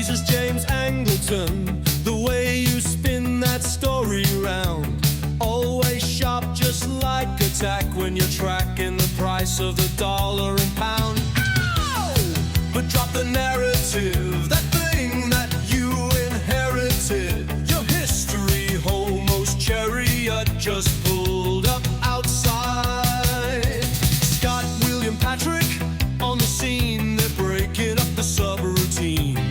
Jesus James Angleton, the way you spin that story round. Always sharp, just like a tack when you're tracking the price of the dollar and pound. But drop the narrative, that thing that you inherited. Your history homos chariot just pulled up outside. Scott, William, Patrick on the scene, they're breaking up the subroutine.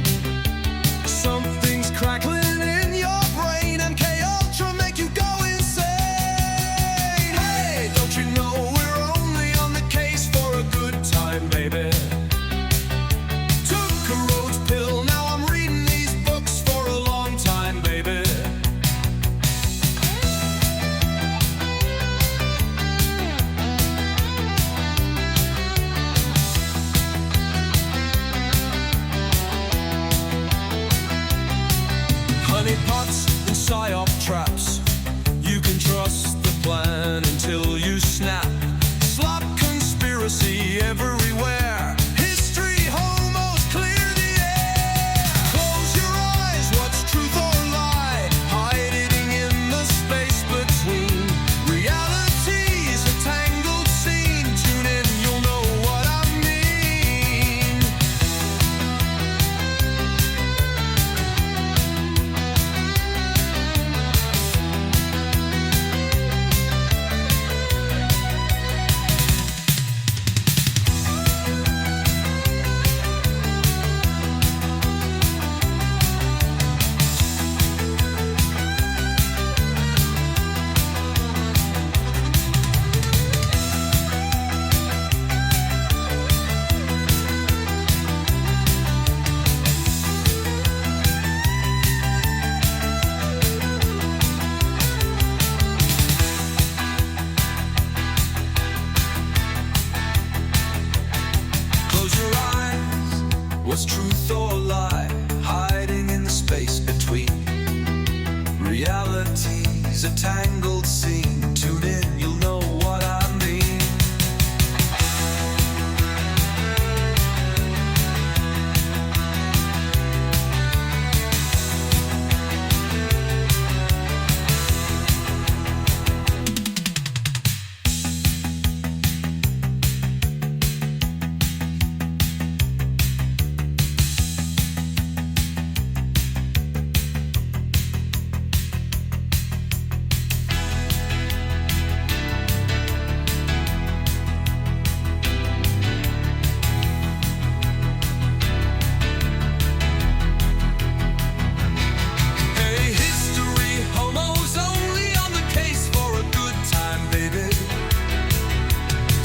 Something's crackling in your brain, MK Ultra make you go insane. Hey, don't you know we're only on the case for a good time, baby? Took a Rhodes pill, now I'm reading these books for a long time, baby. Honey pots and psyop traps, you can trust the plan until you snap. Slop conspiracy everywhere. History homos clear the air. Close your eyes, what's truth or lie? Hiding in the space between. Reality's a tangled scene. Tune in, you'll know what I mean. Close your eyes, what's truth or lie? Hiding in the space between. Reality's a tangled scene. Tune in, you'll know what I mean. Hey, history homos only on the case for a good time, baby.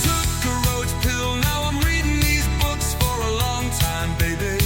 Took a Rhodes pill, now I'm reading these books for a long time, baby.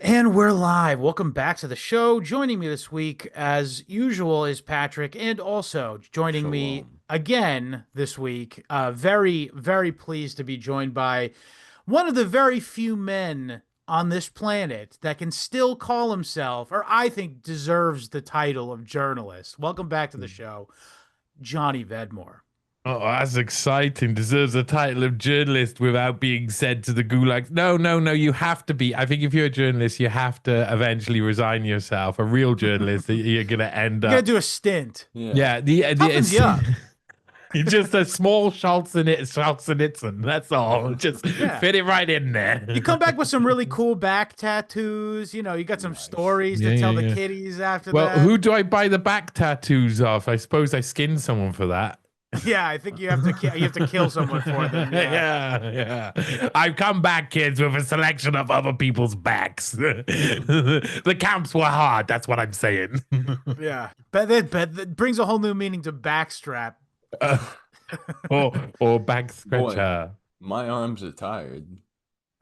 And we're live. Welcome back to the show. Joining me this week, as usual, is Patrick, and also joining me again this week. Very, very pleased to be joined by one of the very few men on this planet that can still call himself, or I think deserves the title of journalist. Welcome back to the show, Johnny Vedmore. Oh, that's exciting. Deserves a title of journalist without being sent to the gulag. No, you have to be. I think if you're a journalist, you have to eventually resign yourself. A real journalist, you're going to end You up. gotta do a stint. Yeah. Toughens you up. You're just a small Schultzenitten. That's all. Just fit it right in there. You come back with some really cool back tattoos. You know, you got some stories to tell the kiddies after that. Well, who do I buy the back tattoos off? I suppose I skinned someone for that. Yeah, I think you have to kill someone for them. Yeah. I've come back, kids, with a selection of other people's backs. The camps were hard. That's what I'm saying. Yeah, but that brings a whole new meaning to backstrap. Or back scratcher. Boy, my arms are tired.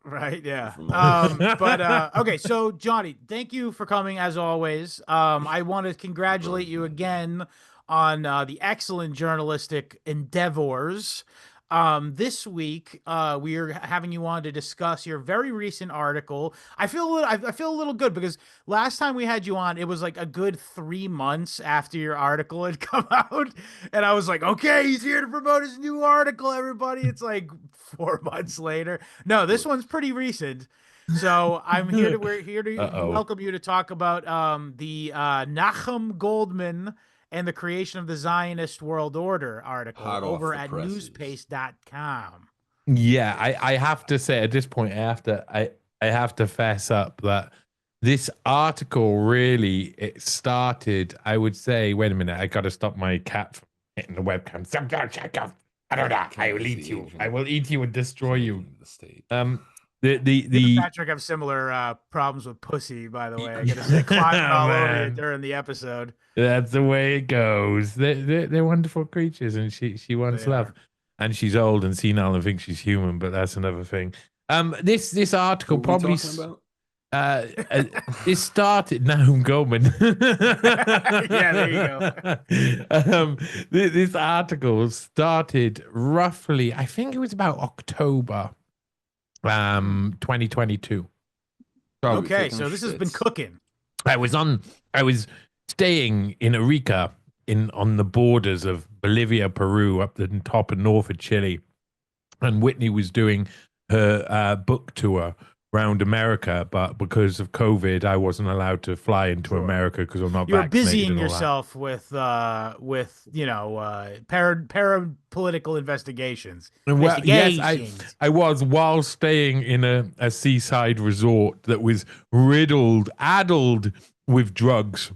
Right, yeah. From my But okay, so Johnny, thank you for coming as always. I want to congratulate you again on the excellent journalistic endeavors. This week, we are having you on to discuss your very recent article. I feel a little good because last time we had you on, it was like a good 3 months after your article had come out, and I was like, okay, he's here to promote his new article, everybody. It's like 4 months later. No, this one's pretty recent. So we're here to Uh-oh. welcome you to talk about the Nahum Goldmann and the creation of the Zionist World Order article Hot off over the at presses. newspace.com. Yeah, I have to say at this point I have to fess up that this article really it started. I would say, wait a minute, I got to stop my cat from hitting the webcam. I don't know. I will eat you. I will eat you and destroy you. The Patrick have similar problems with pussy, by the way. I gotta say, climbing all over you Man. during the episode. That's the way it goes. They're wonderful creatures, and she wants They love. are. And she's old and senile and thinks she's human, but that's another thing. This article What are we probably talking about? it started Nahum Goldmann. Yeah, there you go. This article started roughly, I think it was about October, 2022. So Okay, taking so this has been shits. cooking. I was staying in Arica on the borders of Bolivia, Peru, up the top and north of Chile. And Whitney was doing her book tour around America, but because of COVID, I wasn't allowed to fly into America because I'm not You're vaccinated busying and all that. yourself with parapolitical investigations. Well, yes, Investigations. I was while staying in a seaside resort that was addled with drugs.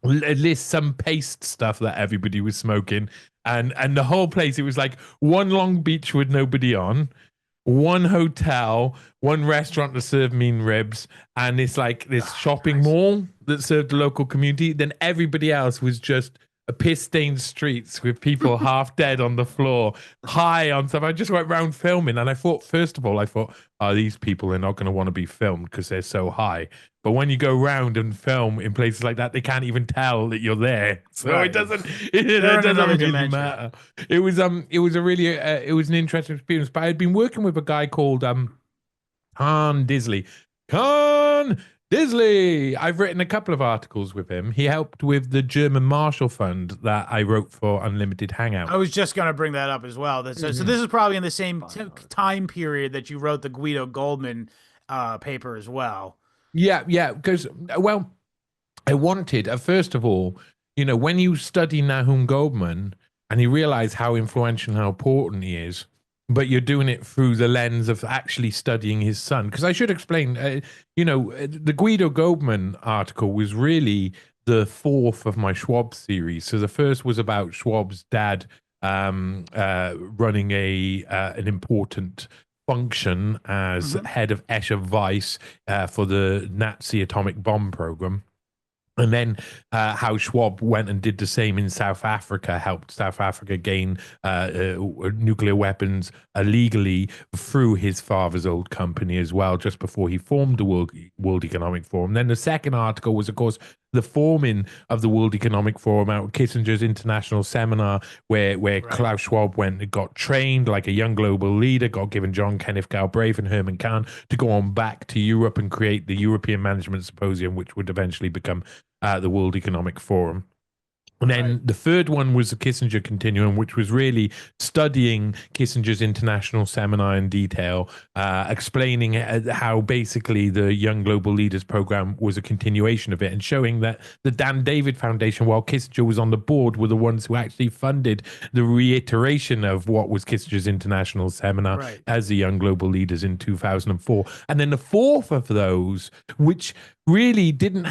At least some paste stuff that everybody was smoking, and the whole place. It was like one long beach with nobody on, one hotel, one restaurant that served mean ribs, and it's like this shopping mall that served the local community. Then everybody else was just a piss-stained streets with people half dead on the floor, high on stuff. I just went around filming, and I thought, first of all, oh, these people are not going to want to be filmed because they're so high. But when you go around and film in places like that, they can't even tell that you're there. So Right. it doesn't another really dimension. matter. It was an interesting experience. But I had been working with a guy called Con Disley. I've written a couple of articles with him. He helped with the German Marshall Fund that I wrote for Unlimited Hangout. I was just going to bring that up as well. So this is probably in the same time period that you wrote the Guido Goldmann paper as well. Yeah, because, well, I wanted, first of all, when you study Nahum Goldmann and you realize how influential and how important he is, but you're doing it through the lens of actually studying his son. Because I should explain, the Guido Goldmann article was really the fourth of my Schwab series. So the first was about Schwab's dad running an important function as head of Escher Weiss for the Nazi atomic bomb program. And then how Schwab went and did the same in South Africa, helped South Africa gain nuclear weapons illegally through his father's old company as well, just before he formed the World Economic Forum. Then the second article was, of course, the forming of the World Economic Forum out of Kissinger's international seminar, where Klaus Schwab went and got trained like a young global leader, got given John Kenneth Galbraith and Herman Kahn to go on back to Europe and create the European Management Symposium, which would eventually become the World Economic Forum. And then the third one was the Kissinger Continuum, which was really studying Kissinger's international seminar in detail, explaining how basically the Young Global Leaders program was a continuation of it, and showing that the Dan David Foundation, while Kissinger was on the board, were the ones who actually funded the reiteration of what was Kissinger's international seminar as the Young Global Leaders in 2004. And then the fourth of those, which really didn't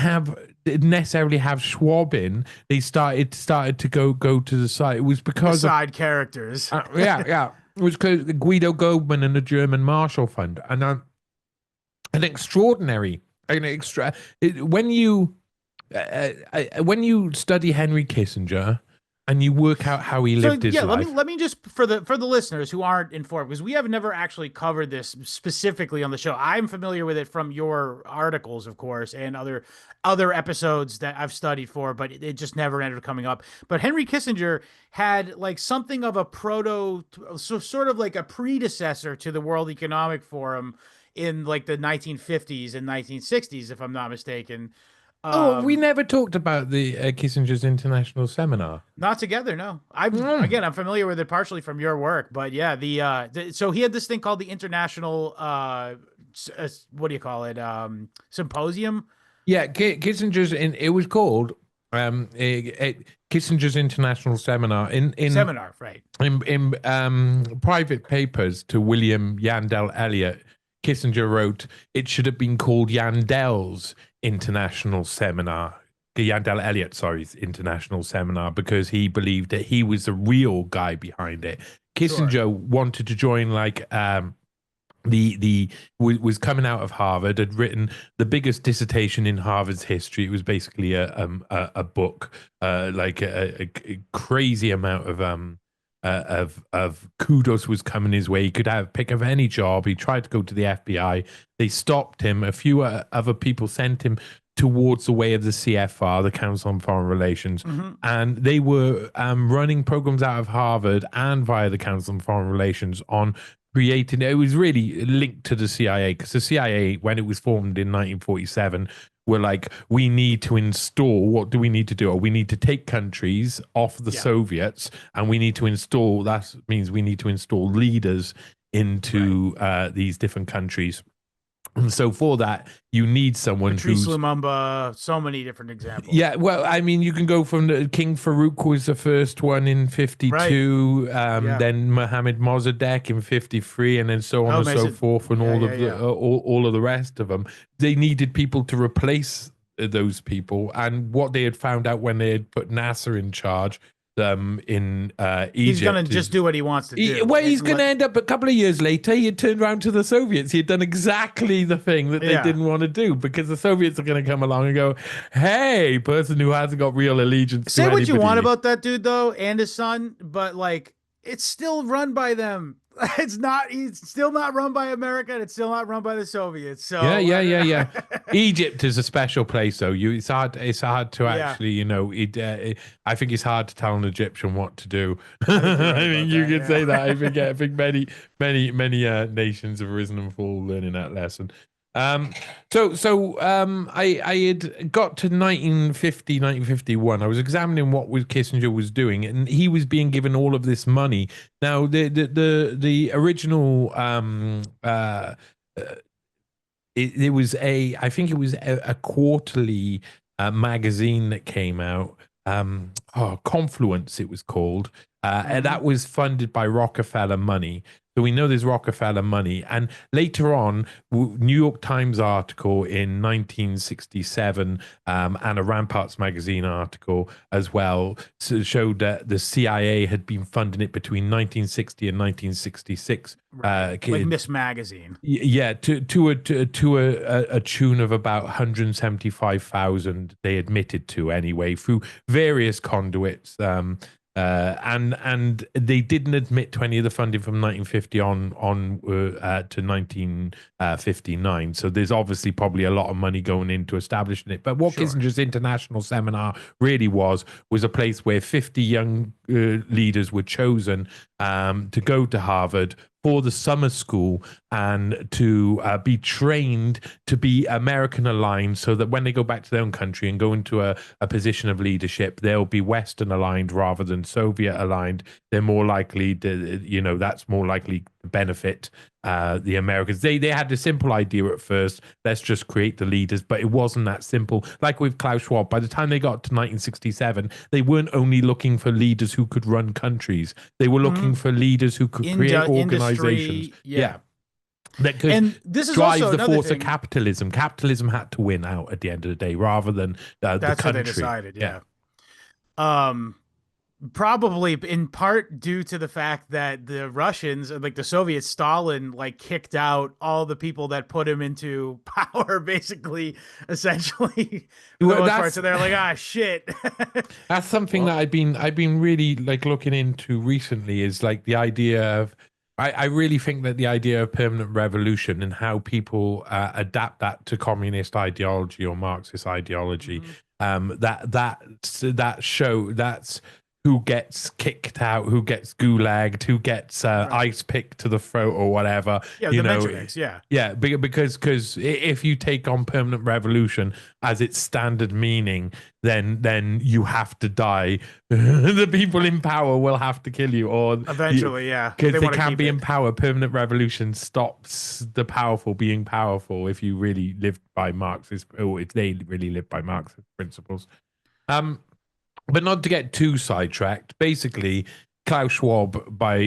necessarily have Schwab in, they started to go to the side. It was because the side characters. It was because Guido Goldmann and the German Marshall Fund, and when you study Henry Kissinger and you work out how he So lived his yeah, let me life. let me just for the listeners who aren't informed, because we have never actually covered this specifically on the show. I'm familiar with it from your articles, of course, and other episodes that I've studied for, but it just never ended up coming up. But Henry Kissinger had like something of a so sort of like a predecessor to the World Economic Forum in like the 1950s and 1960s, if I'm not mistaken. Oh, we Um, never talked about the Kissinger's International Seminar. Not together, no. Mm. I'm familiar with it partially from your work, but yeah, so he had this thing called the International what do you call it? Symposium. Yeah, Kissinger's it was called Kissinger's International Seminar Seminar, right. in private papers to William Yandell Elliott. Kissinger wrote it should have been called Yandell's International Seminar. Yandell Elliott, sorry's International Seminar, because he believed that he was the real guy behind it. Kissinger Sure. wanted to join like was coming out of Harvard, had written the biggest dissertation in Harvard's history. It was basically a book, like a crazy amount of kudos was coming his way. He could have pick of any job. He tried to go to the FBI. They stopped him. A few other people sent him towards the way of the CFR, the Council on Foreign Relations, and they were running programs out of Harvard and via the Council on Foreign Relations on creating. It was really linked to the CIA, because the CIA, when it was formed in 1947, were like, we need to install, what do we need to do? Or we need to take countries off the Soviets, and we need to install, that means we need to install leaders into these different countries. And so for that, you need someone Patrice who's Lumumba, so many different examples. yeah, well, I mean, you can go from King Farouk was the first one in 52, then Mohammed Mossadegh in 53, and then so on and so forth, and all of the rest of them. They needed people to replace those people, and what they had found out when they had put Nasser in charge in Egypt. He's going to just do what he wants to do. Well, he's going to end up a couple of years later. He had turned around to the Soviets. He had done exactly the thing that they didn't want to do, because the Soviets are going to come along and go, hey, person who hasn't got real allegiance Say to what you want anybody. about that dude, though, and his son, but like, it's still run by them. It's not. It's still not run by America, and it's still not run by the Soviets. So Yeah. Egypt is a special place, though. It's hard to actually, I think it's hard to tell an Egyptian what to do. I mean, you could say that. I think many nations have risen and fallen learning that lesson. I had got to 1950, 1951. I was examining what Kissinger was doing, and he was being given all of this money. Now, the original it was I think it was a quarterly magazine that came out. Confluence, it was called, and that was funded by Rockefeller money. So we know there's Rockefeller money. And later on, New York Times article in 1967 and a Ramparts magazine article as well showed that the CIA had been funding it between 1960 and 1966. like Miss Magazine. Yeah, to a tune of about 175,000 they admitted to anyway through various conduits. And they didn't admit to any of the funding from 1950 on to 1959. So there's obviously probably a lot of money going into establishing it. But what Kissinger's International Seminar really was a place where 50 young leaders were chosen to go to Harvard for the summer school and to be trained to be American aligned, so that when they go back to their own country and go into a position of leadership, they'll be Western aligned rather than Soviet aligned. They're more likely to, that's more likely to benefit the Americans. They had a simple idea at first, let's just create the leaders, but it wasn't that simple. Like with Klaus Schwab, by the time they got to 1967, they weren't only looking for leaders who could run countries. They were looking for leaders who could create organizations. That could and this is drive also the force thing. of capitalism. Capitalism had to win out at the end of the day, rather than the country. That's what they decided. Yeah. Probably in part due to the fact that the Russians, like the Soviets, Stalin, like kicked out all the people that put him into power, basically, essentially, for the Well, most part. So they're like, ah, shit. that's something Well, that I've been really like looking into recently is like the idea of I really think that the idea of permanent revolution and how people adapt that to communist ideology or Marxist ideology, Mhm. that's who gets kicked out, who gets gulagged, who gets Right. ice picked to the throat or whatever. Yeah, You the know, Mensheviks, yeah. yeah, because if you take on permanent revolution as its standard meaning, then you have to die. The people in power will have to kill you, or Eventually, yeah. because they wanna can't keep be it. in power. Permanent revolution stops the powerful being powerful. If you really live by Marxist, or if they really live by Marxist principles. Um, but not to get too sidetracked. Basically, Klaus Schwab by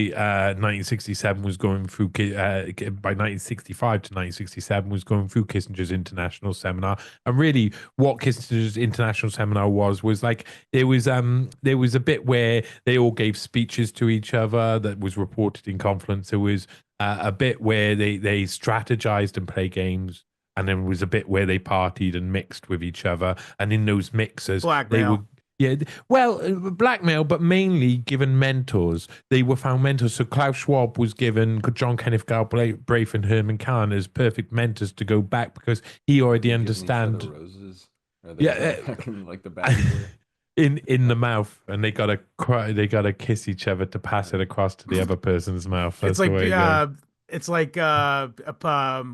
1967 was going through by 1965 to 1967 was going through Kissinger's international seminar, and really what Kissinger's international seminar was like there was a bit where they all gave speeches to each other that was reported in Confluence. There was a bit where they strategized and played games. And then there was a bit where they partied and mixed with each other. And in those mixers, they Blackmail. were yeah, well, blackmail, but mainly given mentors. They were found mentors. So Klaus Schwab was given John Kenneth Galbraith and Herman Kahn as perfect mentors to go back because he already giving each other understand. roses. Are they Yeah, back in, like the back door? in the mouth, and they gotta cry. They gotta kiss each other to pass it across to the other person's mouth. That's It's like the way it goes. it's like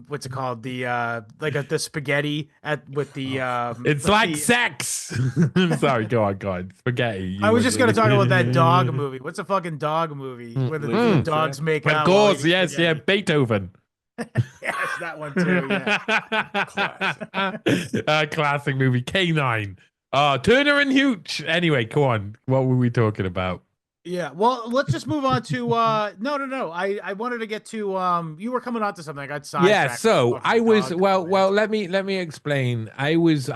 what's it called? The spaghetti at with the It's with like the, sex. Sorry, go on. Spaghetti. I was just gonna talk about that dog movie. movie. What's a fucking dog movie where the Mm. dogs make Of out? while course, eating yes, yeah, spaghetti? Beethoven. Yes, that one too. Yeah. Classic movie. K9. Turner and Hooch. Anyway, go on. What were we talking about? Yeah. Well, let's just move on to no. I wanted to get to you were coming on to something. I got sidetracked. Yeah, so Fucking I was dog well. comments. Let me explain. I was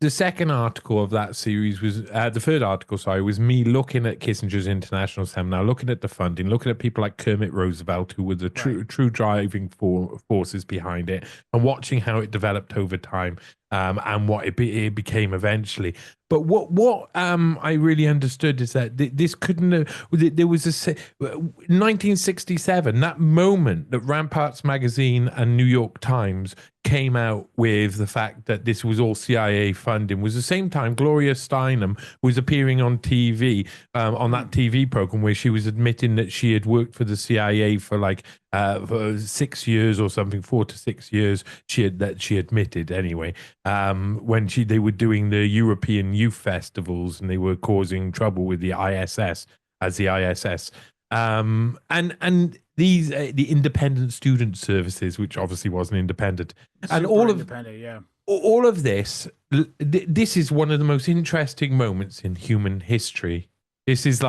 the second article of that series was the third article. Sorry, was me looking at Kissinger's international seminar, looking at the funding, looking at people like Kermit Roosevelt, who were the true driving forces behind it, and watching how it developed over time. And what it became eventually. But what I really understood is that this couldn't have. There was a 1967, that moment that Ramparts magazine and New York Times came out with the fact that this was all CIA funding, was the same time Gloria Steinem was appearing on TV on that TV program where she was admitting that she had worked for the CIA for like for 6 years or something, 4 to 6 years. She admitted anyway. When they were doing the European youth festivals and they were causing trouble with the ISS as the ISS. And these the independent student services, which obviously wasn't independent, and Super independent, yeah. all of this. This is one of the most interesting moments in human history. This is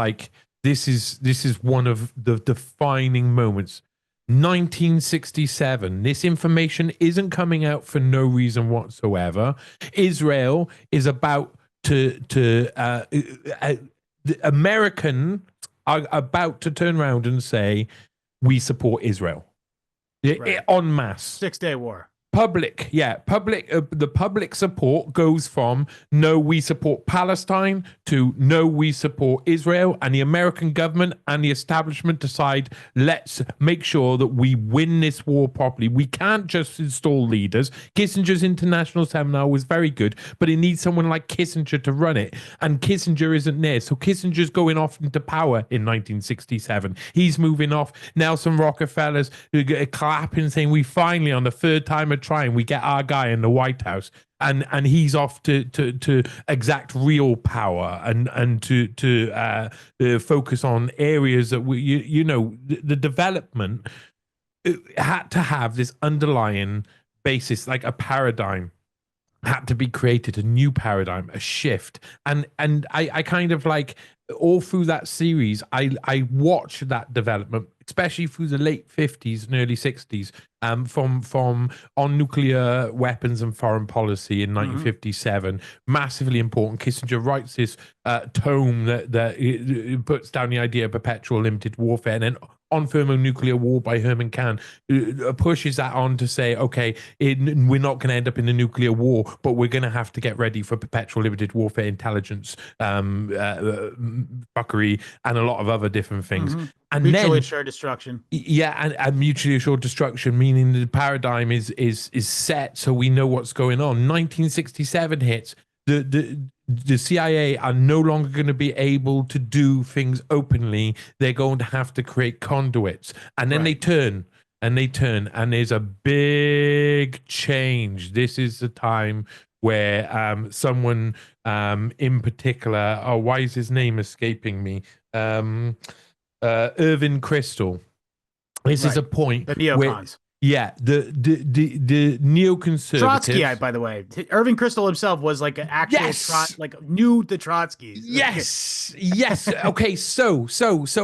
one of the defining moments. 1967. This information isn't coming out for no reason whatsoever. Israel is about to the Americans are about to turn around and say, we support Israel. Right. En masse. 6-Day War. The public support goes from no, we support Palestine to no, we support Israel, and the American government and the establishment decide, let's make sure that we win this war properly. We can't just install leaders. Kissinger's international seminar was very good, but it needs someone like Kissinger to run it, and Kissinger isn't there. So Kissinger's going off into power in 1967. He's moving off. Nelson Rockefeller's clapping, saying, we finally, on the third time of trying, we get our guy in the White House, and he's off to exact real power and to focus on areas that the development had to have this underlying basis, like a paradigm had to be created, a new paradigm, a shift. And I kind of like all through that series, I watched that development especially through the late 50s and early 60s, from on nuclear weapons and foreign policy in 1957. Massively important. Kissinger writes this tome that it puts down the idea of perpetual limited warfare, and then On Thermonuclear War by Herman Kahn pushes that on to say, okay, we're not going to end up in a nuclear war, but we're going to have to get ready for perpetual limited warfare, intelligence, fuckery, and a lot of other different things. And mutually assured destruction. Yeah, and mutually assured destruction, meaning the paradigm is set, so we know what's going on. 1967 hits. The CIA are no longer going to be able to do things openly. They're going to have to create conduits, and then they turn, and there's a big change. This is the time where someone in particular, why is his name escaping me? Irving Kristol. This is a point the neocons. Where, the neoconservatives. Trotsky, by the way, Irving Kristol himself was like an actual knew the Trotskys. Yes. Okay, so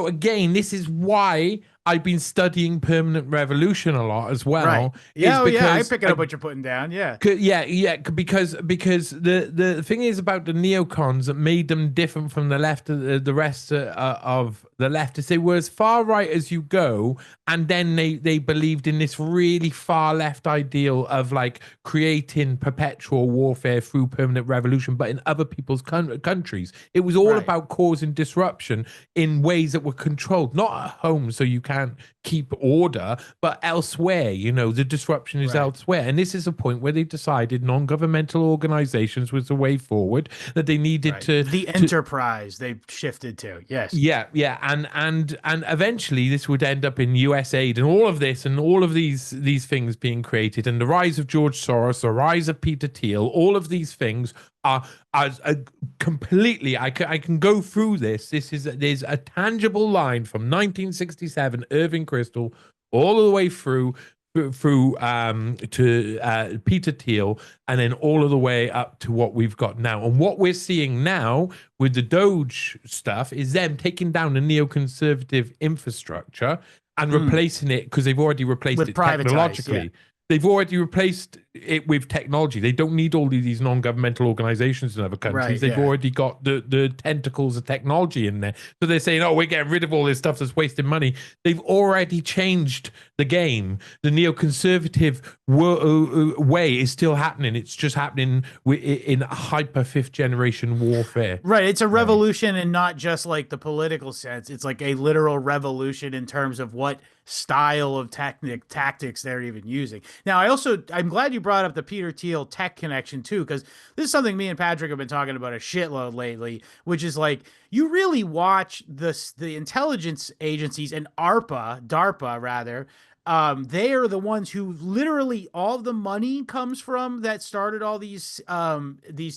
again, this is why I've been studying permanent revolution a lot as well. Right. Yeah, I pick up what you're putting down. Yeah. Because the thing is about the neocons that made them different from the left, the rest of the left, is they were as far right as you go, and then they believed in this really far left ideal of like creating perpetual warfare through permanent revolution, but in other people's countries. It was all about causing disruption in ways that were controlled, not at home, so you can't keep order, but elsewhere. The disruption is elsewhere. And this is a point where they decided non-governmental organizations was the way forward, that they needed to the enterprise they shifted to. Yes. And eventually this would end up in US aid and all of this and all of these things being created, and the rise of George Soros, the rise of Peter Thiel. All of these things are completely. I can go through this. There's a tangible line from 1967, Irving Kristol, all the way through to Peter Thiel, and then all of the way up to what we've got now. And what we're seeing now with the Doge stuff is them taking down the neoconservative infrastructure and replacing it, because they've already replaced it technologically. Yeah. They've already replaced it with technology. They don't need all of these non-governmental organizations in other countries. They've already got the tentacles of technology in there. So they're saying, we're getting rid of all this stuff that's wasting money. They've already changed the game. The neoconservative way is still happening. It's just happening in hyper fifth generation warfare. Right. It's a revolution, and not just like the political sense. It's like a literal revolution in terms of what style of tactics they're even using. Now, I'm glad you brought up the Peter Thiel tech connection too, because this is something me and Patrick have been talking about a shitload lately, which is like, you really watch the intelligence agencies and DARPA rather. They are the ones who literally all of the money comes from, that started all these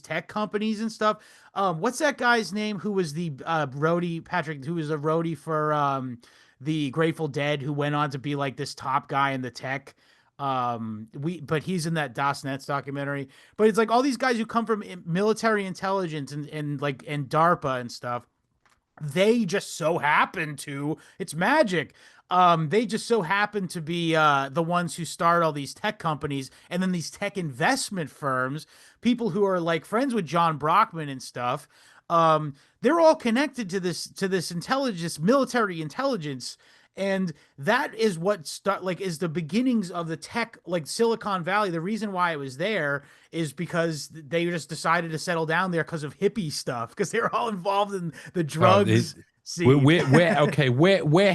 tech companies and stuff. What's that guy's name who was the roadie, Patrick, who was a roadie for the Grateful Dead, who went on to be like this top guy in the tech? But he's in that Das Netz documentary. But it's like all these guys who come from military intelligence and DARPA and stuff. They just so happen to, it's magic. They just so happen to be the ones who start all these tech companies, and then these tech investment firms, people who are like friends with John Brockman and stuff. They're all connected to this intelligence, military intelligence, and that is what is the beginnings of the tech, like Silicon Valley. The reason why it was there is because they just decided to settle down there because of hippie stuff, because they were all involved in the drugs. We're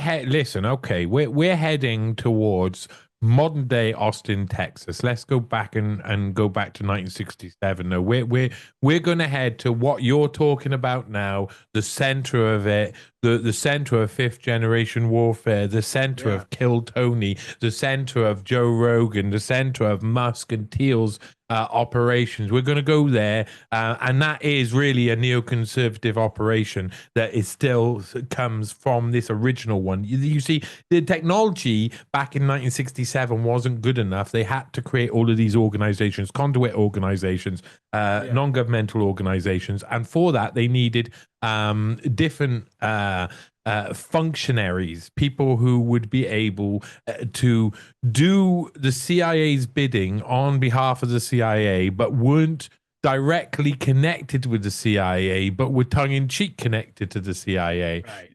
heading towards modern day Austin, Texas. Let's go back and go back to 1967. No, we're going to head to what you're talking about now, the center of it, the center of fifth generation warfare, the center of Kill Tony, the center of Joe Rogan, the center of Musk and Thiel's operations. We're going to go there, and that is really a neoconservative operation that is still comes from this original one. You see, the technology back in 1967 wasn't good enough. They had to create all of these organizations, conduit organizations, non-governmental organizations, and for that they needed different functionaries, people who would be able to do the CIA's bidding on behalf of the CIA, but weren't directly connected with the CIA, but were tongue-in-cheek connected to the CIA. Right.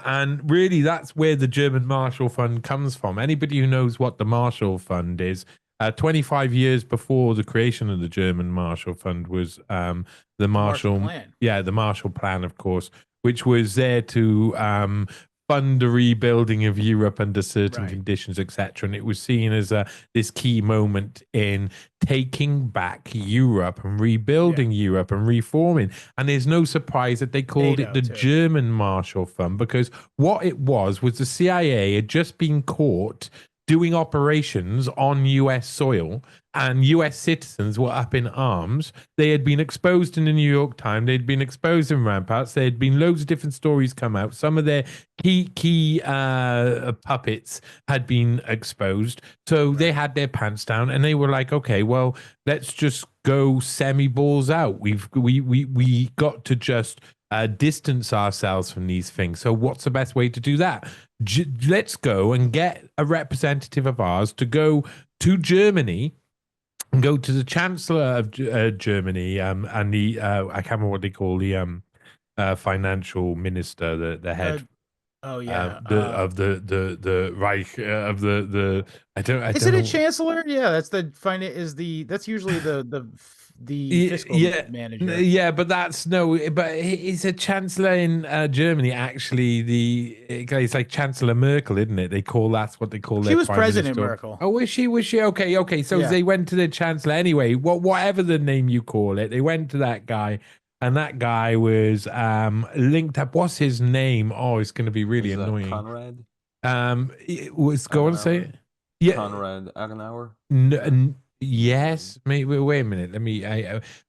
And really, that's where the German Marshall Fund comes from. Anybody who knows what the Marshall Fund is, 25 years before the creation of the German Marshall Fund was the Marshall Plan. Yeah, the Marshall Plan, of course, which was there to fund the rebuilding of Europe under certain conditions, etc. And it was seen as this key moment in taking back Europe and rebuilding Europe and reforming. And there's no surprise that they called it the German Marshall Fund, because what it was the CIA had just been caught doing operations on US soil, and US citizens were up in arms. They had been exposed in the New York Times. They'd been exposed in Ramparts. There had been loads of different stories come out. Some of their key puppets had been exposed. So they had their pants down, and they were like, okay, well, let's just go semi-balls out. We got to just distance ourselves from these things. So what's the best way to do that? Let's go and get a representative of ours to go to Germany and go to the Chancellor of Germany and the I can't remember what they call the financial minister, the head. Of the Reich of the I don't is don't it know. a chancellor? Yeah, that's that's usually the fiscal manager. Yeah, but it's a chancellor in Germany. Actually, it's like Chancellor Merkel, isn't it? That's what they call. She their was prime President minister. Merkel. Oh, was she? Okay. So they went to the chancellor anyway. Whatever the name you call it, they went to that guy. And that guy was linked up. What's his name? Oh, it's going to be really annoying. Conrad? Go on, say it. Yeah. Conrad Adenauer? Yes. Wait a minute. Let me.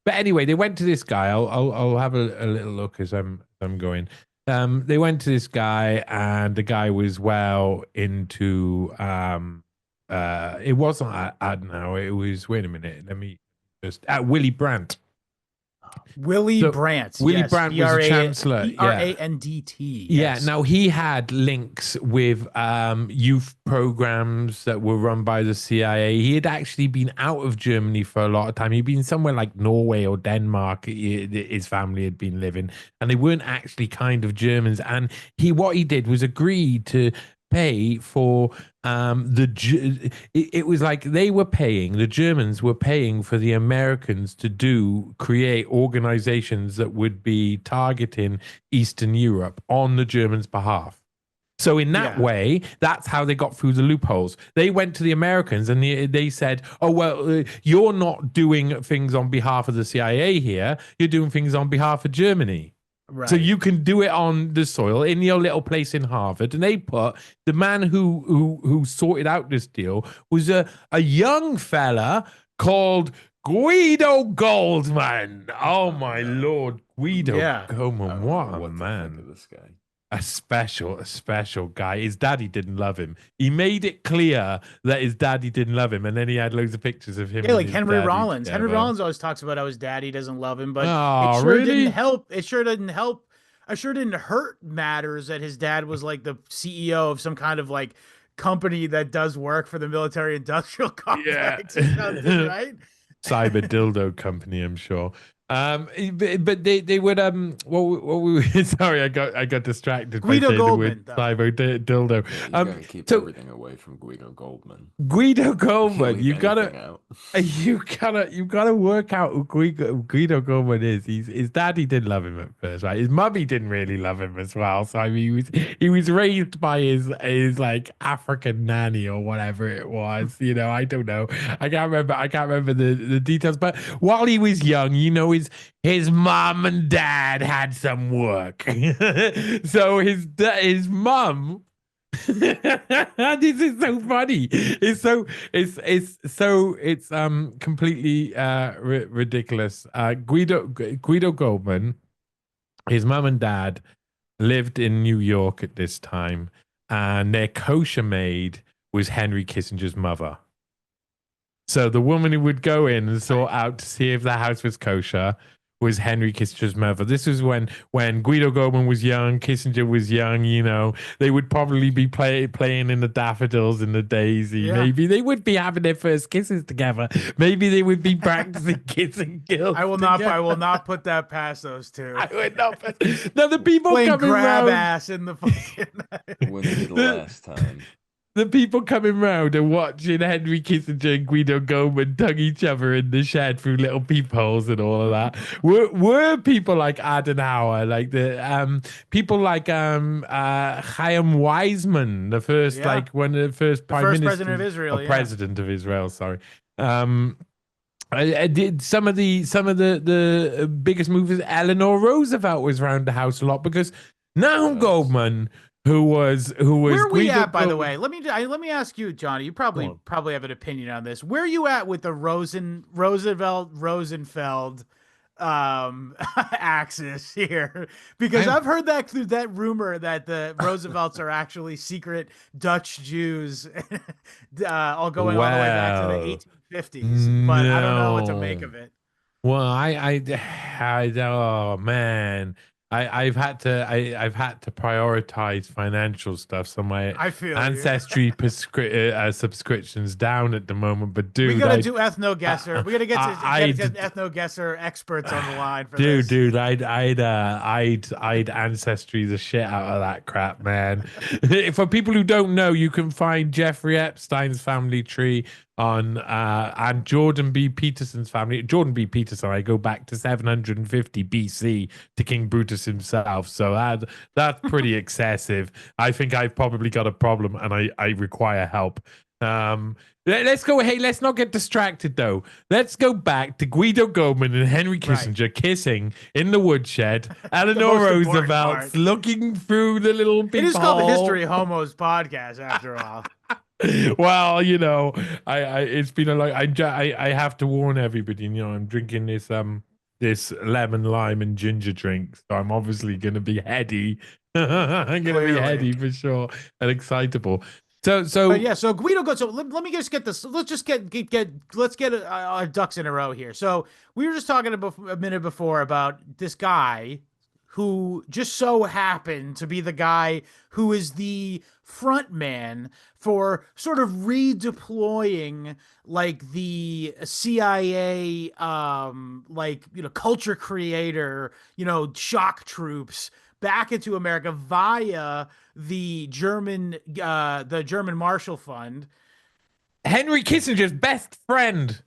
But anyway, they went to this guy. I'll have a little look as I'm going. They went to this guy, and the guy was well into. It wasn't Adenauer. It was. Wait a minute. Let me just. Willy Brandt. Willy Brandt. Willy Brandt was the chancellor. Brandt. Yeah. Now he had links with youth programs that were run by the CIA. He had actually been out of Germany for a lot of time. He'd been somewhere like Norway or Denmark. His family had been living, and they weren't actually kind of Germans. And what he did was agree to pay for it was like the Germans were paying for the Americans to create organizations that would be targeting Eastern Europe on the Germans' behalf. So in that way, that's how they got through the loopholes. They went to the Americans and they said, oh, well, you're not doing things on behalf of the CIA here. You're doing things on behalf of Germany. Right. So you can do it on the soil in your little place in Harvard. And they put the man who sorted out this deal was a young fella called Guido Goldmann. Oh my Lord, Guido Goldmann! What a man! This guy. A special guy. His daddy didn't love him. He made it clear that his daddy didn't love him, and then he had loads of pictures of him. Yeah, like Henry Rollins. Together. Henry Rollins always talks about how his daddy doesn't love him, but it sure didn't help. It sure didn't help. It sure didn't hurt matters that his dad was like the CEO of some kind of like company that does work for the military-industrial complex. Yeah. Right? Cyber dildo company, I'm sure. But they would sorry, I got distracted. Guido Goldmann, cyber dildo. You gotta keep everything away from Guido Goldmann. Guido Goldmann, you gotta work out who Guido Goldmann is. His daddy didn't love him at first, right? His mummy didn't really love him as well. So I mean, he was raised by his like African nanny or whatever it was. You know, I don't know. I can't remember the details. But while he was young, you know, his mom and dad had some work. So his mom this is so funny. It's completely ridiculous. Guido Goldmann, his mom and dad lived in New York at this time, and their kosher maid was Henry Kissinger's mother. So the woman who would go in and sort out to see if the house was kosher was Henry Kissinger's mother. This was when Guido Goldman was young, Kissinger was young. You know, they would probably be playing in the daffodils and the daisy. Yeah. Maybe they would be having their first kisses together. Maybe they would be practicing kissing kills. I will not put that past those two. I would not. Now the people playing coming grab round, ass in the fucking. When did the last time? the people coming round and watching Henry Kissinger and Guido Goldman tug each other in the shed through little peepholes and all of that were people like Adenauer, like the people like Chaim Weizmann, the first one of the first president of Israel, president of Israel. Sorry. I did some of the biggest movies. Eleanor Roosevelt was around the house a lot because Nahum Goldmann, who was where are we Guido at, by the way? Let me ask you, Johnny. You probably have an opinion on this. Where are you at with the Rosenfeld axis here? Because I've heard that through that rumor that the Roosevelts are actually secret Dutch Jews, all going all the way back to the 1850s. But I don't know what to make of it. Well, I oh man. I've had to prioritize financial stuff, so my ancestry subscriptions down at the moment. But dude, we gotta do ethno-guesser. We gotta get ethno-guesser experts on the line for this. Dude, I'd ancestry the shit out of that crap, man. For people who don't know, you can find Jeffrey Epstein's family tree on and Jordan B. Peterson's family. Jordan B. Peterson, I go back to 750 BC to King Brutus himself. So that's pretty excessive. I think I've probably got a problem and I require help. Let's go. Hey, let's not get distracted though. Let's go back to Guido Goldman and Henry Kissinger kissing in the woodshed. Eleanor Roosevelt looking through the little peephole. It is called the History Homos podcast after all. Well, you know, it's been a long. I have to warn everybody. You know, I'm drinking this this lemon, lime, and ginger drink, so I'm obviously going to be heady. I'm going to be heady for sure and excitable. So Guido goes. So let me just get this. Let's just get our ducks in a row here. So we were just talking a minute before about this guy who just so happened to be the guy who is the front man for sort of redeploying like the CIA, culture creator, shock troops back into America via the German Marshall Fund. Henry Kissinger's best friend.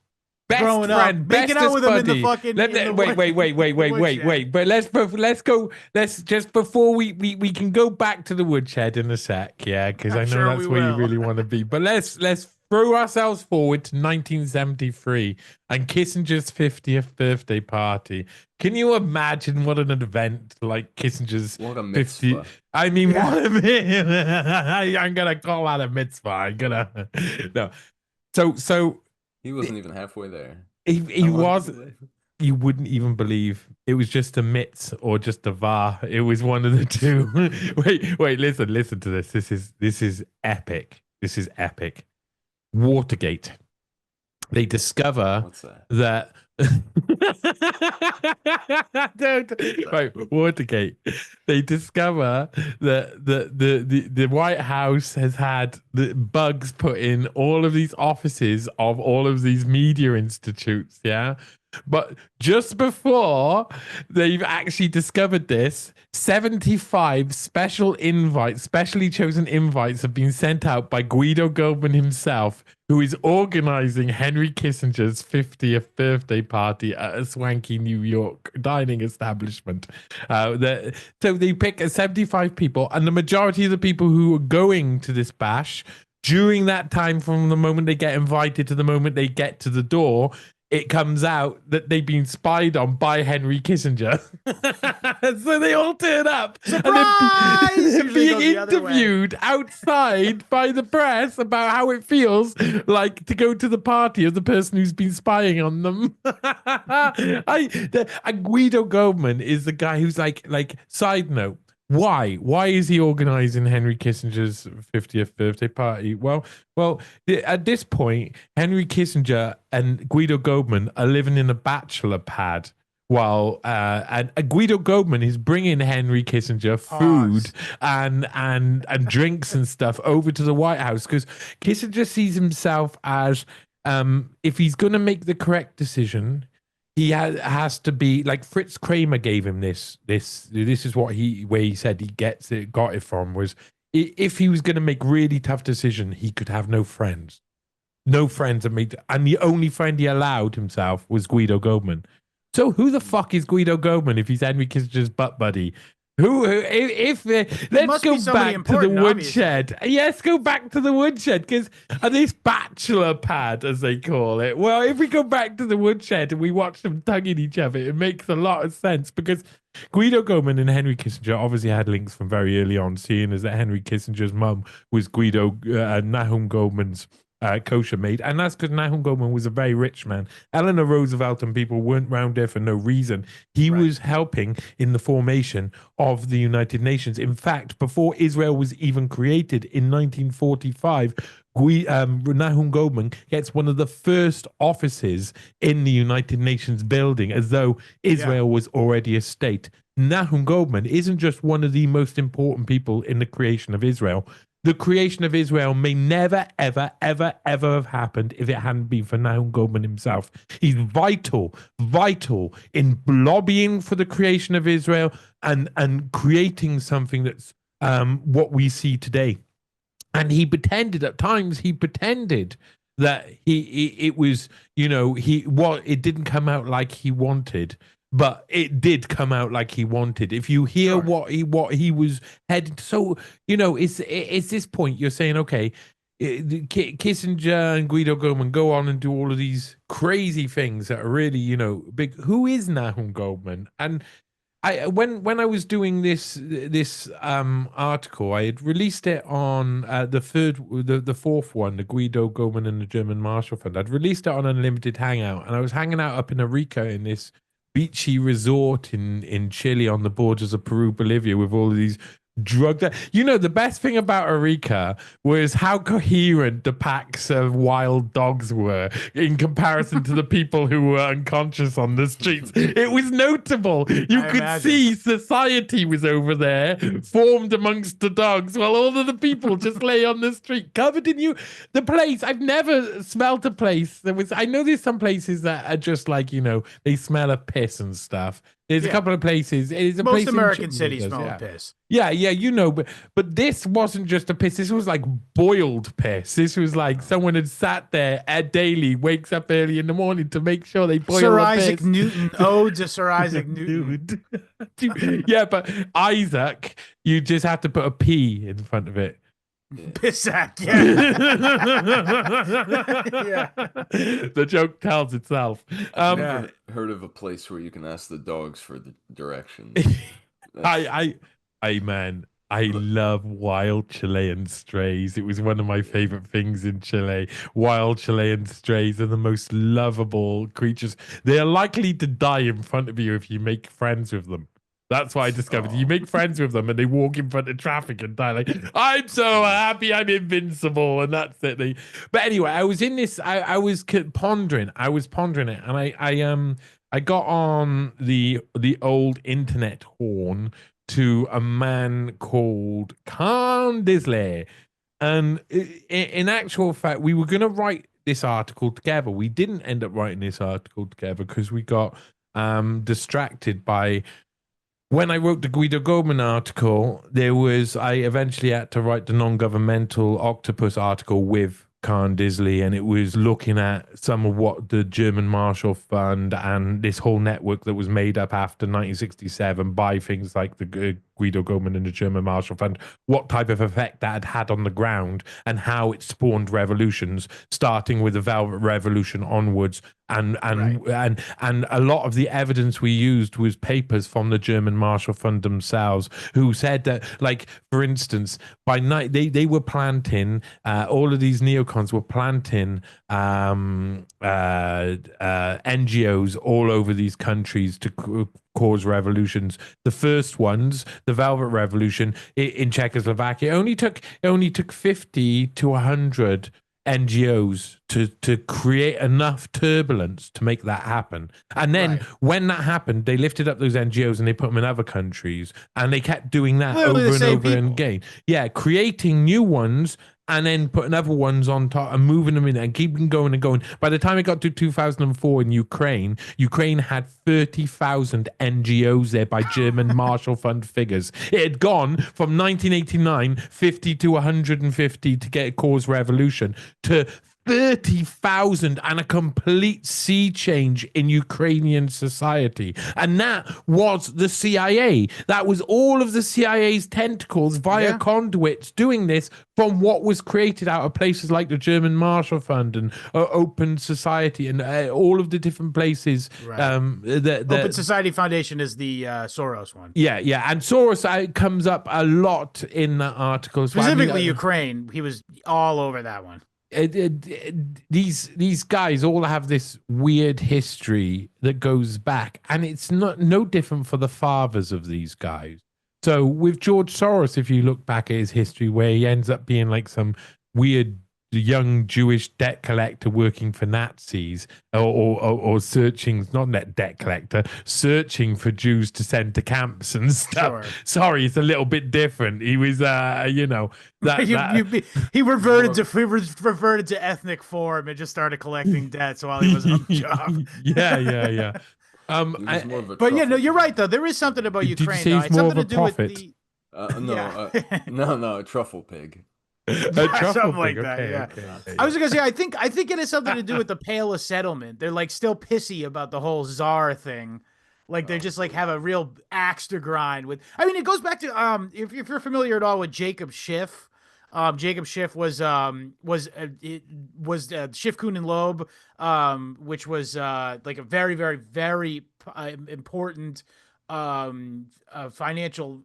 Growing up, making out with him in the fucking. Wait. But let's go. Let's just before we can go back to the woodshed in a sec, yeah, because I know that's where you really want to be. But let's throw ourselves forward to 1973 and Kissinger's 50th birthday party. Can you imagine what an event like Kissinger's 50th? I mean, what a I'm gonna call that a mitzvah. I'm gonna no. So. He wasn't even halfway there. He was. You wouldn't even believe it was just a mitz or just a var. It was one of the two. wait, listen to this. This is epic. This is epic. Watergate. They discover What's that? Watergate. They discover that the White House has had the bugs put in all of these offices of all of these media institutes, yeah? But just before they've actually discovered this, 75 specially chosen invites have been sent out by Guido Goldman himself, who is organizing Henry Kissinger's 50th birthday party at a swanky New York dining establishment. So they pick 75 people, and the majority of the people who are going to this bash, during that time from the moment they get invited to the moment they get to the door, it comes out that they've been spied on by Henry Kissinger. So they all turn up. Surprise! And they're being interviewed outside by the press about how it feels like to go to the party of the person who's been spying on them. Guido Goldman is the guy who's like side note. Why? Why is he organizing Henry Kissinger's 50th birthday party? Well, at this point, Henry Kissinger and Guido Goldman are living in a bachelor pad while and Guido Goldman is bringing Henry Kissinger food and drinks and stuff over to the White House, because Kissinger sees himself as if he's going to make the correct decision, he has to be like Fritz Kramer gave him this is what where he said he got it from, was if he was going to make really tough decision, he could have no friends. No friends, and the only friend he allowed himself was Guido Goldman. So who the fuck is Guido Goldman if he's Henry Kissinger's butt buddy? Let's go back to the woodshed. Yes, go back to the woodshed, because this bachelor pad, as they call it. Well, if we go back to the woodshed and we watch them tugging each other, it makes a lot of sense, because Guido Goldman and Henry Kissinger obviously had links from very early on, seeing as that Henry Kissinger's mum was Nahum Goldman's kosher maid, and that's because Nahum Goldman was a very rich man. Eleanor Roosevelt and people weren't round there for no reason. He was helping in the formation of the United Nations. In fact, before Israel was even created in 1945, Nahum Goldman gets one of the first offices in the United Nations building, as though Israel was already a state. Nahum Goldman isn't just one of the most important people in the creation of Israel. The creation of Israel may never, ever, ever, ever have happened if it hadn't been for Nahum Goldman himself. He's vital in lobbying for the creation of Israel and creating something that's what we see today. And he pretended that it was, it didn't come out like he wanted. But it did come out like he wanted. If you hear what he was heading, so it's this point you're saying, okay, Kissinger and Guido Goldman go on and do all of these crazy things that are really big. Who is Nahum Goldman? And when I was doing this article, I had released it on the fourth one, the Guido Goldman and the German Marshall Fund. I'd released it on Unlimited Hangout, and I was hanging out up in Arica in this beachy resort in Chile on the borders of Peru, Bolivia, with all of these drugged. The best thing about Arica was how coherent the packs of wild dogs were in comparison to the people who were unconscious on the streets. It was notable. You could see society was over there, formed amongst the dogs, while all of the people just lay on the street, covered in the place. I've never smelt a place I know there's some places that are just like, they smell of piss and stuff. There's a couple of places. Most American cities smell of piss. Yeah, but this wasn't just a piss. This was like boiled piss. This was like someone had sat there daily, wakes up early in the morning to make sure they boil Sir the Isaac piss. Newton, ode to Sir Isaac Newton. Yeah, but Isaac, you just have to put a P in front of it. Pissack, yeah. The joke tells itself. Heard of a place where you can ask the dogs for the directions. I love wild Chilean strays. It was one of my favorite things in Chile. Wild Chilean strays are the most lovable creatures. They are likely to die in front of you if you make friends with them. That's what I discovered. You make friends with them and they walk in front of traffic and die like, I'm so happy, I'm invincible, and that's it. But anyway, I was in this, I was pondering it, and I got on the old internet horn to a man called Khan Disley. And in actual fact, we were going to write this article together. We didn't end up writing this article together because we got distracted by... When I wrote the Guido Goldman article, I eventually had to write the non-governmental octopus article with Khan Disley, and it was looking at some of what the German Marshall Fund and this whole network that was made up after 1967 by things like the Guido Goldman and the German Marshall Fund, what type of effect that had had on the ground and how it spawned revolutions, starting with the Velvet Revolution onwards. And a lot of the evidence we used was papers from the German Marshall Fund themselves, who said that, like, for instance, by night they were planting, all of these neocons were planting NGOs all over these countries to cause revolutions. The first ones, the Velvet Revolution in Czechoslovakia, it only took 50 to 100 NGOs to create enough turbulence to make that happen. And then when that happened, they lifted up those NGOs and they put them in other countries, and they kept doing that Literally over and over people. again. Yeah, creating new ones and then putting other ones on top and moving them in and keeping going and going. By the time it got to 2004 in Ukraine had 30,000 NGOs there by German Marshall Fund figures. It had gone from 1989, 50 to 150 to get a cause revolution to 30,000 and a complete sea change in Ukrainian society. And that was the CIA. That was all of the CIA's tentacles via conduits doing this from what was created out of places like the German Marshall Fund and Open Society and all of the different places. Open Society Foundation is the Soros one. Yeah. And Soros comes up a lot in that article. Specifically Ukraine. He was all over that one. These guys all have this weird history that goes back, and it's no different for the fathers of these guys. So with George Soros, if you look back at his history, where he ends up being like some weird young Jewish debt collector working for Nazis or searching, not net debt collector, searching for Jews to send to camps and stuff. Sure. Sorry, it's a little bit different. He was, he reverted to ethnic form and just started collecting debts while he was on the job. Yeah. But yeah, no, you're right though. There is something about Ukraine. Did you say it's more something of a to do prophet? With the No, a truffle pig. Something like that. Okay. I was gonna say, I think it has something to do with the Pale of Settlement. They're like still pissy about the whole czar thing. Like they just like have a real axe to grind with. I mean, it goes back to if you're familiar at all with Jacob Schiff. Jacob Schiff was Schiff Kuhn and Loeb, which was like a very, very, very important financial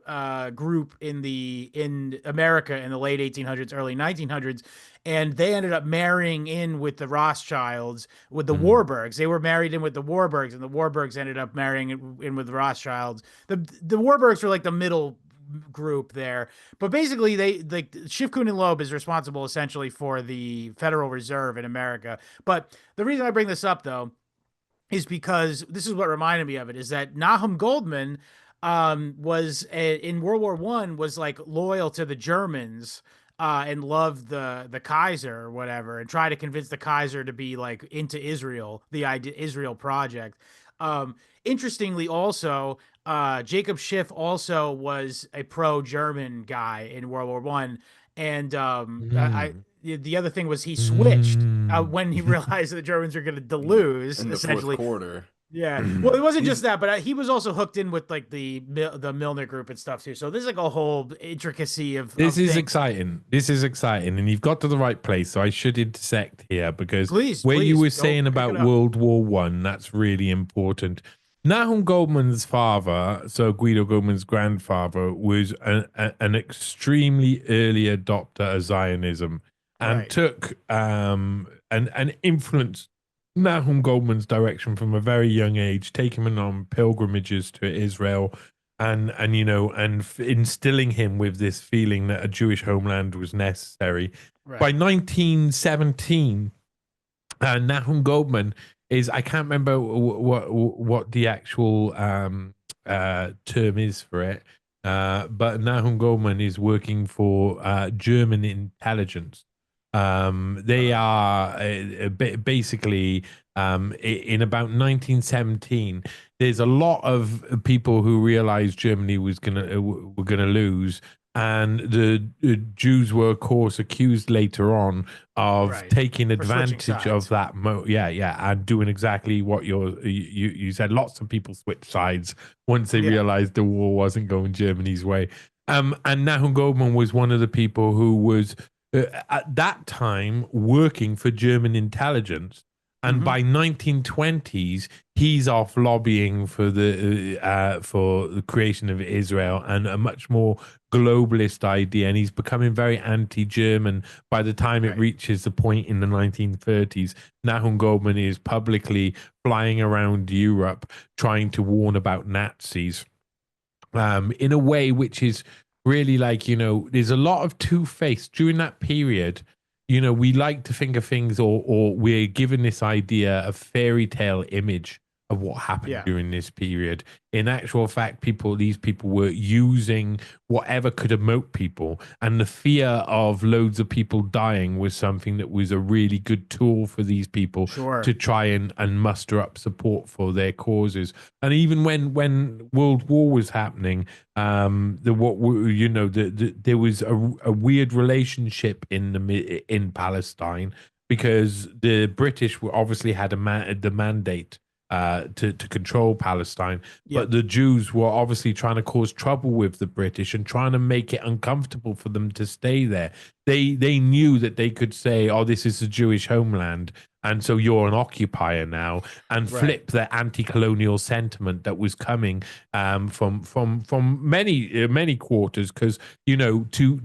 group in America in the late 1800s, early 1900s, and they ended up marrying in with the Rothschilds, with the Warburgs. They were married in with the Warburgs, and the Warburgs ended up marrying in with the Rothschilds. The Warburgs were like the middle group there, but basically they like Schiff Kuhn and Loeb is responsible essentially for the Federal Reserve in America. But the reason I bring this up though is because this is what reminded me of it, is that Nahum Goldmann was in World War I was like loyal to the Germans and loved the Kaiser or whatever, and tried to convince the Kaiser to be like into Israel, the Israel project. Interestingly, also Jacob Schiff also was a pro-German guy in World War I, and the other thing was he switched when he realized that the Germans were going to lose in the essentially. fourth quarter. Yeah, well, it wasn't just that, but he was also hooked in with like the Milner Group and stuff too. So there's like a whole intricacy of this is exciting. This is exciting, and you've got to the right place. So I should intersect here because you were saying about World War One, that's really important. Nahum Goldmann's father, so Guido Goldmann's grandfather, was an extremely early adopter of Zionism and took and influenced Nahum Goldmann's direction from a very young age, taking him on pilgrimages to Israel and instilling him with this feeling that a Jewish homeland was necessary. Right. By 1917, Nahum Goldmann is, I can't remember what the actual term is for it, but Nahum Goldmann is working for German intelligence. They are basically in about 1917. There's a lot of people who realized Germany were gonna lose, and the Jews were, of course, accused later on of taking advantage of that. And doing exactly what you said. Lots of people switched sides once they realized the war wasn't going Germany's way. And Nahum Goldmann was one of the people who was at that time working for German intelligence. And by 1920s, he's off lobbying for the creation of Israel and a much more globalist idea. And he's becoming very anti-German by the time it reaches the point in the 1930s. Nahum Goldmann is publicly flying around Europe trying to warn about Nazis in a way which is really like, there's a lot of two-faced during that period. you know, we like to think of things, or we're given this idea of fairy tale image of what happened during this period. In actual fact, these people were using whatever could emote people, and the fear of loads of people dying was something that was a really good tool for these people to try and muster up support for their causes. And even when World War was happening, there was a weird relationship in Palestine, because the British obviously had the mandate to control Palestine, but the Jews were obviously trying to cause trouble with the British and trying to make it uncomfortable for them to stay there. They knew that they could say, "Oh, this is a Jewish homeland, and so you're an occupier now," and flip the anti-colonial sentiment that was coming from many quarters. Because, you know, to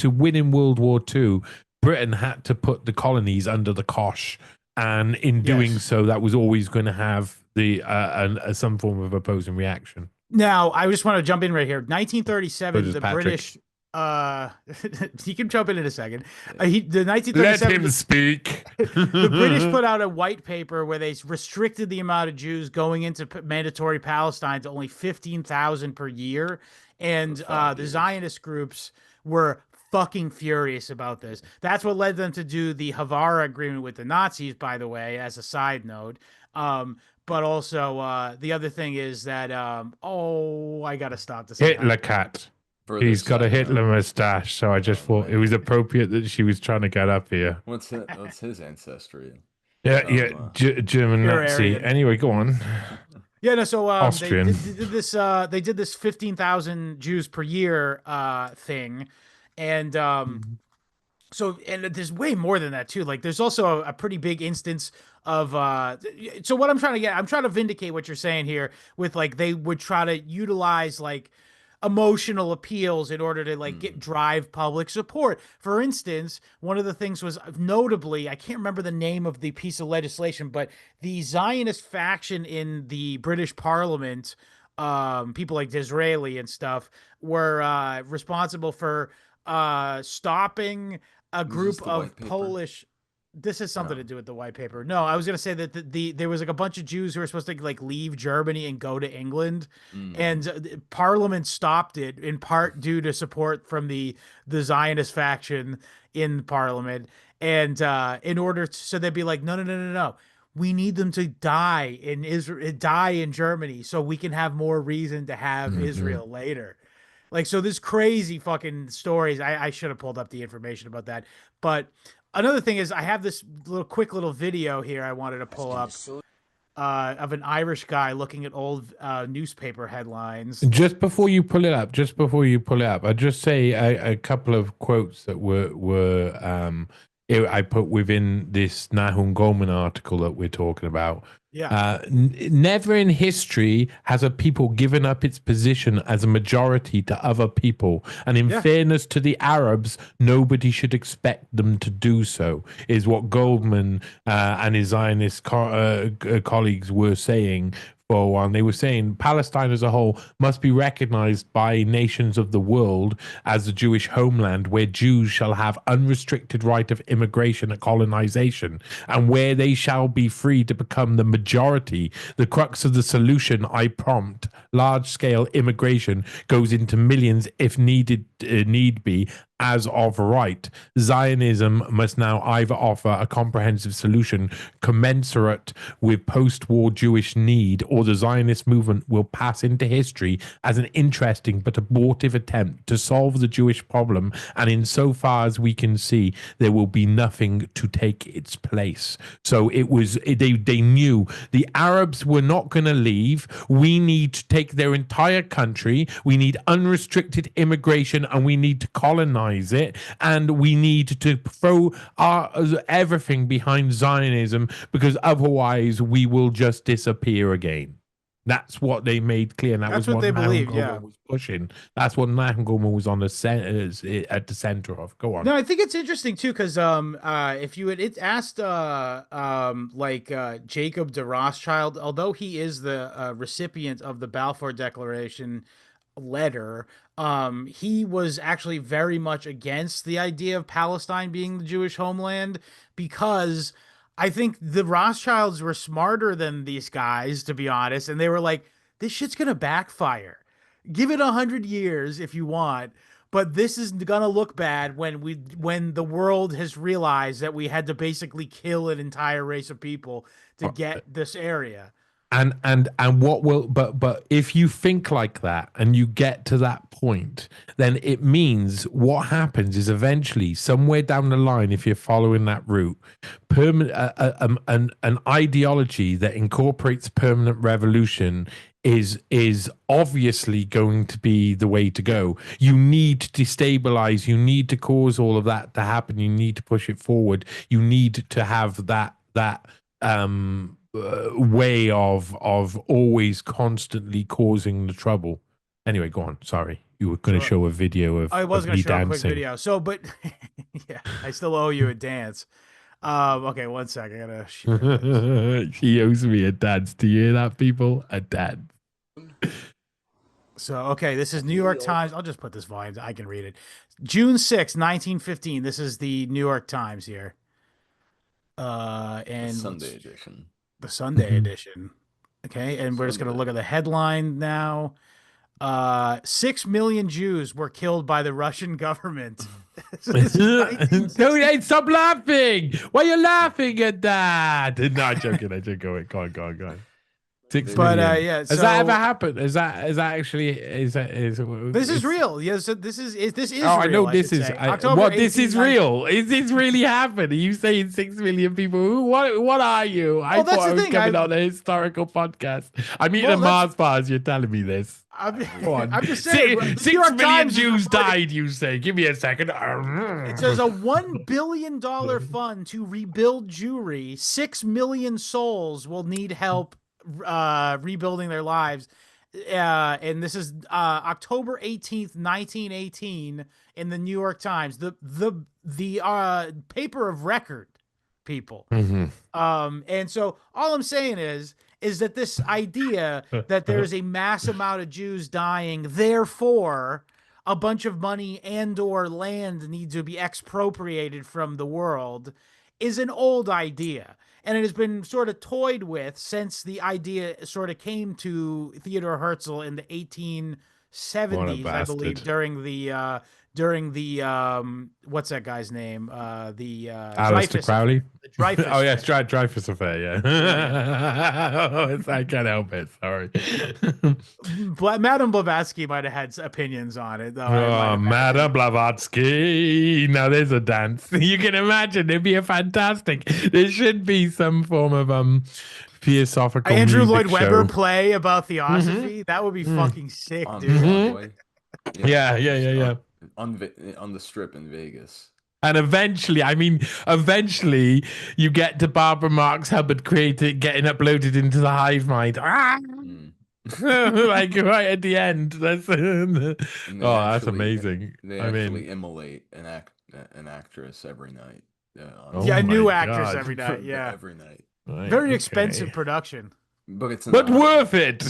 win in World War II, Britain had to put the colonies under the cosh. And in doing so, that was always going to have some form of opposing reaction. Now, I just want to jump in right here. 1937, the Patrick. British. He can jump in a second. The 1937. Let him speak. The British put out a white paper where they restricted the amount of Jews going into mandatory Palestine to only 15,000 per year, and the Zionist groups were fucking furious about this. That's what led them to do the Havara agreement with the Nazis, by the way, as a side note. But also, the other thing is that, I got to stop this. Hitler cat. He's got a Hitler mustache, so I just thought it was appropriate that she was trying to get up here. What's his ancestry? German Nazi. Aryan. Anyway, go on. Yeah, no. So Austrian. they did this 15,000 Jews per year thing, and so, and there's way more than that too. Like, there's also a pretty big instance of so what I'm trying to vindicate what you're saying here with, like, they would try to utilize like emotional appeals in order to like drive public support. For instance, one of the things was, notably, I can't remember the name of the piece of legislation, but the Zionist faction in the British Parliament, people like Disraeli and stuff, were responsible for stopping a group of Polish. This has something to do with the white paper. No, I was going to say that there was like a bunch of Jews who were supposed to like leave Germany and go to England, and Parliament stopped it, in part due to support from the Zionist faction in Parliament. And in order to, so they'd be like, no, we need them to die in Israel, die in Germany, so we can have more reason to have Israel later. Like, so this crazy fucking stories. I should have pulled up the information about that. But another thing is, I have this quick little video here I wanted to pull up of an Irish guy looking at old newspaper headlines. Just before you pull it up, I'd just say a couple of quotes that were I put within this Nahum Goldmann article that we're talking about. Yeah. Never in history has a people given up its position as a majority to other people. And in fairness to the Arabs, nobody should expect them to do so, is what Goldman and his Zionist colleagues were saying. And they were saying Palestine as a whole must be recognized by nations of the world as a Jewish homeland, where Jews shall have unrestricted right of immigration and colonization, and where they shall be free to become the majority. The crux of the solution, I prompt, large-scale immigration goes into millions if need be, as of right. Zionism must now either offer a comprehensive solution commensurate with post-war Jewish need, or the Zionist movement will pass into history as an interesting but abortive attempt to solve the Jewish problem, and insofar as we can see, there will be nothing to take its place. So it was, they knew the Arabs were not going to leave. We need to take their entire country. We need unrestricted immigration, and we need to colonize it, and we need to throw everything behind Zionism, because otherwise we will just disappear again. That's what they made clear, and that's what they believe. Was pushing. That's what Nahum Goldmann was on at the center of. Go on. No, I think it's interesting too, because if you had asked Jacob de Rothschild, although he is the recipient of the Balfour Declaration letter, He was actually very much against the idea of Palestine being the Jewish homeland because I think the Rothschilds were smarter than these guys, to be honest, and they were like, this shit's gonna backfire. Give it 100 years if you want, but this is gonna look bad when the world has realized that we had to basically kill an entire race of people to get this area. And what will but if you think like that and you get to that point, then it means what happens is eventually somewhere down the line, if you're following that route, an ideology that incorporates permanent revolution is obviously going to be the way to go. You need to destabilize, you need to cause all of that to happen, you need to push it forward, you need to have that way of always constantly causing the trouble. Anyway, go on. Sorry, you were going to show a video of I was of going me to show dancing. a quick video. So, but yeah, I still owe you a dance. Okay, one sec. I gotta share this. He owes me a dance. Do you hear that, people? A dance. So, okay, this is New York Times. I'll just put this volume. I can read it. June 6, 1915. This is the New York Times here. And The Sunday edition. The Sunday edition. Okay, and we're just going to look at the headline now. 6 million Jews were killed by the Russian government. So this is Don't stop laughing. Why are you laughing at that? No, I'm joking. Go on. 6 But million. yeah, Has so that ever happened? Is that actually this is real. Yes, this is Oh, I know real, this is. October What? This 18, is real. Is this really happened? Are you saying 6 million people? What are you? I Well, that's thought I the was thing, coming on a historical podcast. I'm eating a Mars bar as you're telling me this. I'm just Six, saying. The 6 New York million Times Jews reported- died, you say. Give me a second. It says a $1 billion fund to rebuild Jewry. 6 million souls will need help rebuilding their lives. And this is October 18th, 1918 in the New York Times. The paper of record, people. And so all I'm saying is that this idea that there's a mass amount of Jews dying, therefore a bunch of money and or land needs to be expropriated from the world, is an old idea. And it has been sort of toyed with since the idea sort of came to Theodore Herzl in the 1870s, I believe, during the what's that guy's name? Aleister Crowley. The Dreyfus. Oh yeah, Dreyfus affair. Yeah. I can't help it. Sorry. Madame Blavatsky might have had opinions on it, though. Oh, Madame Blavatsky. Now there's a dance. You can imagine it'd be a fantastic. There should be some form of theosophical Andrew music Lloyd Webber show. play about theosophy. That would be fucking sick, On dude. Broadway. Yeah. On the Strip in Vegas. And eventually, you get to Barbara Marx Hubbard getting uploaded into the hive mind. Like right at the end. That's that's amazing. They actually immolate an actress every night. A new actress every night. Yeah, every night. Right, very expensive production. But worth it.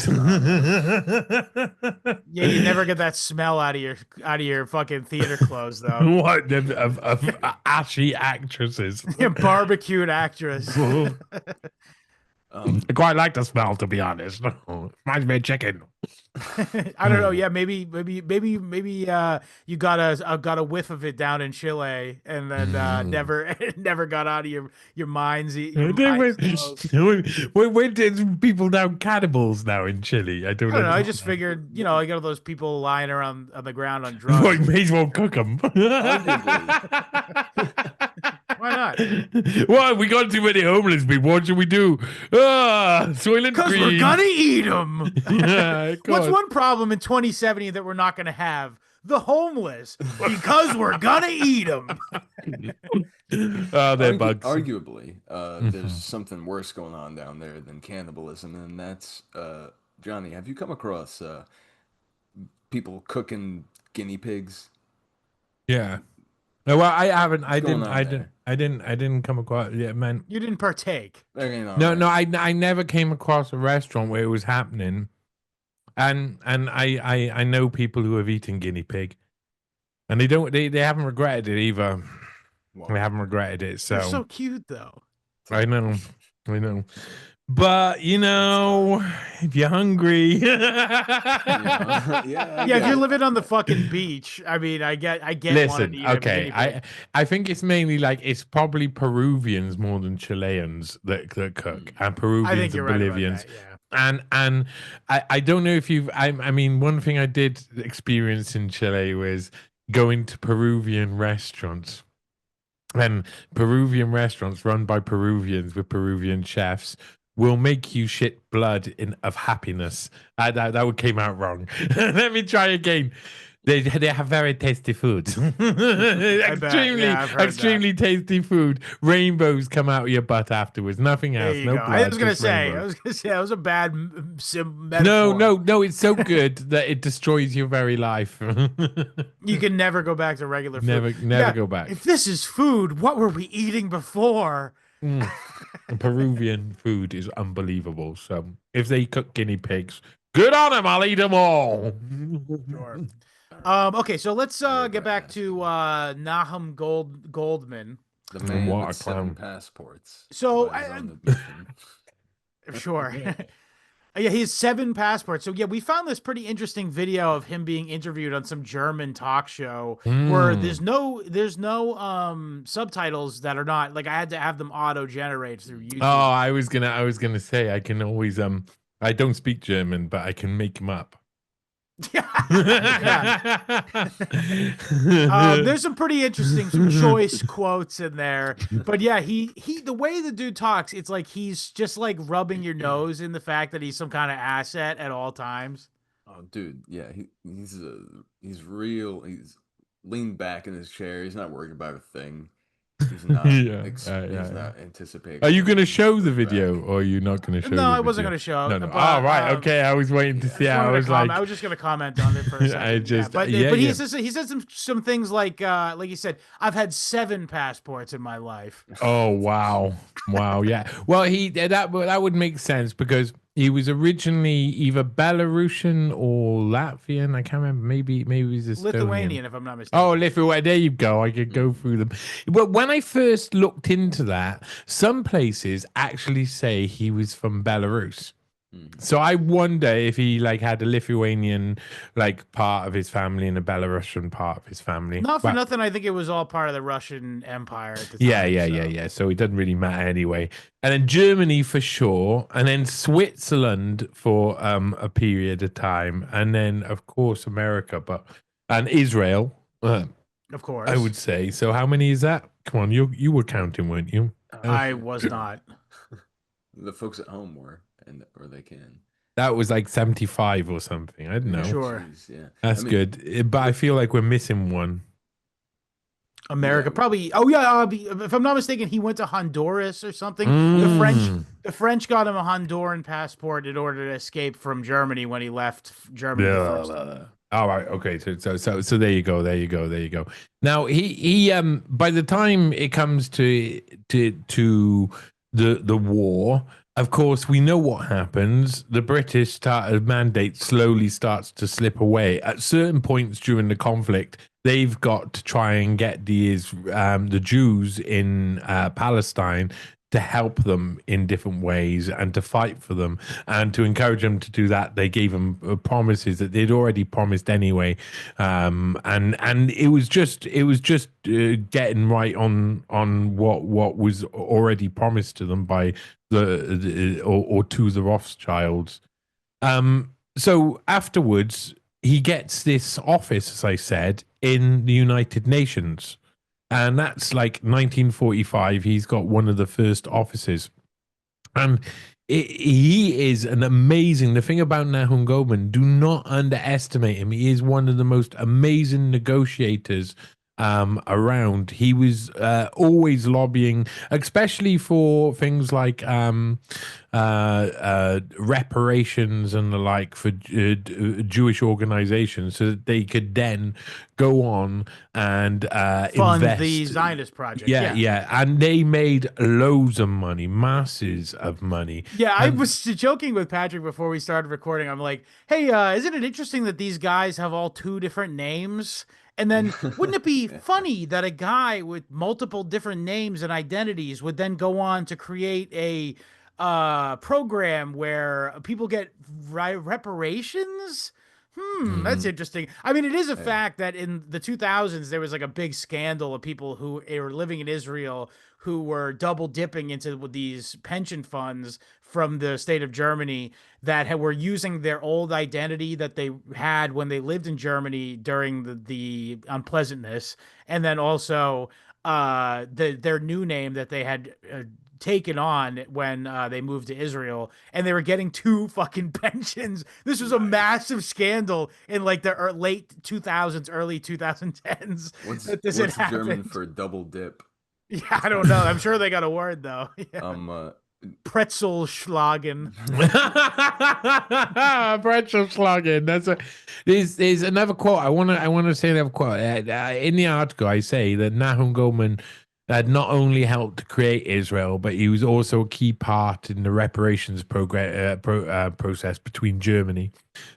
Yeah, you never get that smell out of your fucking theater clothes, though. What of ashy actresses? Barbecued actress. I quite like the smell, to be honest. Reminds me of chicken. I don't know. Yeah, maybe you got a whiff of it down in Chile, and then never got out of your minds. When did people now cannibals now in Chile? I don't know. I just figured, I got all those people lying around on the ground on drugs. Well, you may as well cook them. Why not? Well, we got too many homeless people. What should we do? Soylent Because we're Green. gonna eat them. Yeah, What's one problem in 2070 that we're not gonna have? The homeless, because we're gonna eat them. They're bugs. Arguably, there's something worse going on down there than cannibalism, and that's Johnny. Have you come across people cooking guinea pigs? Yeah. No, well, I haven't. I What's didn't. going I didn't come across. Yeah, man. You didn't partake. No. I never came across a restaurant where it was happening. And I know people who have eaten guinea pig, and they haven't regretted it either. Wow. They haven't regretted it. They're So so cute, though. I know. But if you're hungry, Yeah, I Yeah, if get you're it. living on the fucking beach, I mean, I get wanting listen. to eat a Okay, guinea pig. I think it's mainly like it's probably Peruvians more than Chileans that cook, and I think Peruvians you're and right about Bolivians. that. Yeah. And I don't know if you've I mean one thing I did experience in Chile was going to Peruvian restaurants. And Peruvian restaurants run by Peruvians with Peruvian chefs will make you shit blood of happiness. That would came out wrong. Let me try again. They have very tasty food. I bet. extremely Yeah, I've heard extremely tasty food. Rainbows come out of your butt afterwards. Nothing There else. you No go. blood. I was gonna just say. rainbows. That was a bad metaphor. No. It's so good that it destroys your very life. You can never go back to regular food. Never Yeah, go back. if this is food, what were we eating before? Peruvian food is unbelievable. So if they cook guinea pigs, good on them. I'll eat them all. Sure. Okay, so let's get back to Nahum Goldman. The man What a with 7 clown. passports. So, by his I- own admission. Sure. Yeah, he has 7 passports. So yeah, we found this pretty interesting video of him being interviewed on some German talk show where there's no subtitles that are not like I had to have them auto generate through YouTube. Oh, I was gonna say I can always I don't speak German, but I can make them up. There's some pretty interesting, some choice quotes in there. But yeah, he the way the dude talks, it's like he's just like rubbing your nose in the fact that he's some kind of asset at all times. Oh, dude, yeah, he's real. He's leaned back in his chair. He's not worried about a thing. He's not. Yeah, He's yeah. not anticipating. Are you going to show the back. video, or are you not going to show? No, the I wasn't video? going to show. No. But, Oh, right. Okay. I was waiting to see. I was like, I was just going to comment on it for a second. But he said some things like he said, I've had 7 passports in my life. oh wow, yeah. Well, that would make sense because he was originally either Belarusian or Latvian. I can't remember. Maybe he's Estonian. Lithuanian, if I'm not mistaken. Oh, Lithuania. There you go. I could go through them. But when I first looked into that, some places actually say he was from Belarus. So I wonder if he had a Lithuanian part of his family and a Belarusian part of his family. Not for nothing. I think it was all part of the Russian Empire at the time. Yeah. So it doesn't really matter anyway. And then Germany for sure, and then Switzerland for a period of time, and then of course America, and Israel. Of course, I would say. So how many is that? Come on, you were counting, weren't you? I was not. The folks at home were, or they can. That was 75 or something. I don't know. Sure. Jeez, yeah. That's good. But I feel like we're missing one. America, probably. Oh yeah, if I'm not mistaken, he went to Honduras or something. The French got him a Honduran passport in order to escape from Germany when he left Germany. All right. Okay. So there you go. Now he by the time it comes to the war, of course, we know what happens. The British mandate slowly starts to slip away. At certain points during the conflict, they've got to try and get the Jews in Palestine to help them in different ways and to fight for them and to encourage them to do that. They gave them promises that they'd already promised anyway, and it was just getting right on what was already promised to them by or to the Rothschilds. So afterwards, he gets this office, as I said, in the United Nations. And that's 1945. He's got one of the first offices. And he is an amazing... The thing about Nahum Goldmann, do not underestimate him. He is one of the most amazing negotiators around. He was always lobbying, especially for things like reparations and the like for Jewish organizations, so that they could then go on and Fund invest. the Zionist project. Yeah, and they made loads of money, masses of money. Yeah, I And was joking with Patrick before we started recording. I'm like, hey, isn't it interesting that these guys have all two different names? And then wouldn't it be funny that a guy with multiple different names and identities would then go on to create a program where people get reparations? That's interesting. I mean, it is a fact that in the 2000s there was like a big scandal of people who were living in Israel who were double dipping into these pension funds from the state of Germany that were using their old identity that they had when they lived in Germany during the unpleasantness, and then also their new name that they had taken on when they moved to Israel, and they were getting two fucking pensions. This was a massive scandal in like the late 2000s, early 2010s. What's German for double dip? Yeah, I don't know. I'm sure they got a word though. Yeah. Pretzelschlagen. Pretzelschlagen. There's another quote. I wanna say another quote. In the article, I say that Nahum Goldmann had not only helped to create Israel, but he was also a key part in the reparations process between Germany,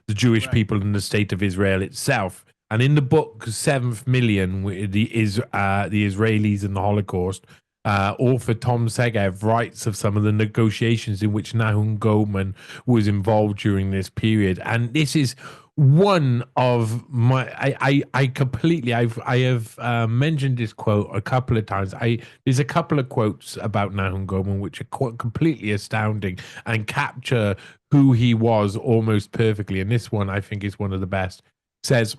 the Jewish people, and the state of Israel itself. And in the book Seventh Million, the Israelis and the Holocaust, author Tom Segev writes of some of the negotiations in which Nahum Goldmann was involved during this period. And this is one of my, I completely, I have mentioned this quote a couple of times. There's a couple of quotes about Nahum Goldmann which are completely astounding and capture who he was almost perfectly. And this one, I think, is one of the best. It says,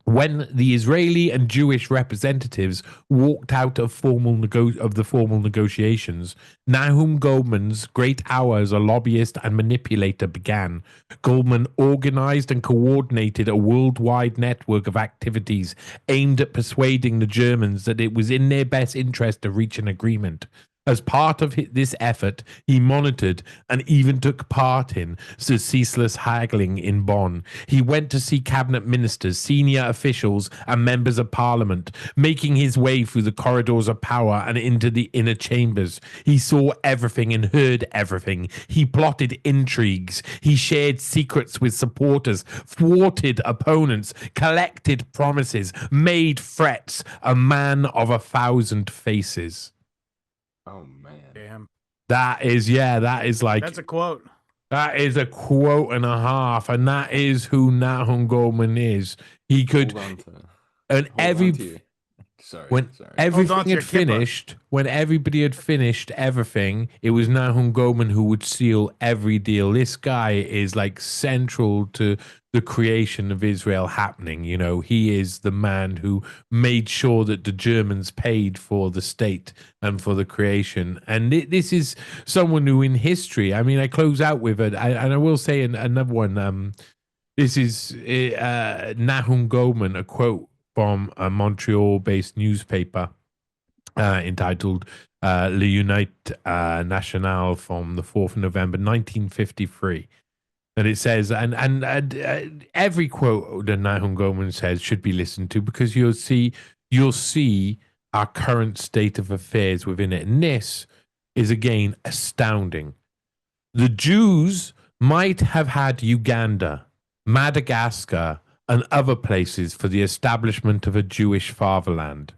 when the Israeli and Jewish representatives walked out of the formal negotiations, Nahum Goldmann's great hour as a lobbyist and manipulator began. Goldmann organized and coordinated a worldwide network of activities aimed at persuading the Germans that it was in their best interest to reach an agreement. As part of this effort, he monitored and even took part in the ceaseless haggling in Bonn. He went to see cabinet ministers, senior officials, and members of parliament, making his way through the corridors of power and into the inner chambers. He saw everything and heard everything. He plotted intrigues. He shared secrets with supporters, thwarted opponents, collected promises, made threats. A man of 1,000 faces. Oh man. Damn. That is like, that's a quote. That is a quote and a half, and that is who Nahum Goldmann is. He could, everything had finished, when everybody had finished everything, it was Nahum Goldmann who would seal every deal. This guy is like central to the creation of Israel happening. You know, he is the man who made sure that the Germans paid for the state and for the creation. And this is someone who in history, I mean, I close out with it, and I will say another one. This is Nahum Goldmann, a quote from a Montreal-based newspaper entitled Le Unite National from the 4th of November, 1953. And it says, and every quote that Nahum Goldmann says should be listened to, because you'll see our current state of affairs within it. And this is, again, astounding. The Jews might have had Uganda, Madagascar, and other places for the establishment of a Jewish fatherland,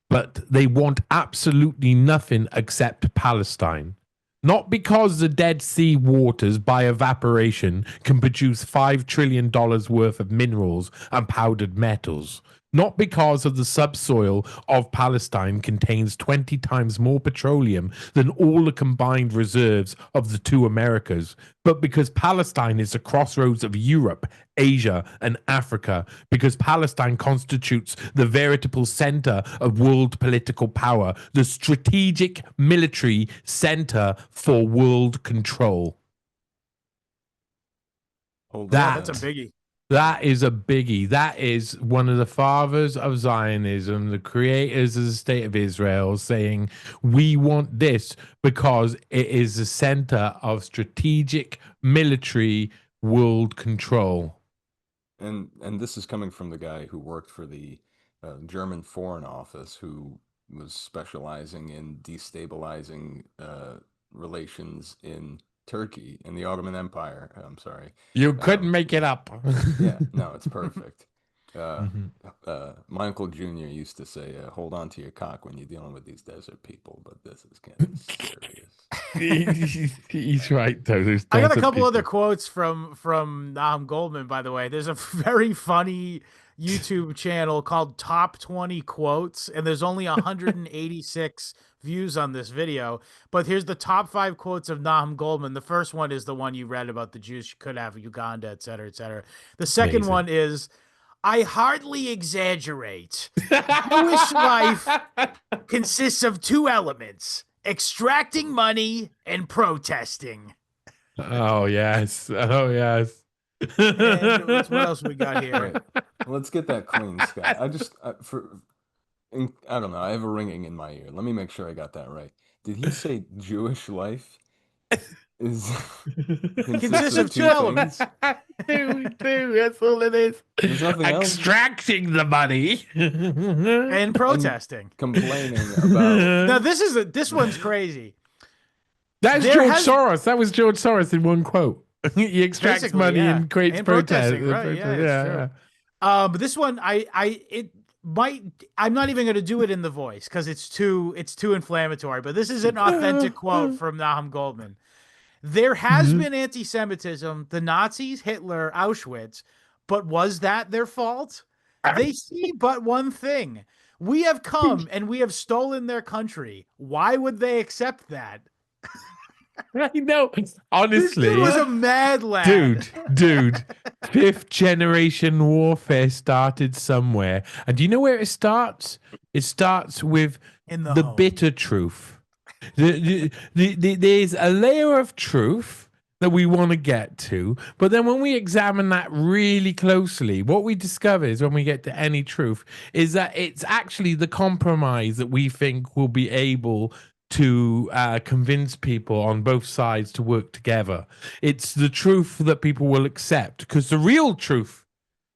but they want absolutely nothing except Palestine. Not because the Dead Sea waters by evaporation can produce $5 trillion worth of minerals and powdered metals. Not because of the subsoil of Palestine contains 20 times more petroleum than all the combined reserves of the two Americas, but because Palestine is the crossroads of Europe, Asia, and Africa, because Palestine constitutes the veritable center of world political power, the strategic military center for world control. Hold That's a biggie. That is a biggie. That is one of the fathers of Zionism, the creators of the state of Israel, saying, we want this because it is the center of strategic military world control. And this is coming from the guy who worked for the German Foreign Office, who was specializing in destabilizing relations in Turkey in the Ottoman Empire. I'm sorry. You couldn't make it up. Yeah, no, it's perfect. My Uncle Junior used to say, hold on to your cock when you're dealing with these desert people, but this is getting serious. He's right, though. I got a couple other quotes from Nahum Goldmann, by the way. There's a very funny YouTube channel called Top 20 Quotes, and there's only 186 views on this video. But here's the top 5 quotes of Nahum Goldmann. The first one is the one you read about the Jews could have Uganda, et cetera, et cetera. The second one is, I hardly exaggerate. Jewish life consists of 2 elements: extracting money and protesting. Oh, yes. Oh, yes. And what else we got here? Right. Let's get that clean, Scott. I don't know. I have a ringing in my ear. Let me make sure I got that right. Did he say Jewish life is consists of 2 elements? Two, that's all it is. There's nothing else? Extracting the money and protesting, and complaining about. Now this one's crazy. That's George Soros. That was George Soros in one quote. He extracts basically, money yeah, and creates and protest. protesting, right? Yeah, it's Yeah, true. yeah. But this one, I'm not even going to do it in the voice because it's too inflammatory. But this is an authentic quote from Nahum Goldmann. There has been anti-Semitism, the Nazis, Hitler, Auschwitz, but was that their fault? They see but one thing: we have come and we have stolen their country. Why would they accept that? I know. Honestly, this dude was a mad lad. Dude, 5th generation warfare started somewhere. And do you know where it starts? It starts with the bitter truth. There's a layer of truth that we want to get to, but then when we examine that really closely, what we discover is, when we get to any truth, is that it's actually the compromise that we think will be able to convince people on both sides to work together. It's the truth that people will accept, because the real truth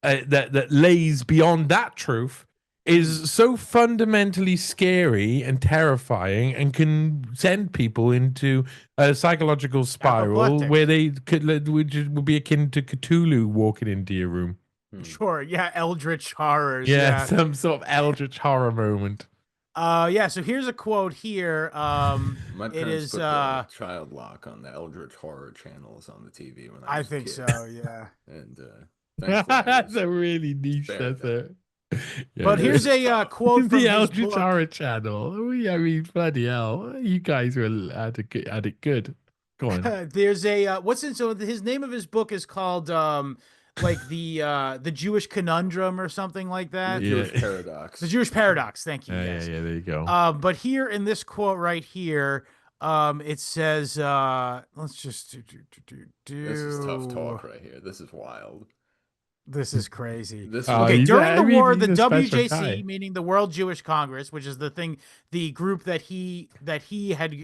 that lays beyond that truth is so fundamentally scary and terrifying, and can send people into a psychological spiral where they could, which would be akin to Cthulhu walking into your room. Sure, yeah, eldritch horrors. Yeah, some sort of eldritch horror moment. Yeah, so here's a quote here. My it parents is put the child lock on the Eldritch Horror channels on the TV when I was think a kid. so, yeah. And that's a really niche. That's it. Yeah, but here's a quote from the Eldritch Horror channel. I mean, bloody hell, you guys were at it good. Go on. There's a so his name of his book is called like the Jewish Conundrum or something like that. The Jewish Paradox. The Jewish Paradox. Thank you. Yes. Yeah, there you go. But here in this quote right here, it says, let's just do. This is tough talk right here. This is wild. This is crazy. Okay, during the war, the WJC, meaning the World Jewish Congress, which is the group that he had,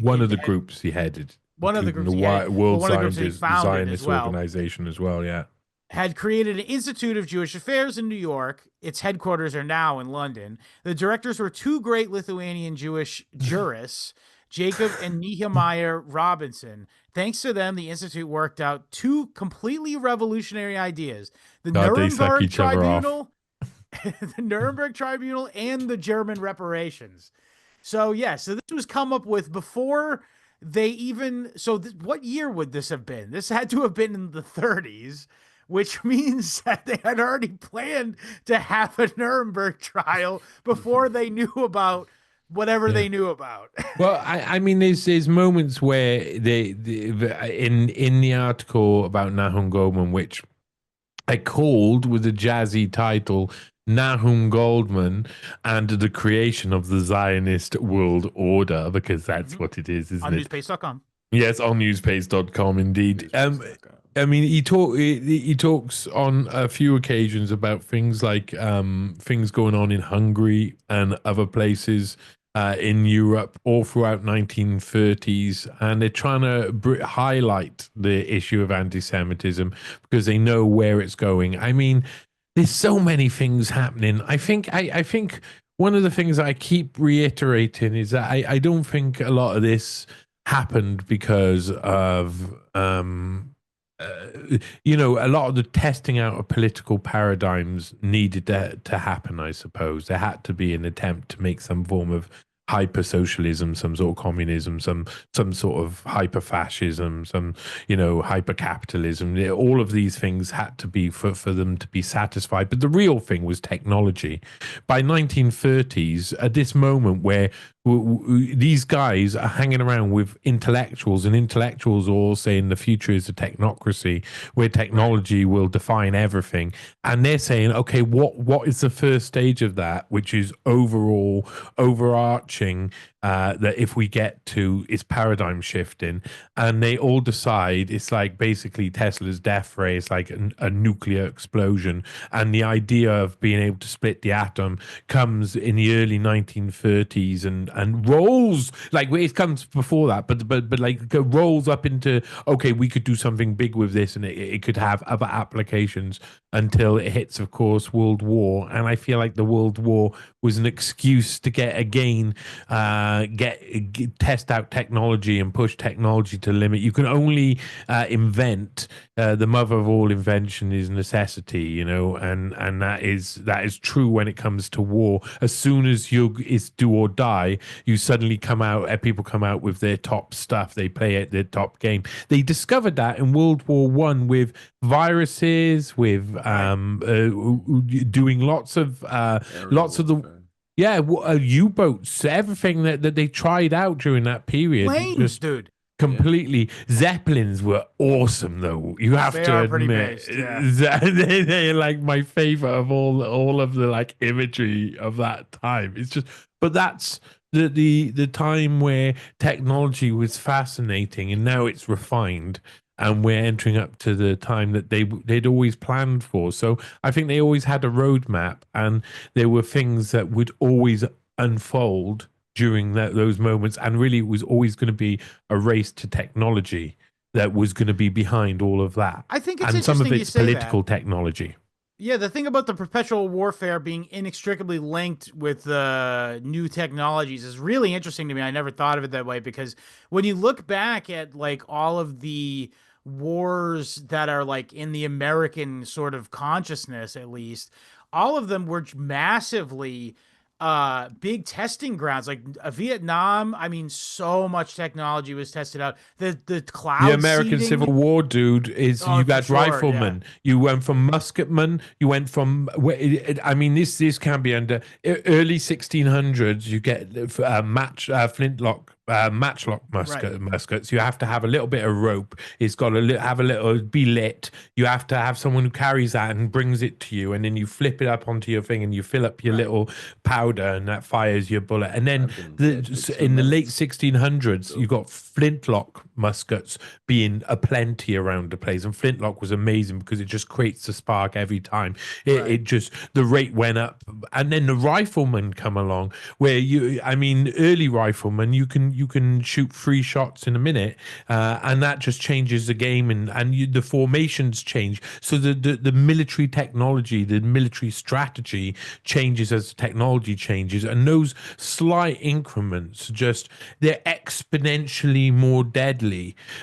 one of the groups he headed, one of the groups, the World Zionist Organization as well, yeah, had created an Institute of Jewish Affairs in New York. Its headquarters are now in London. The directors were 2 great Lithuanian Jewish jurists, Jacob and Nehemiah Robinson. Thanks to them, the Institute worked out 2 completely revolutionary ideas: the Nuremberg Tribunal, the Nuremberg Tribunal, and the German reparations. So so this was come up with before they even. So what year would this have been? This had to have been in the 30s. Which means that they had already planned to have a Nuremberg trial before they knew about whatever they knew about. Well, I mean, there's moments where in the article about Nahum Goldmann, which I called with a jazzy title, Nahum Goldmann and the creation of the Zionist World Order, because that's what it is, isn't on it? newspace.com. Yes, on newspace.com indeed. Newspace.com. I mean, he talks on a few occasions about things like things going on in Hungary and other places in Europe all throughout 1930s, and they're trying to highlight the issue of anti-Semitism because they know where it's going. I mean, there's so many things happening. I think one of the things I keep reiterating is that I don't think a lot of this happened because of a lot of the testing out of political paradigms needed to happen. I suppose there had to be an attempt to make some form of hyper socialism, some sort of communism, some sort of hyper fascism, some hyper capitalism. All of these things had to be for them to be satisfied. But the real thing was technology. By 1930s, at this moment where these guys are hanging around with intellectuals, and intellectuals are all saying the future is a technocracy where technology will define everything, and they're saying, okay, what is the first stage of that, which is overarching, that if we get to is paradigm shifting, and they all decide it's like basically Tesla's death ray. It's like a nuclear explosion, and the idea of being able to split the atom comes in the early 1930s and rolls, like it comes before that, but like rolls up into, okay, we could do something big with this, and it could have other applications until it hits, of course, World War. And I feel like the World War was an excuse to test out technology and push technology to limit. You can only invent. The mother of all invention is necessity, and that is true when it comes to war. As soon as it's do or die, you suddenly people come out with their top stuff. They play at their top game. They discovered that in World War One with viruses, with doing lots of the U-boats, everything that they tried out during that period. Planes, dude. Completely. Zeppelins were awesome, though. You have to admit, they're like my favorite of all of the like imagery of that time. It's just, but that's the time where technology was fascinating, and now it's refined, and we're entering up to the time that they'd always planned for. So I think they always had a roadmap, and there were things that would always unfold during those moments, and really it was always going to be a race to technology that was going to be behind all of that. I think it's and some of interesting it's you say political that. technology. Yeah, the thing about the perpetual warfare being inextricably linked with new technologies is really interesting to me. I never thought of it that way, because when you look back at like all of the wars that are like in the American sort of consciousness, at least, all of them were massively big testing grounds. Like Vietnam, I mean, so much technology was tested out. The cloud The American seeding, Civil War, dude, is you for got sure, riflemen. You went from musketmen. You went from. I mean, this can be under early 1600s. You get flintlock. Matchlock muskets. You have to have a little bit of rope. It's got to have a little be lit. You have to have someone who carries that and brings it to you, and then you flip it up onto your thing, and you fill up your little powder, and that fires your bullet. And then in the late 1600s, you got flintlock muskets being aplenty around the place, and flintlock was amazing because it just creates a spark every time. It just, the rate went up, and then the riflemen come along, where early riflemen, you can shoot 3 shots in a minute, and that just changes the game, and the formations change. So the military technology, the military strategy changes as technology changes, and those slight increments, they're exponentially more deadly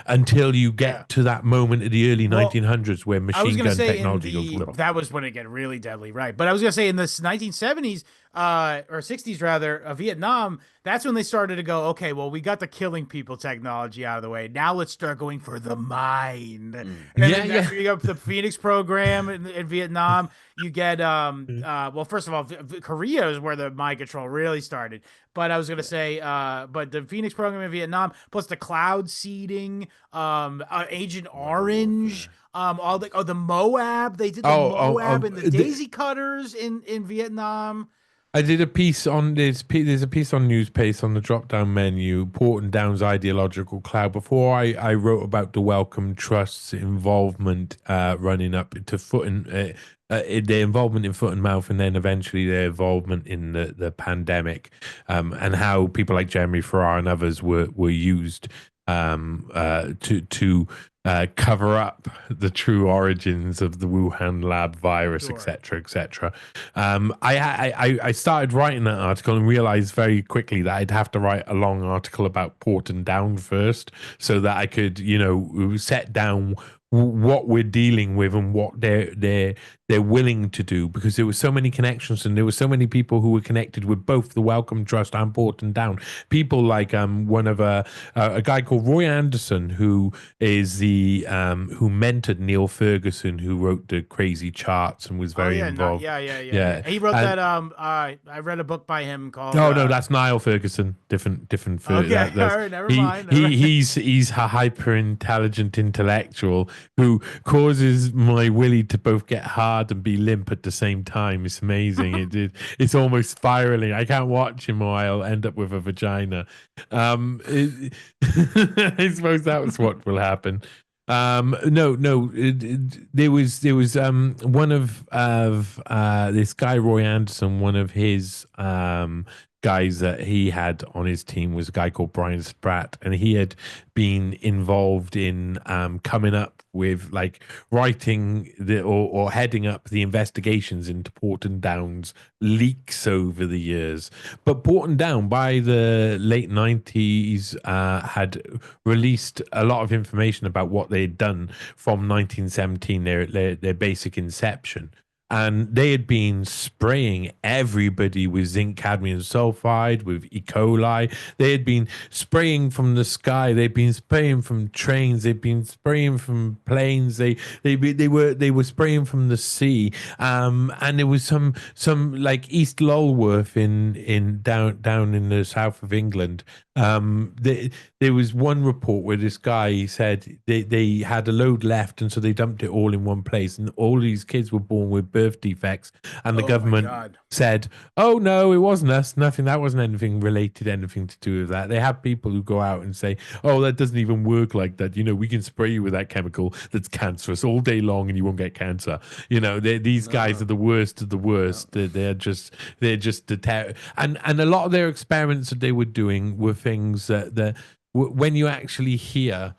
until you get to that moment of the early 1900s where machine gun technology goes little. That was when it got really deadly, right? But I was gonna say in the 1970s, or 60s rather, Vietnam, that's when they started to go, okay, well, we got the killing people technology out of the way. Now let's start going for the mind. And then you got the Phoenix program in Vietnam. You get, well, first of all, Korea is where the mind control really started. But I was going to say, but the Phoenix program in Vietnam, plus the cloud seeding, Agent Orange, the Moab, they did the Moab and the Daisy Cutters in Vietnam. I did a piece on this. There's a piece on Newspace on the drop-down menu, Porton Down's ideological cloud. Before I wrote about the Wellcome Trust's involvement running up to foot and their involvement in foot and mouth, and then eventually their involvement in the pandemic, and how people like Jeremy Farrar and others were used to cover up the true origins of the Wuhan lab virus, etc., etc. I started writing that article and realized very quickly that I'd have to write a long article about Porton Down first, so that I could, set down what we're dealing with and what they're willing to do, because there were so many connections and there were so many people who were connected with both the Wellcome Trust and Porton Down. People like one of a guy called Roy Anderson, who is the who mentored Neil Ferguson, who wrote the crazy charts and was very involved. Yeah. He wrote that. I read a book by him called. Oh no, that's Niall Ferguson. Different. Okay, all right, never mind. He's a hyper intelligent intellectual who causes my willy to both get hard and be limp at the same time. It's amazing. It's almost spiraling. I can't watch him or I'll end up with a vagina. I suppose that was what will happen. No. There was one of this guy Roy Anderson. One of his guys that he had on his team was a guy called Brian Spratt, and he had been involved in coming up with like writing or heading up the investigations into Porton Down's leaks over the years. But Porton Down by the late 90s had released a lot of information about what they'd done from 1917, their basic inception. And they had been spraying everybody with zinc cadmium sulfide, with E. coli. They had been spraying from the sky. They'd been spraying from trains. They'd been spraying from planes. They were spraying from the sea. And there was some like East Lulworth in down in the south of England. There was one report where this guy said they had a load left, and so they dumped it all in one place, and all these kids were born with birth defects, and the government said, "Oh no, it wasn't us. That wasn't anything to do with that." They have people who go out and say, "Oh, that doesn't even work like that. We can spray you with that chemical that's cancerous all day long, and you won't get cancer." These guys are the worst of the worst. No. They're just and a lot of their experiments that they were doing were things that when you actually hear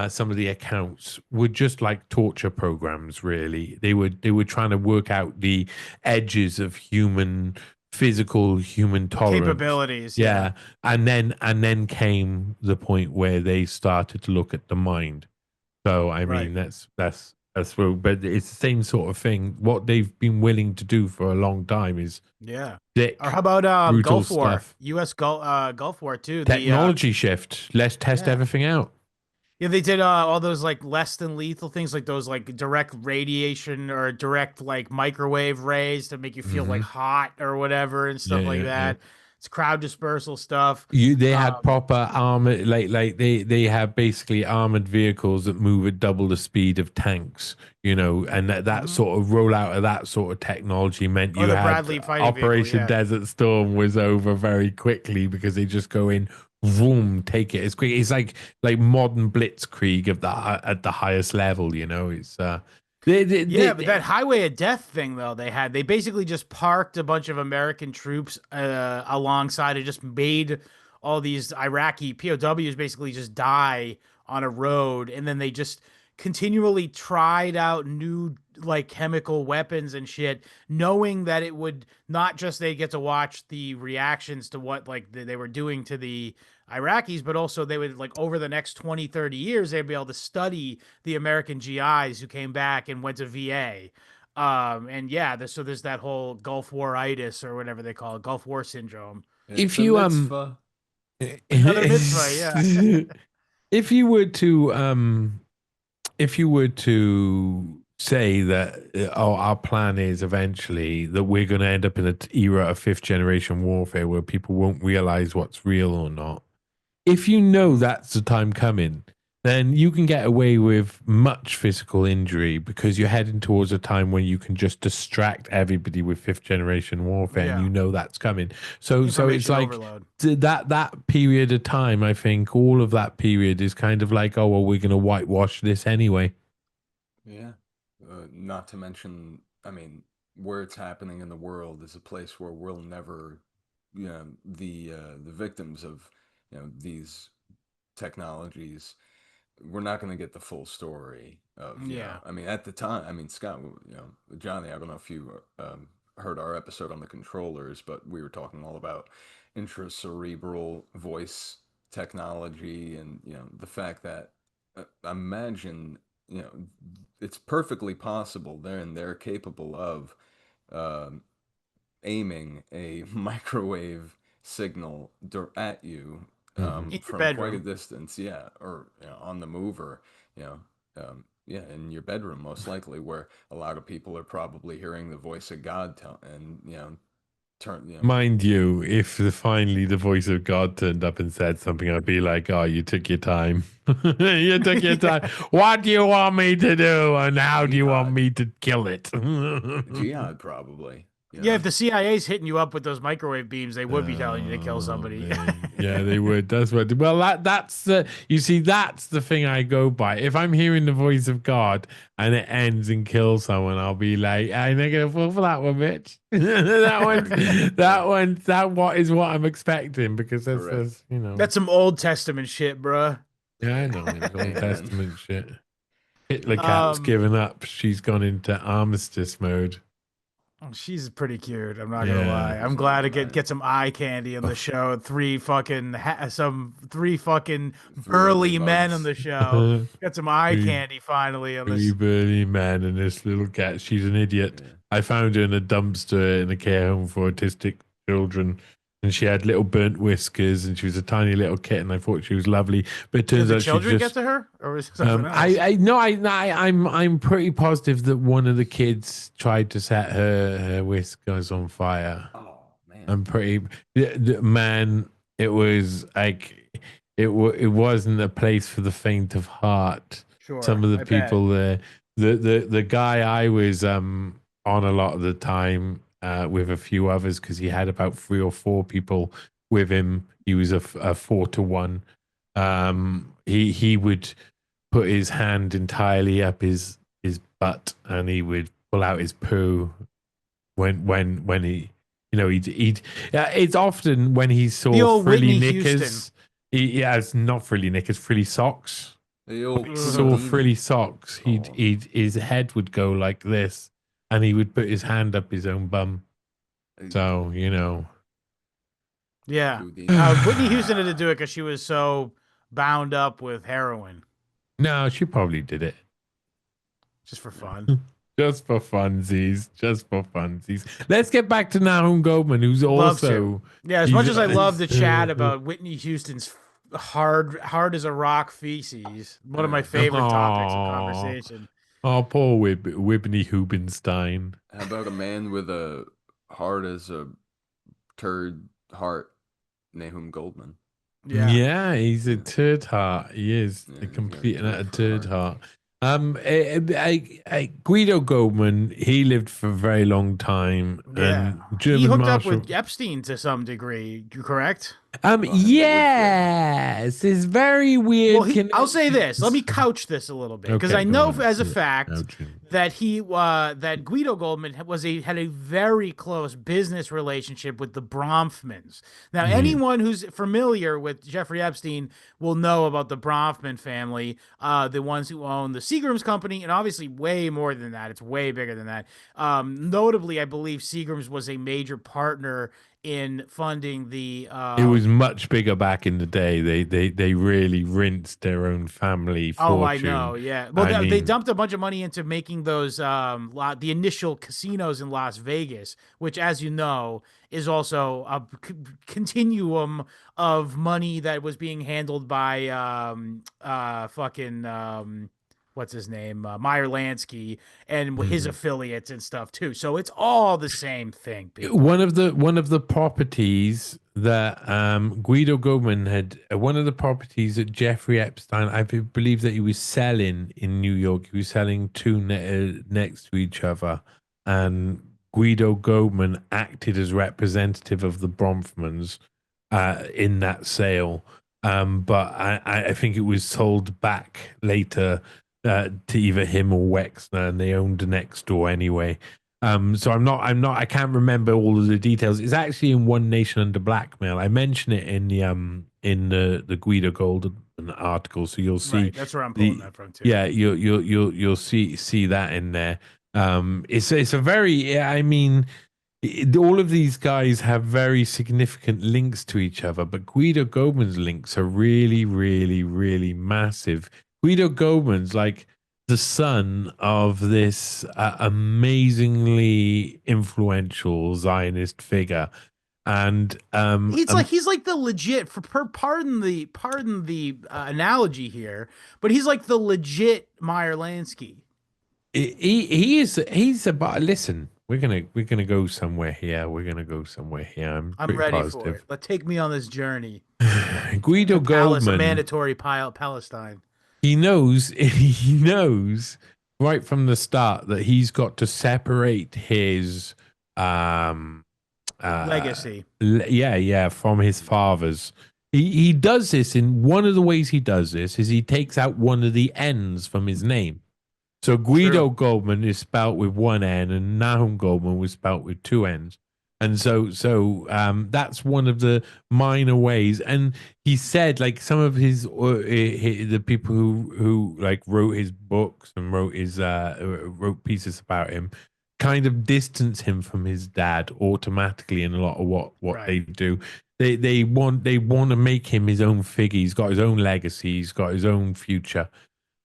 some of the accounts were just like torture programs. Really, they were trying to work out the edges of human tolerance, capabilities. Yeah. And then came the point where they started to look at the mind. So I mean, that's where, but it's the same sort of thing. What they've been willing to do for a long time is thick, or how about Gulf War, stuff. U.S. Gulf War too. Technology shift. Let's test everything out. Yeah, they did all those like less than lethal things, like those like direct radiation or direct like microwave rays to make you feel like hot or whatever and stuff like that. Yeah. It's crowd dispersal stuff. They had proper armored, like they have basically armored vehicles that move at double the speed of tanks, and that sort of rollout of that sort of technology meant you had Operation Desert Storm was over very quickly, because they just go in, boom, take it. It's quick. It's like modern blitzkrieg at the highest level. It's but that highway of death thing, though, they basically just parked a bunch of American troops alongside and just made all these Iraqi POWs basically just die on a road, and then they just continually tried out new like chemical weapons and shit, knowing that it would not just they get to watch the reactions to what like they were doing to the Iraqis, but also they would like over the next 20, 30 years, they'd be able to study the American GIs who came back and went to VA. So there's that whole Gulf War-itis or whatever they call it, Gulf War syndrome. If you another mitzvah, yeah. If you were to say that our plan is eventually that we're going to end up in an era of 5th generation warfare where people won't realize what's real or not. If you know that's the time coming, then you can get away with much physical injury because you're heading towards a time when you can just distract everybody with fifth generation warfare, and Yeah. you know that's coming. So it's Information like overload. that period of time. I think all of that period is kind of like, oh well, we're going to whitewash this anyway. Yeah. Not to mention, I mean, where it's happening in the world is a place where we'll never, the victims of, these technologies, we're not going to get the full story of, Yeah. I mean, at the time, I mean, Scott, Johnny, I don't know if you heard our episode on the controllers, but we were talking all about intracerebral voice technology and, the fact that imagine, it's perfectly possible they're capable of um, aiming a microwave signal at you Mhm. In your from quite a bedroom. distance, yeah, or on the move, or yeah, in your bedroom, most likely, where a lot of people are probably hearing the voice of God tell, and turn, Mind you, if finally the voice of God turned up and said something, I'd be like, oh, you took your time. You took your time. Yeah. What do you want me to do? And how do you want jihad, me to kill it? jihad, probably, Yeah, if the CIA's hitting you up with those microwave beams, they would be telling you to kill Oh somebody. man, yeah, they would. That's what. Well, that's the. You see, that's the thing I go by. If I'm hearing the voice of God and it ends and kills someone, I'll be like, "I'm not gonna fall for that one, bitch." That one, Yeah, that one, that what is what I'm expecting because correct. that's you know. That's some Old Testament shit, bruh. Yeah, I Yeah. know it's Old Amen. Testament shit. Hitler cat's Um, given up. She's gone into armistice mode. she's pretty cute. I'm not gonna Yeah. lie. There's I'm no glad to denying get some eye candy on the show. Three fucking three ugly burly men on mugs. the show. Got some eye Three candy finally on Three this. burly men and this little cat. She's an idiot. Yeah. I found her in a dumpster in a care home for autistic children. And she had little burnt whiskers and she was a tiny little kitten. I thought she was lovely. But it Did turns the out she children get just to her, or was it something else? I no I'm pretty positive that one of the kids tried to set her whiskers on fire. Oh man. I'm pretty man. It was like it wasn't a place for the faint of heart. Some Sure, of the I bet. people there, the guy I was on a lot of the time with a few others because he had about 3 or 4 people with him. He was a 4 to 1. He would put his hand entirely up his butt and he would pull out his poo when he he'd it's often when he The saw old frilly Whitney Houston. knickers. He has not frilly knickers, frilly socks. The old He Ugh. saw Houdini. frilly socks. Call him. He'd his head would go like this, and he would put his hand up his own bum. So Yeah. Houdini. Whitney Houston had to do it because she was so bound up with heroin, No, she probably did it just for fun. just for funsies. Just for funsies. Let's get back to Nahum Goldmann, who's Love also to. Yeah, as much as I love to chat about Whitney Houston's hard as a rock feces, one of my favorite topics of Aw. conversation. Oh, poor Whitney Hubenstein. How about a man with a heart as a turd heart, Nahum Goldmann? Yeah. He's a turd heart. He is Yeah, a he's got complete and utter for turd heart. heart. Guido Goldman, he lived for a very long time, Yeah. and He German hooked up Marshal. with Epstein to some degree, correct? Well, and the woodshed. Yes, it's very weird. Well, I'll say this. Let me couch this a little bit because Okay, I go know on. as a Yeah, fact ouchie. that that Guido Goldman had a very close business relationship with the Bronfmans. Now, anyone who's familiar with Jeffrey Epstein will know about the Bronfman family, the ones who own the Seagram's company, and obviously way more than that. It's way bigger than that. Notably, I believe Seagram's was a major partner in funding the It was much bigger back in the day. They really rinsed their own family Oh, I fortune. know. Yeah. Well, I they mean, dumped a bunch of money into making those the initial casinos in Las Vegas, which, as you know, is also a continuum of money that was being handled by fucking what's his name, Meyer Lansky, and his affiliates and stuff too. So it's all the same thing. People. One of the properties that Guido Goldman had, one of the properties that Jeffrey Epstein, I believe that he was selling in New York. He was selling two next to each other, and Guido Goldman acted as representative of the Bronfmans in that sale. But I think it was sold back later to either him or Wexner, and they owned next door anyway. So I can't remember all of the details. It's actually in One Nation Under Blackmail. I mention it in the Guido Goldman article, so you'll see. Right, that's where I'm pulling that from too. Yeah, you'll see that in there. It's a very, I mean, all of these guys have very significant links to each other, but Guido Goldman's links are really, really, really massive. Guido Goldman's like the son of this amazingly influential Zionist figure, and he's like the legit pardon the analogy here, but he's like the legit Meyer Lansky. He's about, listen, we're gonna go somewhere here. We're gonna go somewhere here. I'm ready for it. Let take me on this journey. Guido Goldman, a mandatory Palestine. He knows right from the start that he's got to separate his legacy. From his father's. He does this in one of the ways he does this is he takes out one of the N's from his name. So Guido Goldman is spelt with one N, and Nahum Goldman was spelt with two N's. And so that's one of the minor ways. And he said, like, some of the people who like wrote his books and wrote pieces about him, kind of distance him from his dad automatically in a lot of what they do. They want to make him his own figure. He's got his own legacy. He's got his own future.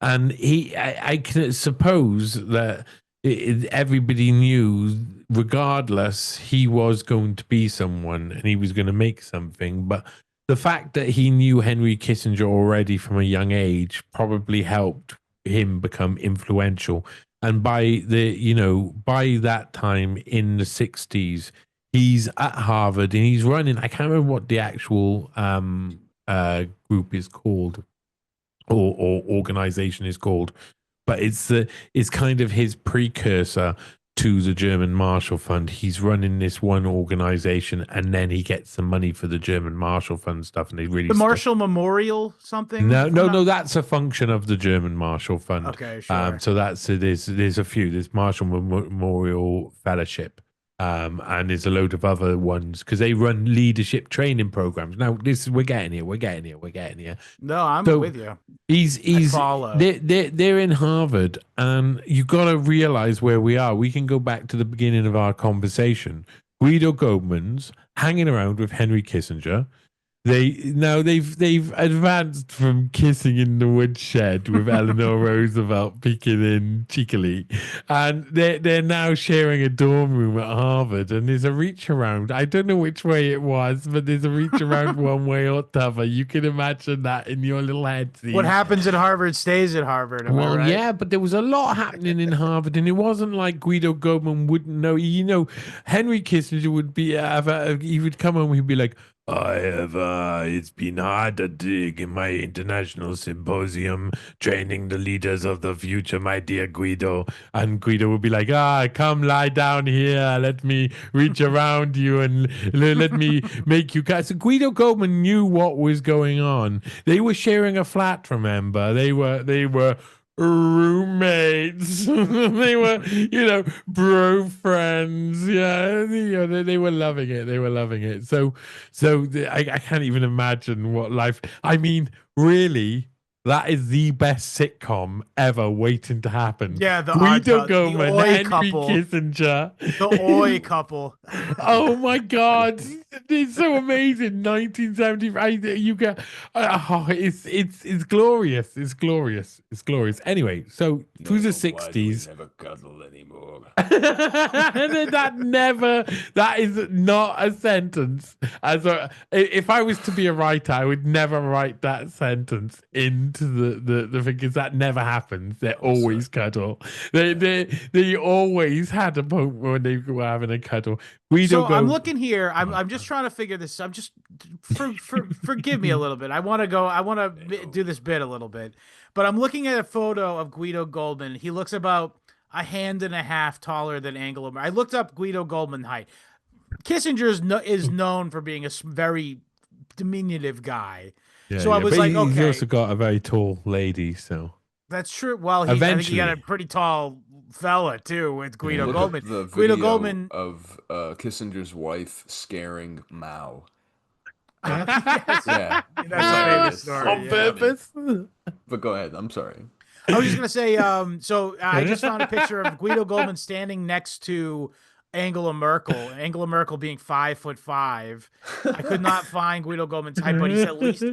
And I can suppose that everybody knew, regardless, he was going to be someone and he was going to make something. But the fact that he knew Henry Kissinger already from a young age probably helped him become influential. And by that time in the 60s, he's at Harvard and he's running, I can't remember what the actual group is called. Or organization is called, but it's kind of his precursor to the German Marshall Fund. He's running this one organization, and then he gets some money for the German Marshall Fund stuff, and they really the Marshall Memorial something. No, that's a function of the German Marshall Fund. Okay, sure. So there's a few. There's Marshall Memorial Fellowship. And there's a load of other ones because they run leadership training programs. Now, we're getting here. No, I'm with you. They're in Harvard, and you got to realize where we are. We can go back to the beginning of our conversation. Guido Goldman's hanging around with Henry Kissinger. They've advanced from kissing in the woodshed with Eleanor Roosevelt peeking in cheekily, and they're now sharing a dorm room at Harvard. And there's a reach around. I don't know which way it was, but there's a reach around one way or the other. You can imagine that in your little head. What happens at Harvard stays at Harvard. Well, right? Yeah, but there was a lot happening in Harvard, and it wasn't like Guido Goldman wouldn't know. Henry Kissinger would be he would come home, he'd be like, it's been hard to dig in my international symposium, training the leaders of the future, my dear Guido. And Guido would be like, come lie down here. Let me reach around you and let me make you. So Guido Goldman knew what was going on. They were sharing a flat, remember? They were roommates. They were, bro friends. Yeah, they were loving it. So I can't even imagine what life. I mean, really, that is the best sitcom ever waiting to happen. Yeah, the Guido Goldman, Henry couple. Kissinger, the Oi couple. Oh my God, it's so amazing. 1975. You get. It's glorious. It's glorious. Anyway, so through the 60s. Never cuddle anymore. That is not a sentence. If I was to be a writer, I would never write that sentence in into the because that never happens. They always cuddle. They always had a moment when they were having a cuddle. I'm looking here. I'm just trying to figure this. I'm just forgive me a little bit. I want to do this bit a little bit, but I'm looking at a photo of Guido Goldmann. He looks about a hand and a half taller than Angela Merkel. I looked up Guido Goldmann height. Kissinger is known for being a very diminutive guy. So I was like, okay. He's also got a very tall lady, so. That's true. Well, I think he got a pretty tall fella too with Guido Goldmann. The Guido video Goldmann of Kissinger's wife scaring Mao. Yes. Yeah, That's a famous story. On purpose. But go ahead. I'm sorry. I was just gonna say, so I just found a picture of Guido Goldmann standing next to Angela Merkel. Angela Merkel being 5'5". I could not find Guido Goldmann's height, but he's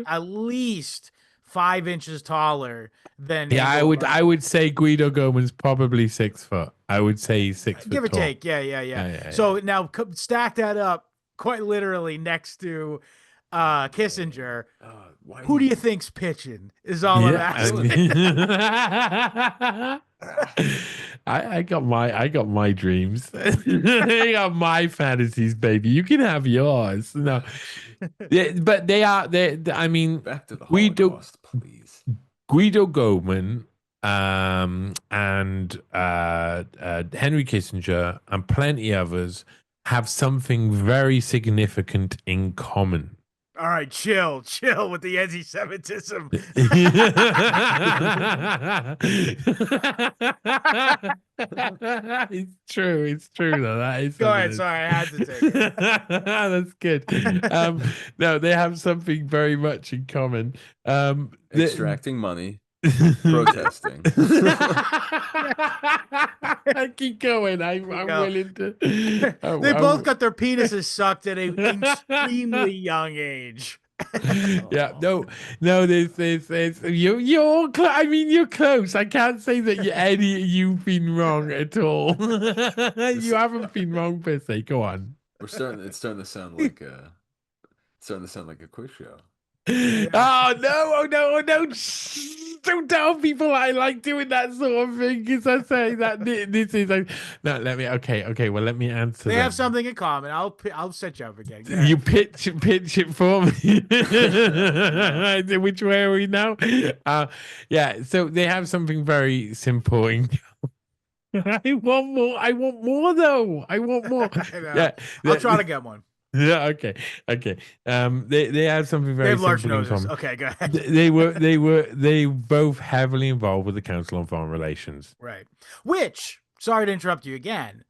at least 5 inches taller than. Yeah, Angela Merkel. I would say Guido Goldmann's probably 6 foot. I would say he's 6 foot give or tall. take. Yeah. So now stack that up quite literally next to Kissinger. Who do you think's pitching? Is all I'm asking. I got my dreams. I got my fantasies, baby. You can have yours. No, but I mean, Back to the Holocaust, please. Guido Goldmann, and Henry Kissinger, and plenty others have something very significant in common. All right, chill with the anti-Semitism. It's true though. That is. Go ahead. Sorry, I had to take it. That's good. No, they have something very much in common. Extracting money, protesting. Keep going. I'm willing to. They both got their penises sucked at an extremely young age. Yeah, no. There's you're I mean, you're close. I can't say that you've been wrong at all. You haven't been wrong per se. Go on. It's starting to sound like a quiz show. Oh no! Don't tell people I like doing that sort of thing, because I say that this is like, no. Okay. Well, let me answer. They have something in common. I'll set you up again. You pitch it for me. Which way are we now? Yeah. So they have something very simple in common. I want more though. I want more. Yeah. I'll try to get one. Yeah. Okay. They had something very. They have large simple in noses. common. Okay, go ahead. They both heavily involved with the Council on Foreign Relations. Right. Which, sorry to interrupt you again,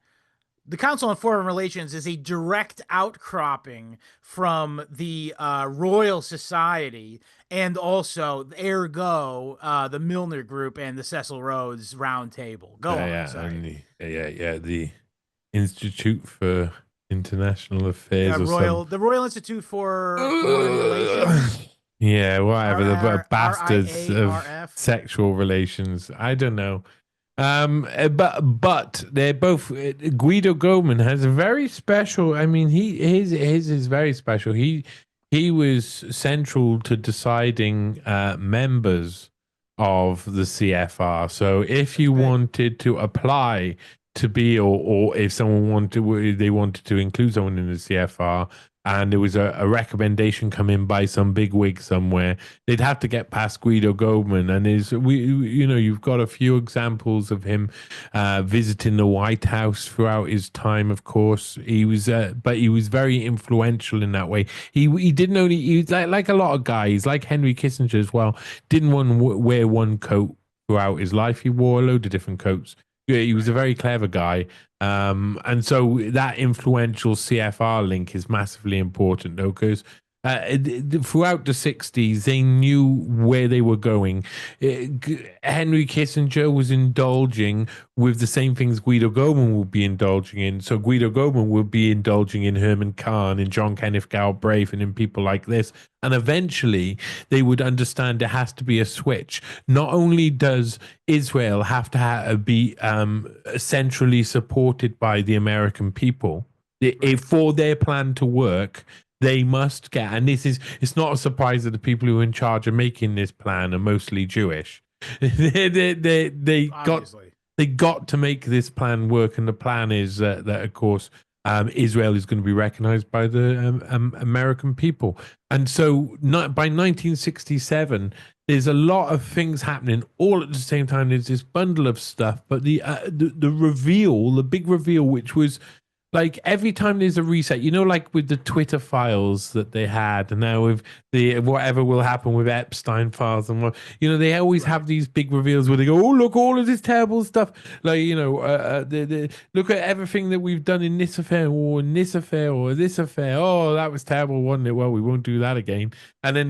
the Council on Foreign Relations is a direct outcropping from the Royal Society, and also ergo the Milner Group and the Cecil Rhodes Round Table. Go on. Sorry. The Institute for International Affairs, the Royal Institute for Foreign Relations. Yeah, whatever. The bastards RIARF. of sexual relations. I don't know. But they're both. Guido Goldmann has a very special. I mean, his is very special. He was central to deciding members of the CFR. So if you wanted to apply to be, or if someone wanted to include someone in the CFR, and there was a recommendation come in by some big wig somewhere, they'd have to get past Guido Goldmann. And you've got a few examples of him visiting the White House throughout his time. Of course, he was very influential in that way. He didn't only, he was like a lot of guys, like Henry Kissinger as well, didn't want to wear one coat throughout his life. He wore a load of different coats. He was a very clever guy. And so that influential CFR link is massively important, though, because throughout the 60s, they knew where they were going. Henry Kissinger was indulging with the same things Guido Goldmann would be indulging in. So Guido Goldmann would be indulging in Herman Kahn and John Kenneth Galbraith and in people like this. And eventually they would understand there has to be a switch. Not only does Israel have to be centrally supported by the American people, for their plan to work, they must get, and it's not a surprise that the people who are in charge of making this plan are mostly Jewish. they Obviously. got to make this plan work, and the plan is that of course Israel is going to be recognized by the American people. And so by 1967, there's a lot of things happening all at the same time. There's this bundle of stuff, but the reveal, the big reveal, which was like every time there's a reset, like with the Twitter files that they had, and now with the whatever will happen with Epstein files, and they always have these big reveals where they go, "Oh, look, all of this terrible stuff!" Like look at everything that we've done in this affair, or in this affair, or this affair. Oh, that was terrible, wasn't it? Well, we won't do that again. And then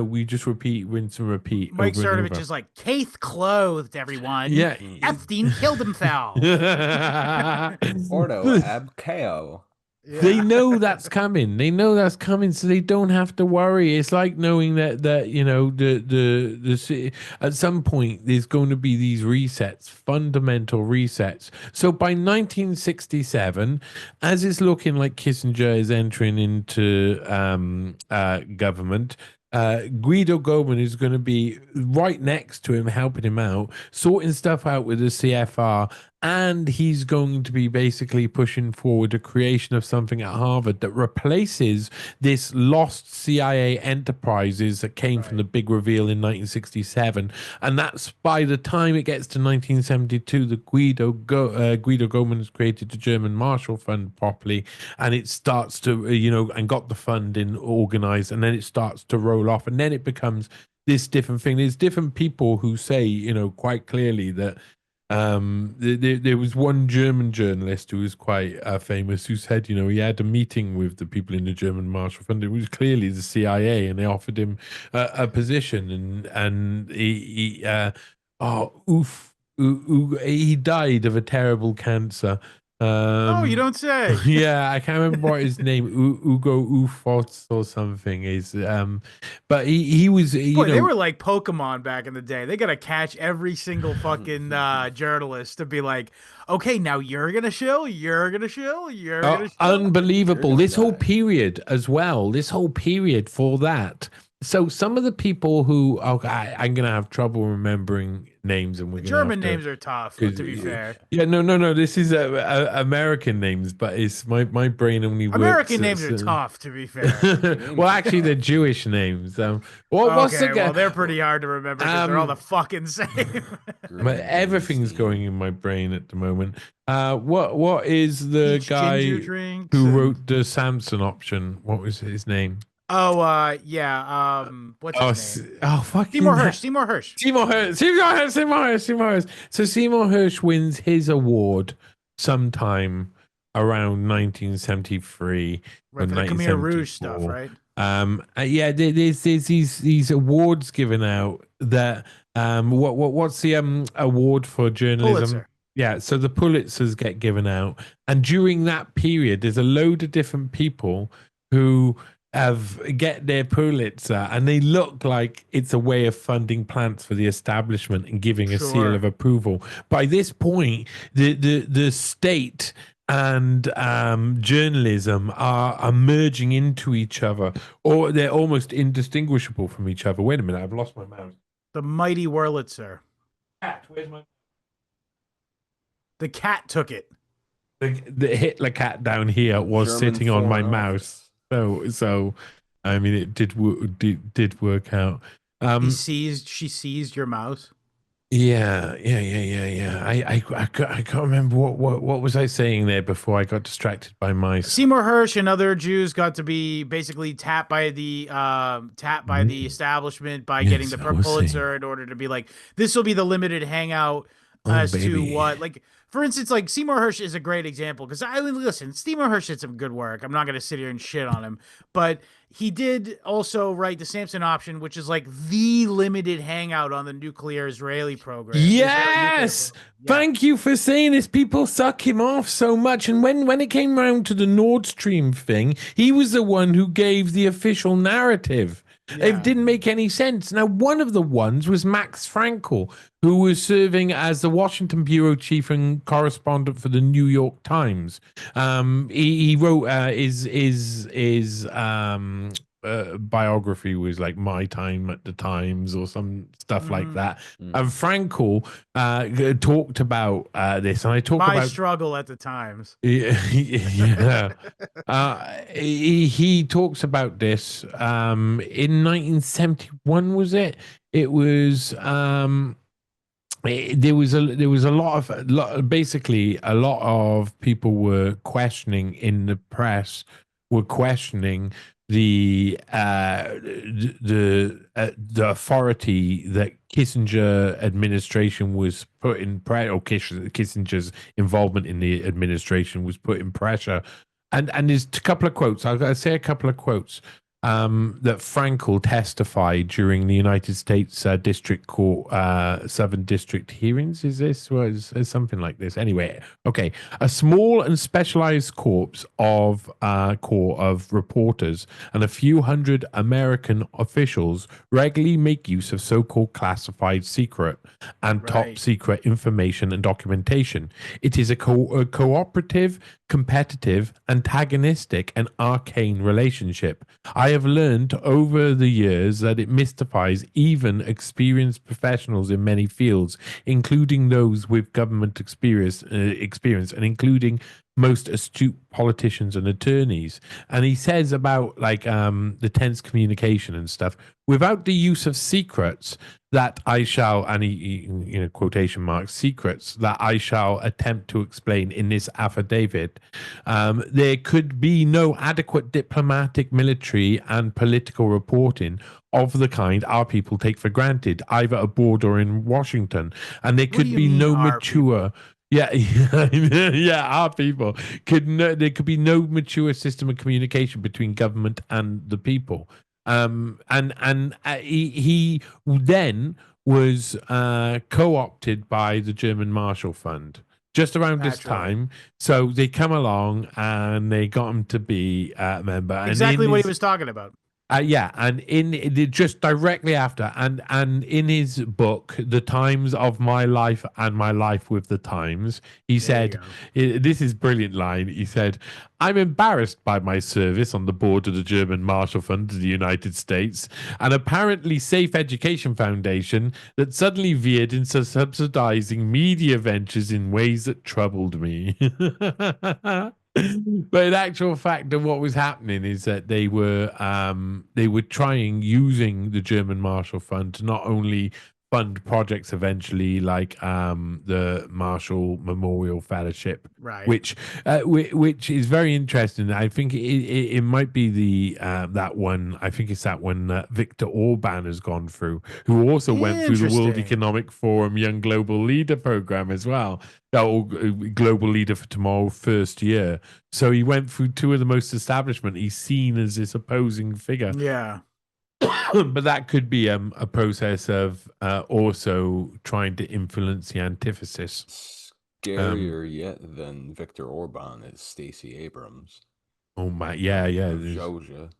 we just repeat, rinse and repeat. Mike Cernovich is like, Keith clothed everyone. Yeah, Epstein killed himself. Ordo ab KO. Yeah. They know that's coming. They know that's coming, so they don't have to worry. It's like knowing that the at some point there's going to be these resets, fundamental resets. So by 1967, as it's looking like Kissinger is entering into government, Guido Goldmann is going to be right next to him, helping him out, sorting stuff out with the CFR, and he's going to be basically pushing forward the creation of something at Harvard that replaces this lost CIA enterprises that came from the big reveal in 1967. And that's by the time it gets to 1972, the Guido Goldmann has created the German Marshall Fund properly, and it starts to, and got the funding organized, and then it starts to roll off, and then it becomes this different thing. There's different people who say, quite clearly that there was one German journalist who was quite famous, who said, he had a meeting with the people in the German Marshall Fund. It was clearly the CIA, and they offered him a position, and he died of a terrible cancer. You don't say. Yeah, I can't remember what his name, Ugo Ufos or something is. But he was. They were like Pokemon back in the day. They gotta catch every single fucking journalist to be like, okay, now you're gonna shill, you're gonna shill, you're gonna shill. Unbelievable. This whole period as well. This whole period for that. So some of the people who I'm gonna have trouble remembering names, and German names are tough. To be fair, yeah, no. This is American names, but it's my brain only works. American names are tough. To be fair, well, actually, they're Jewish names. Well, they're pretty hard to remember because they're all the fucking same. But everything's going in my brain at the moment. What is the guy who wrote the Samson option? What was his name? Oh, yeah. What's his name? Fucking Seymour Hersh. So Seymour Hersh wins his award sometime around 1973 or Right, for the Khmer Rouge stuff, right? Yeah, there's these awards given out that what's the award for journalism? Pulitzer. Yeah, so the Pulitzers get given out, and during that period, there's a load of different people who get their Pulitzer, and they look like it's a way of funding plants for the establishment and giving a seal of approval. By this point, the state and journalism are merging into each other, or they're almost indistinguishable from each other. Wait a minute, I've lost my mouse. The mighty Wurlitzer. Cat, where's my? The cat took it. The Hitler cat down here was German sitting on my Foreign mouse. So, I mean, it did work out. She seized your mouse. Yeah. I can't remember what was I saying there before I got distracted by mice. Seymour Hersh and other Jews got to be basically tapped by the establishment by getting the Pulitzer in order to be like, this will be the limited hangout to what, like, for instance, like Seymour Hersh is a great example because listen, Seymour Hersh did some good work. I'm not going to sit here and shit on him, but he did also write the Samson option, which is like the limited hangout on the nuclear Israeli program. Yes, thank you for saying this. People suck him off so much, and when it came around to the Nord Stream thing, he was the one who gave the official narrative. It Yeah. didn't make any sense. Now, one of the ones was Max Frankel, who was serving as the Washington bureau chief and correspondent for the New York Times. He wrote his biography was like My Time at the Times or some stuff like that. And Frankel talked about this, and I talk My about struggle at the Times. yeah. He talks about this in 1971, was it? It was there was a basically a lot of people were questioning in the press, were questioning the authority that Kissinger administration was put in or Kissinger's involvement in the administration was put in pressure. And there's a couple of quotes. I'll say a couple of quotes that Frankel testified during the United States District Court, Southern District hearings. Was something like this? Anyway, okay. A small and specialized corps of reporters and a few hundred American officials regularly make use of so-called classified secret and top secret information and documentation. It is a cooperative, competitive, antagonistic, and arcane relationship. I have learned over the years that it mystifies even experienced professionals in many fields, including those with government experience and including most astute politicians and attorneys. And he says about like the tense communication and stuff, without the use of secrets that I shall, and he quotation marks, secrets that I shall attempt to explain in this affidavit, there could be no adequate diplomatic, military, and political reporting of the kind our people take for granted, either abroad or in Washington. And there could be no mature... Yeah, yeah, our people there could be no mature system of communication between government and the people. He then was co-opted by the German Marshall Fund just around this time. So they come along and they got him to be a member. Exactly what he was talking about. Yeah, and just directly after, and in his book, The Times of My Life and My Life with the Times, he said, this is brilliant line. He said, "I'm embarrassed by my service on the board of the German Marshall Fund of the United States, an apparently safe education foundation that suddenly veered into subsidizing media ventures in ways that troubled me." But in actual fact, what was happening is that they were trying, using the German Marshall Fund to not only fund projects eventually like the Marshall Memorial Fellowship, which is very interesting. I think it might be the that one. I think it's that one that Viktor Orban has gone through, who also went through the World Economic Forum Young Global Leader program as well. Global Leader for Tomorrow first year. So he went through two of the most establishment. He's seen as this opposing figure. Yeah. But that could be a process of also trying to influence the antithesis. Scarier yet than Viktor Orban is Stacey Abrams. Oh my, yeah. Georgia.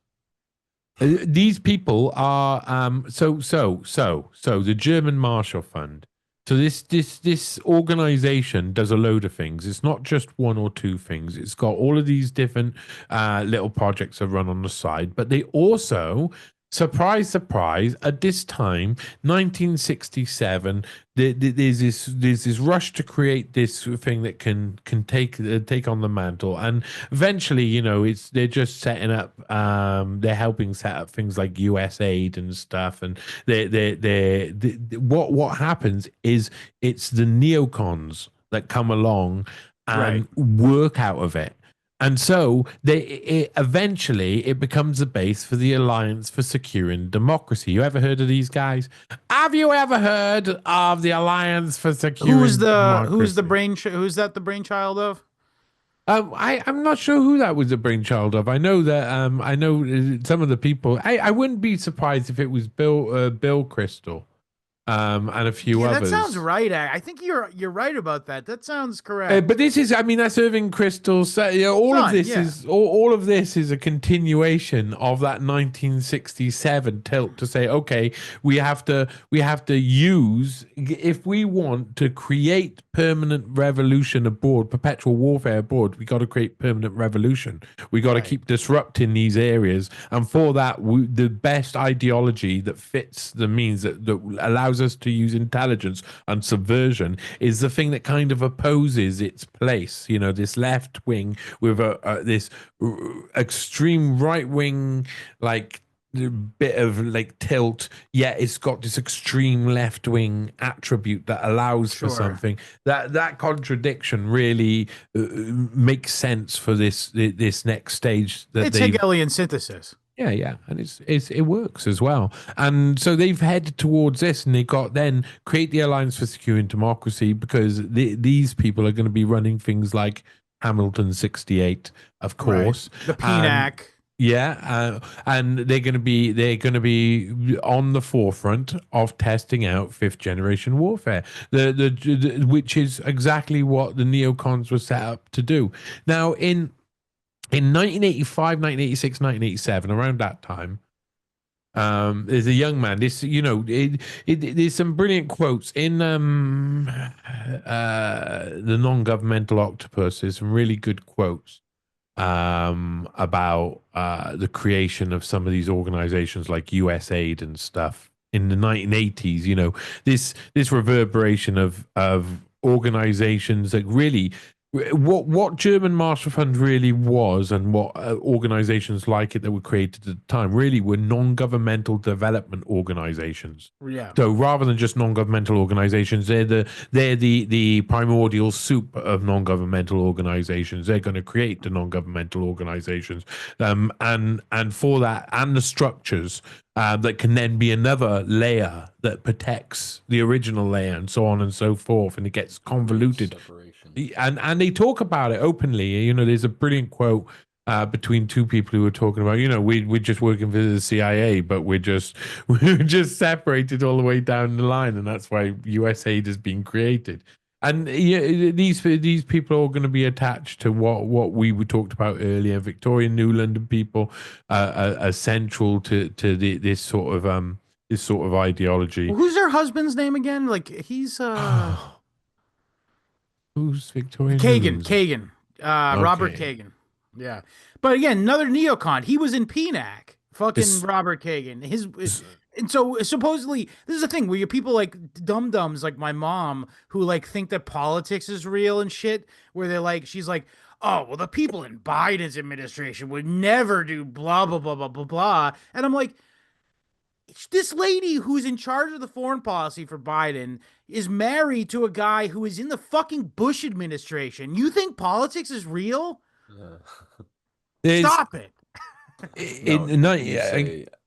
These people are so the German Marshall Fund. So this organization does a load of things. It's not just one or two things. It's got all of these different little projects that run on the side, but they also, surprise, surprise, at this time, 1967, there's this rush to create this thing that can take on the mantle, and eventually, they're just setting up, they're helping set up things like US aid and stuff, and what happens is it's the neocons that come along and work out of it. And so eventually it becomes the base for the Alliance for Securing Democracy. You ever heard of these guys? Have you ever heard of the Alliance for Securing Democracy? Who's that the brainchild of? I'm not sure who that was the brainchild of. I know that I know some of the people. I wouldn't be surprised if it was Bill Crystal. and a few Yeah, others. that sounds right. I think you're right about that. That sounds correct. But this is, I mean, that's Irving Kristol's. All of Son, this yeah. is all of this is a continuation of that 1967 tilt to say, okay, we have to use, if we want to create permanent revolution abroad, perpetual warfare abroad, we got to create permanent revolution. We got to keep disrupting these areas, and for that, the best ideology that fits the means that allows us to use intelligence and subversion is the thing that kind of opposes its place. You know, this left wing with this extreme right wing, like bit of like tilt, yet it's got this extreme left wing attribute that allows for something. That contradiction really makes sense for this next stage. That It's Hegelian synthesis. Yeah, and it works as well. And so they've headed towards this, and they got then create the Alliance for Security and Democracy, because these people are going to be running things like Hamilton 68, of course, the PNAC. And they're going to be on the forefront of testing out fifth generation warfare, which is exactly what the neocons were set up to do. Now in 1985, 1986, 1987, around that time, there's a young man. There's some brilliant quotes in the Non-Governmental Octopus. There's some really good quotes about the creation of some of these organizations like USAID and stuff in the 1980s. You know, this reverberation of organizations that really. What German Marshall Fund really was, and what organizations like it that were created at the time, really were non-governmental development organizations. Yeah. So rather than just non-governmental organizations, they're the primordial soup of non-governmental organizations. They're going to create the non-governmental organizations, and for that, and the structures that can then be another layer that protects the original layer, and so on and so forth, and it gets convoluted. And they talk about it openly. You know, there's a brilliant quote between two people who were talking about, you know, we're just working for the CIA, but we're just separated all the way down the line, and that's why USAID has been created. And these people are all going to be attached to what we talked about earlier. Victoria Newland and people are central to this sort of ideology. Well, who's her husband's name again? Like he's Who's Victoria Kagan? Newlands? Robert Kagan. Yeah, but again, another neocon. He was in PNAC. Fucking Robert Kagan. And so supposedly this is the thing where you people like dum-dums like my mom who like think that politics is real and shit, where they're like, she's like, oh, well, the people in Biden's administration would never do blah, blah, blah, blah, blah, blah. And I'm like, this lady who's in charge of the foreign policy for Biden is married to a guy who is in the fucking Bush administration. You think politics is real? Stop it.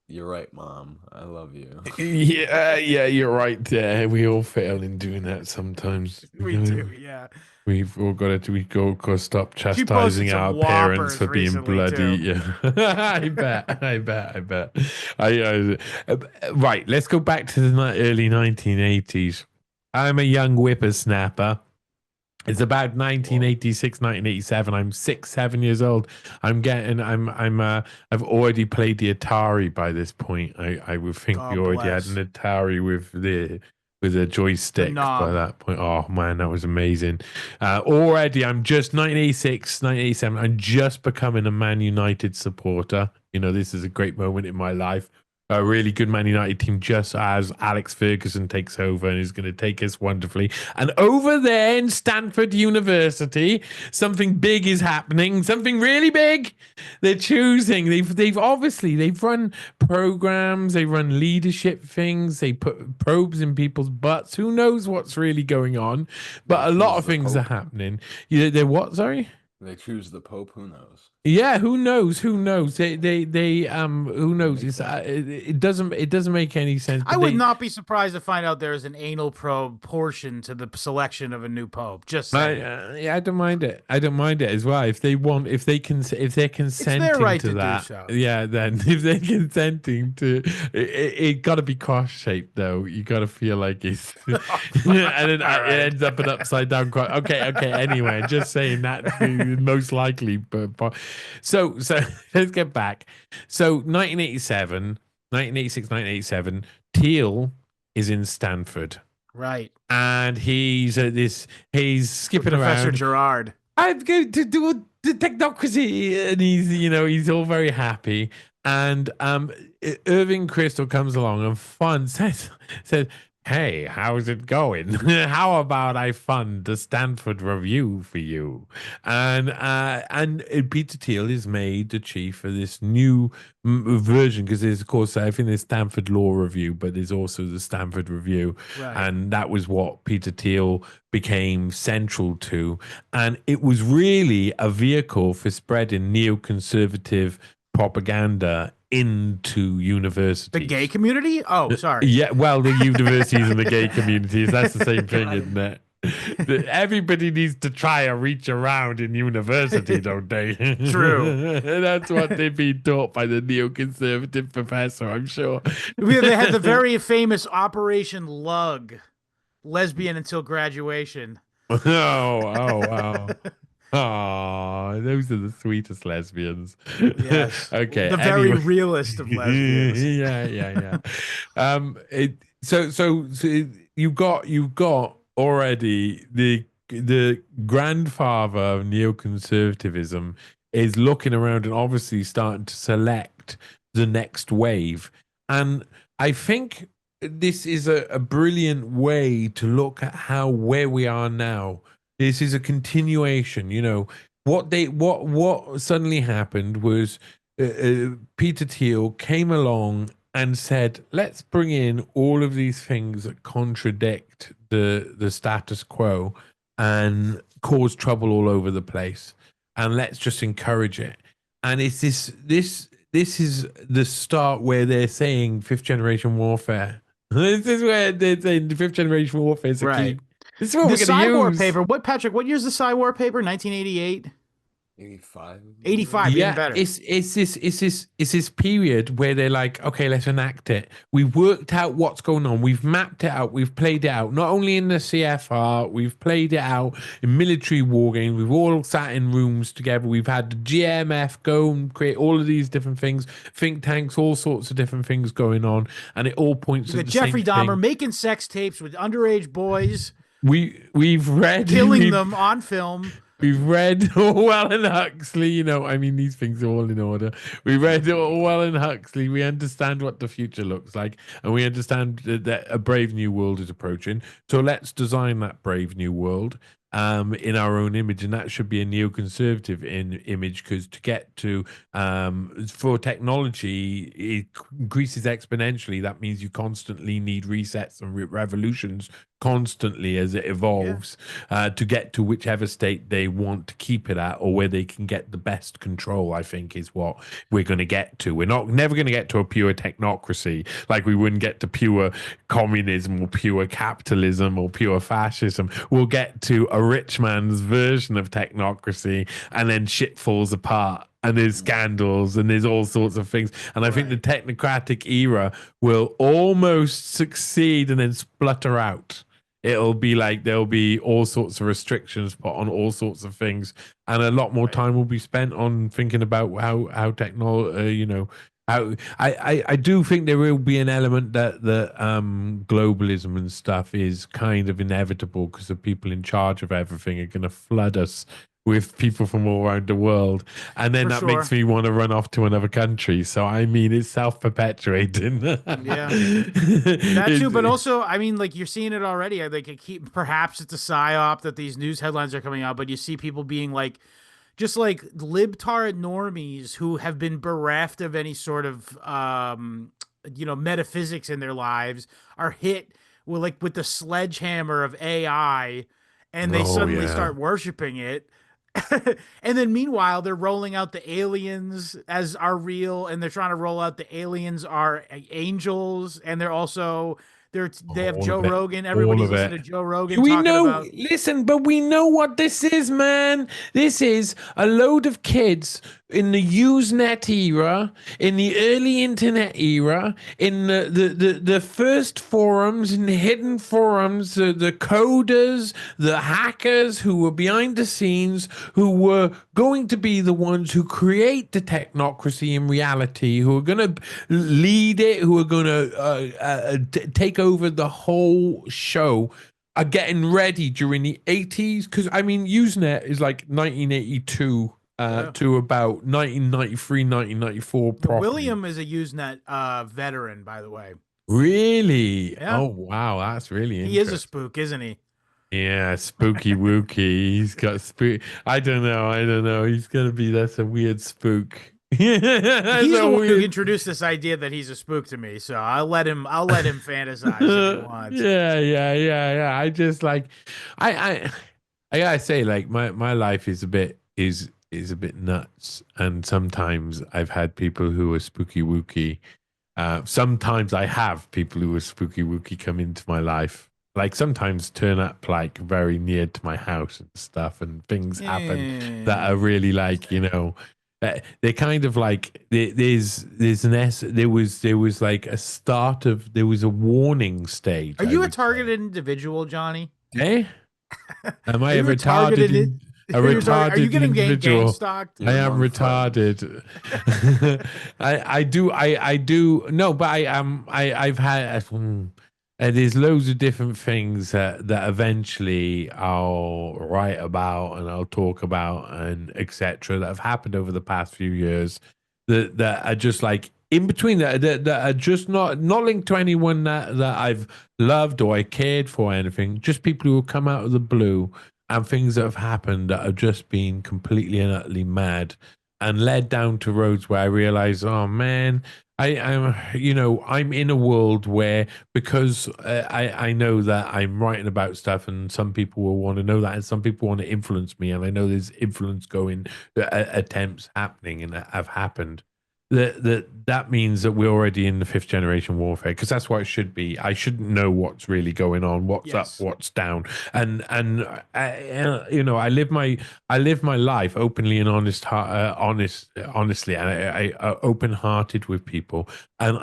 You're right, Mom. I love you. Yeah, you're right there. We all fail in doing that sometimes. We do, yeah. We've all got to stop chastising our parents for being bloody. Too. Yeah, I bet. Right, let's go back to the early 1980s. I'm a young whippersnapper. It's about 1986, 1987. I'm 6-7 years old. I've already played the Atari by this point. I would think we already had an Atari with a joystick by that point. Oh man, that was amazing. Already I'm just 1986, 1987. I'm just becoming a Man United supporter. You know, this is a great moment in my life. A really good Man United team, just as Alex Ferguson takes over and is going to take us wonderfully. And over there in Stanford University, something big is happening. Something really big. They're choosing. They've run programs. They run leadership things. They put probes in people's butts. Who knows what's really going on? But a lot of things are happening. They're what? Sorry. They choose the Pope. Who knows? Yeah, who knows? Who knows? Who knows? It doesn't make any sense. I But would not be surprised to find out there is an anal probe portion to the selection of a new pope. Just saying. Yeah, I don't mind it. I don't mind it as well. If they want, if they're It's their consenting right to to do that, so. yeah, then if they're consenting to, it got to be cross shaped though. You got to feel like it's, and then All it right. ends up an upside down cross. Okay, okay. Anyway, just saying that's the most likely. So let's get back. So 1987, Teal is in Stanford. Right. And he's skipping Professor around. Gerard. I'm going to do the technocracy, and he's all very happy. And Irving Crystal comes along and says, "Hey, how's it going? How about I fund the Stanford Review for you?" And Peter Thiel is made the chief of this new version, because there's, of course, I think there's Stanford Law Review, but there's also the Stanford Review, Right. and that was what Peter Thiel became central to, and it was really a vehicle for spreading neoconservative propaganda into universities. The gay community? Oh, sorry. Yeah, well, the universities and the gay communities, that's the same thing, isn't it? Everybody needs to try a reach around in university, don't they? True. That's what they've been taught by the neoconservative professor, I'm sure. They had the very famous Operation Lug, lesbian until graduation. Wow. Oh, those are the sweetest lesbians. Yes. Okay. The very anyway. realist of lesbians. Yeah. So you've got already the grandfather of neoconservatism is looking around and obviously starting to select the next wave. And I think this is a brilliant way to look at where we are now. This is a continuation. What suddenly happened was Peter Thiel came along and said, let's bring in all of these things that contradict the status quo and cause trouble all over the place, and let's just encourage it. And it's this is the start where they're saying fifth generation warfare. This is where they're saying the fifth generation warfare is a Right. key. This is what The we're going to Cyborg use. paper. What year's the Cyborg paper? 1988? 85. 85, even better. It's this period where they're like, okay, let's enact it. We've worked out what's going on. We've mapped it out. We've played it out. Not only in the CFR, we've played it out in military war games. We've all sat in rooms together. We've had the GMF go and create all of these different things, think tanks, all sorts of different things going on, and it all points to the Jeffrey same Dahmer thing. making sex tapes with underage boys, We've read killing them on film. We've read Orwell and Huxley. These things are all in order. We read Orwell and Huxley. We understand what the future looks like, and we understand that a brave new world is approaching. So let's design that brave new world in our own image, and that should be a neoconservative image, because to get to for technology, it increases exponentially. That means you constantly need resets and revolutions constantly as it evolves to get to whichever state they want to keep it at, or where they can get the best control, I think, is what we're going to get to. We're never going to get to a pure technocracy, like we wouldn't get to pure communism or pure capitalism or pure fascism. We'll get to a rich man's version of technocracy, and then shit falls apart. And there's scandals and there's all sorts of things. And I think the technocratic era will almost succeed and then splutter out. It'll be like there'll be all sorts of restrictions put on all sorts of things, and a lot more time will be spent on thinking about how technology, I do think there will be an element that the globalism and stuff is kind of inevitable, because the people in charge of everything are going to flood us with people from all around the world, and then that makes me want to run off to another country. So I mean, it's self-perpetuating. Yeah, that too. But also, I mean, like, you're seeing it already. Perhaps it's a psyop that these news headlines are coming out, but you see people being like, just like libtard normies who have been bereft of any sort of metaphysics in their lives are hit with the sledgehammer of AI, and they suddenly start worshiping it. And then meanwhile, they're rolling out the aliens as are real, and they're trying to roll out the aliens are angels, and they have All Joe of it. Rogan. All Everybody's of listening it. to Joe Rogan We talking know, about listen, but we know what this is, man. This is a load of kids in the Usenet era, in the early internet era, in the first forums, in the hidden forums, the coders, the hackers who were behind the scenes, who were going to be the ones who create the technocracy in reality, who are going to lead it, who are going to take over the whole show, are getting ready during the 80s. Because, I mean, Usenet is like 1982 to about 1993, 1994 properly. William is a Usenet veteran, by the way. Really? Yeah. Oh, wow. That's really interesting. He is a spook, isn't he? Yeah, spooky wookie. He's got spook. I don't know. He's gonna be, that's a weird spook. He's the one who introduced this idea that he's a spook to me, so I'll let him fantasize if he wants. Yeah. I just like, I gotta say, like, my life is a bit is a bit nuts, and sometimes I've had people who are spooky wookie. Sometimes I have people who are spooky wookie come into my life. Like, sometimes turn up like very near to my house and stuff, and things happen that are really like, you know, they're kind of like there was like a start of, there was a warning stage. Are you a targeted individual, Johnny? Eh? Am I a you retarded? A retarded Are you getting individual? gang stalked? I am retarded. I do. No, but I've had. There's loads of different things that eventually I'll write about and I'll talk about and etc. that have happened over the past few years that are just like in between, that are just not linked to anyone that I've loved or I cared for or anything. Just people who have come out of the blue, and things that have happened that have just been completely and utterly mad and led down to roads where I realize, oh man, I'm in a world where, because I know that I'm writing about stuff, and some people will want to know that, and some people want to influence me, and I know there's influence going, attempts happening and that have happened. That means that we're already in the 5th generation warfare, because that's what it should be. I shouldn't know what's really going on, what's up, what's down, and I live my life openly and honestly, and I open-hearted with people, and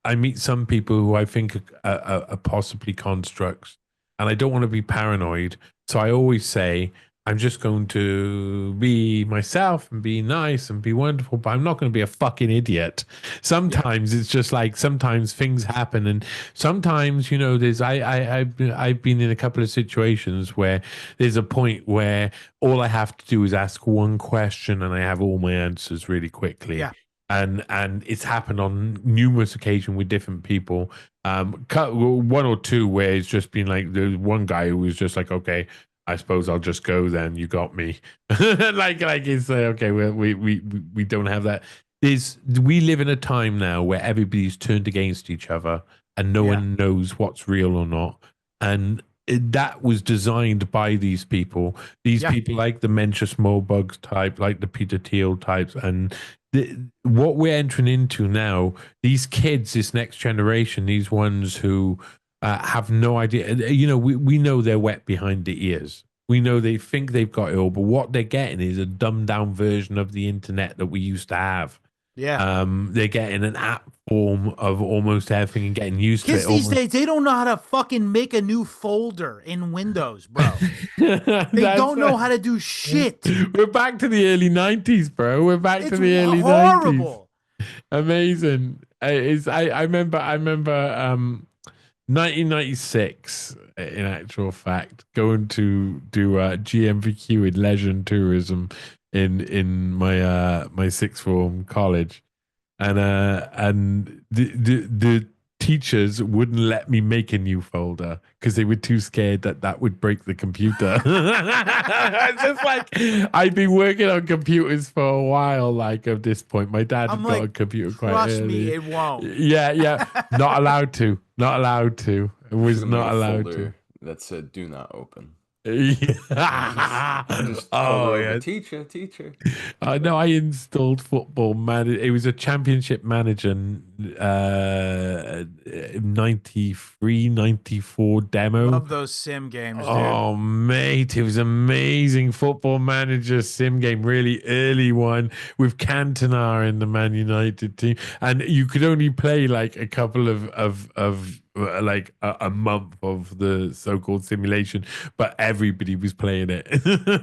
I meet some people who I think are possibly constructs, and I don't want to be paranoid, so I always say, I'm just going to be myself and be nice and be wonderful, but I'm not going to be a fucking idiot. Sometimes it's just like, sometimes things happen, and sometimes, you know, I've been in a couple of situations where there's a point where all I have to do is ask one question and I have all my answers really quickly. Yeah. And it's happened on numerous occasions with different people. One or two where it's just been like, there's one guy who was just like, okay, I suppose I'll just go then. You got me. like it's okay. We don't have that. We live in a time now where everybody's turned against each other, and no one knows what's real or not. And that was designed by these people. These people like the Mencius Mobugs type, like the Peter Thiel types, and what we're entering into now. These kids, this next generation, these ones who have no idea. You know, we know they're wet behind the ears. We know they think they've got it all, but what they're getting is a dumbed down version of the internet that we used to have. Yeah. They're getting an app form of almost everything and getting used to it. Kids these days, they don't know how to fucking make a new folder in Windows, bro. They don't know how to do shit. We're back to the early 90s, bro. We're back to the early 90s. Horrible. Amazing. I remember 1996, in actual fact, going to do GMVQ in leisure and tourism in my sixth form college, and the teachers wouldn't let me make a new folder because they were too scared that would break the computer. It's just like, I'd been working on computers for a while. Like, at this point, my dad had got a computer quite early. Trust me, it won't. Yeah. Not allowed to. It was not allowed to. That said, "Do not open." Yeah. Just call her Oh over, yeah. teacher. No, I installed Football Manager. It was a Championship Manager 93, 94 demo. Love those sim games, dude. Oh, mate, it was amazing. Football Manager sim game, really early one with Cantona in the Man United team, and you could only play like a couple of like a month of the so-called simulation, but everybody was playing it.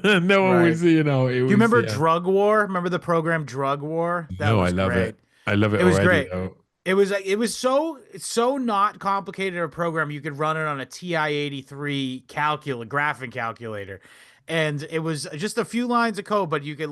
No one Right. was, it Do you was remember Drug War? Remember the program Drug War? That No, I was love great. it. I love it It was already great. though. It was so not complicated a program. You could run it on a TI-83 graphing calculator, and it was just a few lines of code. But you would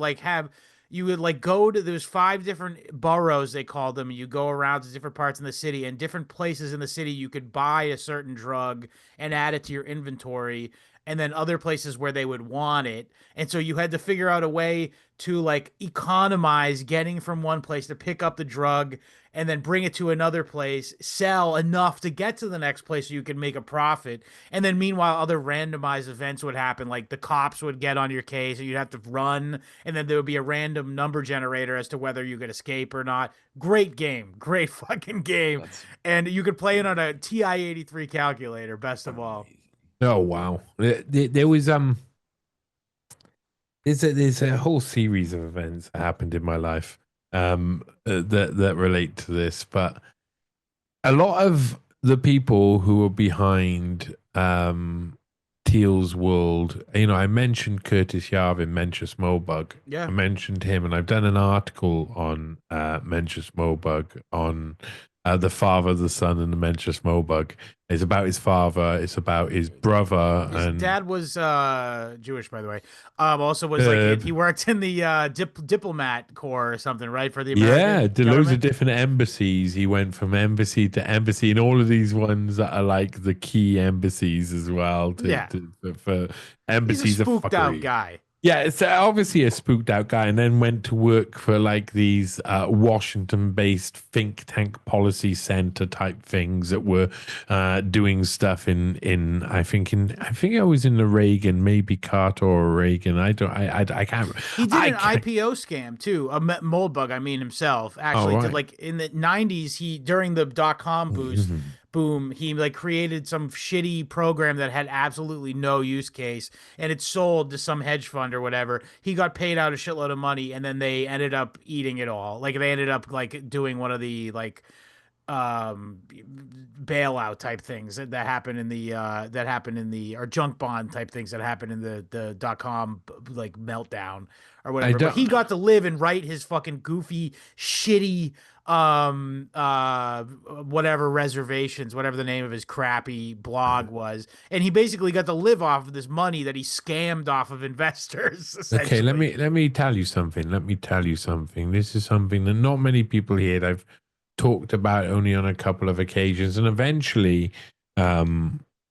like go to there's 5 different boroughs they called them. And you go around to different parts in the city, and different places in the city you could buy a certain drug and add it to your inventory, and then other places where they would want it. And so you had to figure out a way to like economize getting from one place to pick up the drug and then bring it to another place, sell enough to get to the next place so you can make a profit. And then meanwhile, other randomized events would happen, like the cops would get on your case and you'd have to run, and then there would be a random number generator as to whether you could escape or not. Great game, great fucking game. That's And you could play it on a TI-83 calculator, best of all. amazing. Oh wow. There was there's a whole series of events that happened in my life that relate to this, but a lot of the people who were behind Teal's World, I mentioned Curtis Yarvin, Mencius Moebug. Yeah. I mentioned him, and I've done an article on Mencius Moebug on the father, the son, and the Mencius Moebug. It's about his father. It's about his brother. His dad was Jewish, by the way. Also was like he worked in the diplomat corps or something, right? For the American loads of government. different embassies. He went from embassy to embassy, and all of these ones that are like the key embassies as well. Yeah. For He's embassies a of spooked out fuckery. guy. Yeah, it's obviously a spooked out guy, and then went to work for like these Washington-based think tank policy center type things that were doing stuff in I think I was in the Reagan, maybe Carter or Reagan. I can't. He did an IPO scam too. Moldbug, I mean himself, actually did, right. like in the 90s. He during the .com boost boom, he like created some shitty program that had absolutely no use case, and it sold to some hedge fund or whatever. He got paid out a shitload of money, and then they ended up eating it all. Like they ended up like doing one of the like bailout type things that happened in the or junk bond type things that happened in the .com like meltdown or whatever. But he got to live and write his fucking goofy shitty whatever reservations, whatever the name of his crappy blog was, and he basically got to live off of this money that he scammed off of investors. Okay, let me tell you something. This is something that not many people hear. I've talked about only on a couple of occasions, and eventually I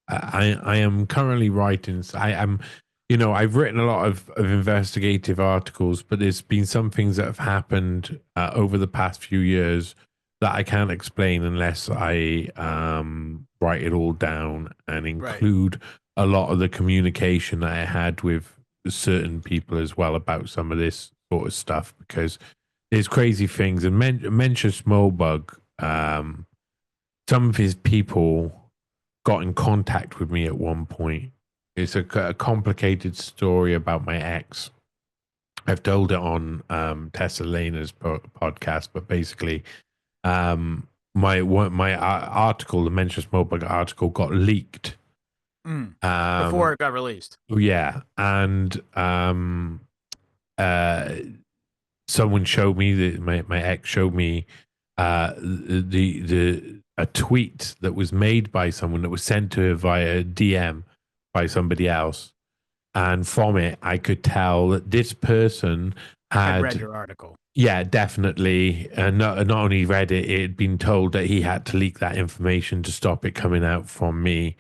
am currently writing. I've written a lot of investigative articles, but there's been some things that have happened over the past few years that I can't explain unless I write it all down and include a lot of the communication that I had with certain people as well about some of this sort of stuff, because there's crazy things. And Mencius Moebug, some of his people got in contact with me at one point. It's a complicated story about my ex. I've told it on Tessa Lena's podcast, but basically, my article, the Mencius Moebug article, got leaked before it got released. Yeah, and someone showed me my ex showed me a tweet that was made by someone that was sent to her via DM by somebody else, and from it I could tell that this person had read your article. Yeah, definitely. And not only read it, it had been told that he had to leak that information to stop it coming out from me.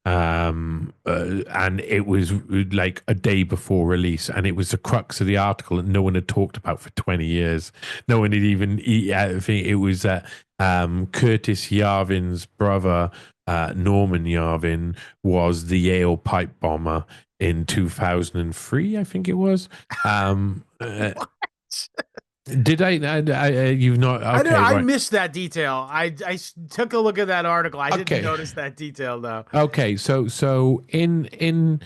And it was like a day before release, and it was the crux of the article that no one had talked about for 20 years. No one had even, I think it was Curtis Yarvin's brother, Norman Yarvin, was the Yale pipe bomber in 2003, I think it was. Did you've not? Okay, I right. missed that detail. Took a look at that article. I didn't Okay. notice that detail though. Okay, so in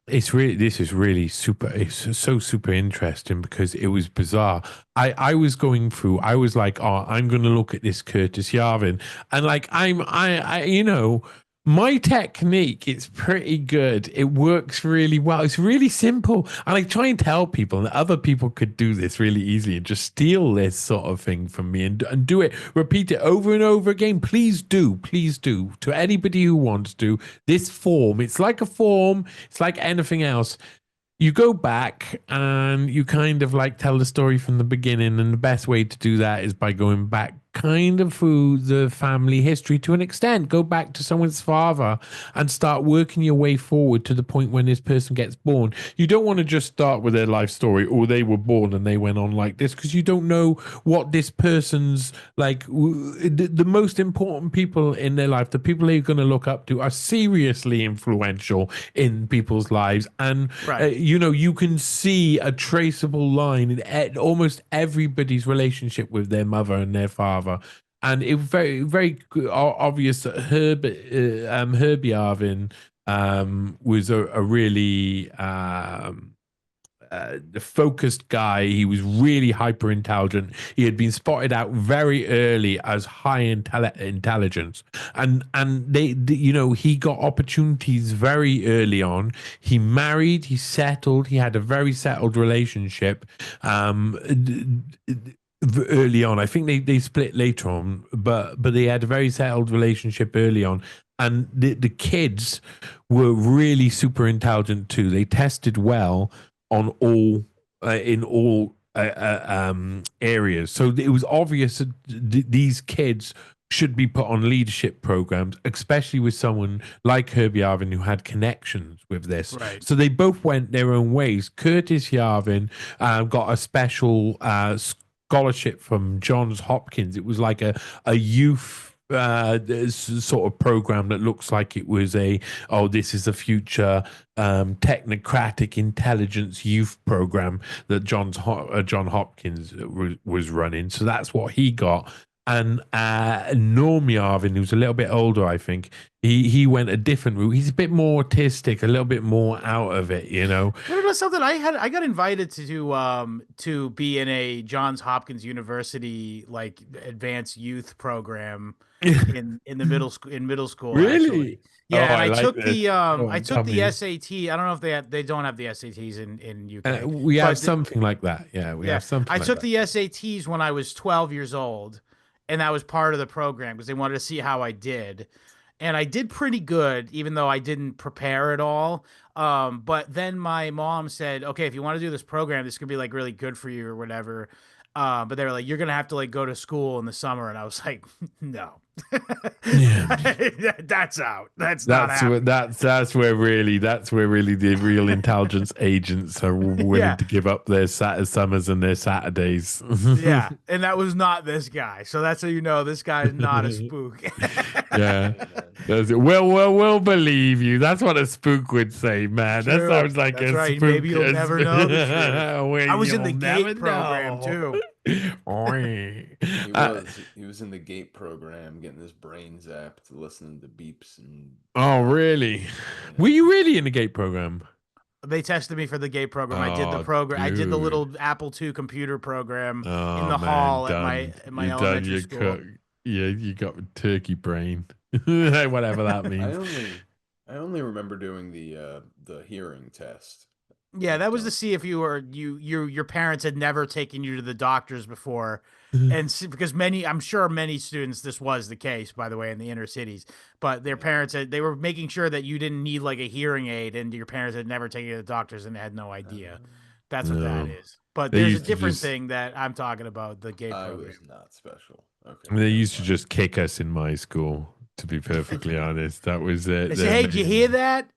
it's really this is really super it's so super interesting because it was bizarre. I was going through I was like, oh, I'm gonna look at this Curtis Yarvin and like I you know my technique, it's pretty good. It works really well. It's really simple. And I try and tell people that other people could do this really easily and just steal this sort of thing from me and do it, repeat it over and over again. Please do. Please do. To anybody who wants to, this form, it's like a form, it's like anything else. You go back and you kind of like tell the story from the beginning. And the best way to do that is by going back kind of through the family history to an extent. Go back to someone's father and start working your way forward to the point when this person gets born. You don't want to just start with their life story or they were born and they went on like this because you don't know what this person's like. The most important people in their life, the people they're going to look up to, are seriously influential in people's lives. And, Right. you know, you can see a traceable line in almost everybody's relationship with their mother and their father. And it was very obvious that Herbie Arvin was a really focused guy. He was really hyper intelligent. He had been spotted out very early as high intelligence, and you know, he got opportunities very early on. He married, he settled, he had a very settled relationship. Early on, I think they split later on, but they had a very settled relationship early on, and the kids were really super intelligent too. They tested well on all in all areas, so it was obvious that these kids should be put on leadership programs, especially with someone like Herbie Yarvin who had connections with this. Right. So they both went their own ways. Curtis Yarvin got a special scholarship from Johns Hopkins. It was like a youth sort of program that looks like it was this is a future technocratic intelligence youth program that John Hopkins was running. So that's what he got. And Norm Yarvin, who's a little bit older, I think, he went a different route. He's a bit more autistic, a little bit more out of it, you know. You know something? I got invited to be in a Johns Hopkins University like advanced youth program in the middle school. Really? Actually. Yeah, and I like took this. the I Tell took the me. SAT. I don't know if they don't have the SATs in UK. We have but something like that. Yeah, we have something I like took that. the SATs when I was 12 years old, and that was part of the program because they wanted to see how I did. And I did pretty good, even though I didn't prepare at all. But then my mom said, "Okay, if you want to do this program, this could be like really good for you or whatever." But they were like, "You're gonna have to like go to school in the summer," and I was like, "No, Yeah. that's out. That's not happening." That's where really the real intelligence agents are willing Yeah. to give up their summers and their Saturdays. Yeah, and that was not this guy. So that's how you know this guy is not a spook. Yeah. We'll believe you. That's what a spook would say, man. That True. sounds like That's a right. spook. Maybe you'll never know the truth. I was in the You'll GATE never program know. too. He was in the GATE program, getting his brain zapped, listening to beeps and. Oh, really? Were you really in the GATE program? They tested me for the GATE program. I did the Oh, program. I did the dude. little Apple II computer program in Oh, the man, hall done. at my You done elementary your school. Yeah, you got turkey brain. Whatever that I means. only remember doing the hearing test. Yeah, that was to see if your parents had never taken you to the doctors before, and because I'm sure many students this was the case, by the way, in the inner cities, but their parents they were making sure that you didn't need like a hearing aid, and your parents had never taken you to the doctors and had no idea. That's what that No. is. But They there's a used to different just thing that I'm talking about, the GATE I program. was not special. Okay. they used to just kick us in my school, to be perfectly honest. That was it. They say, "Hey, did you hear that?"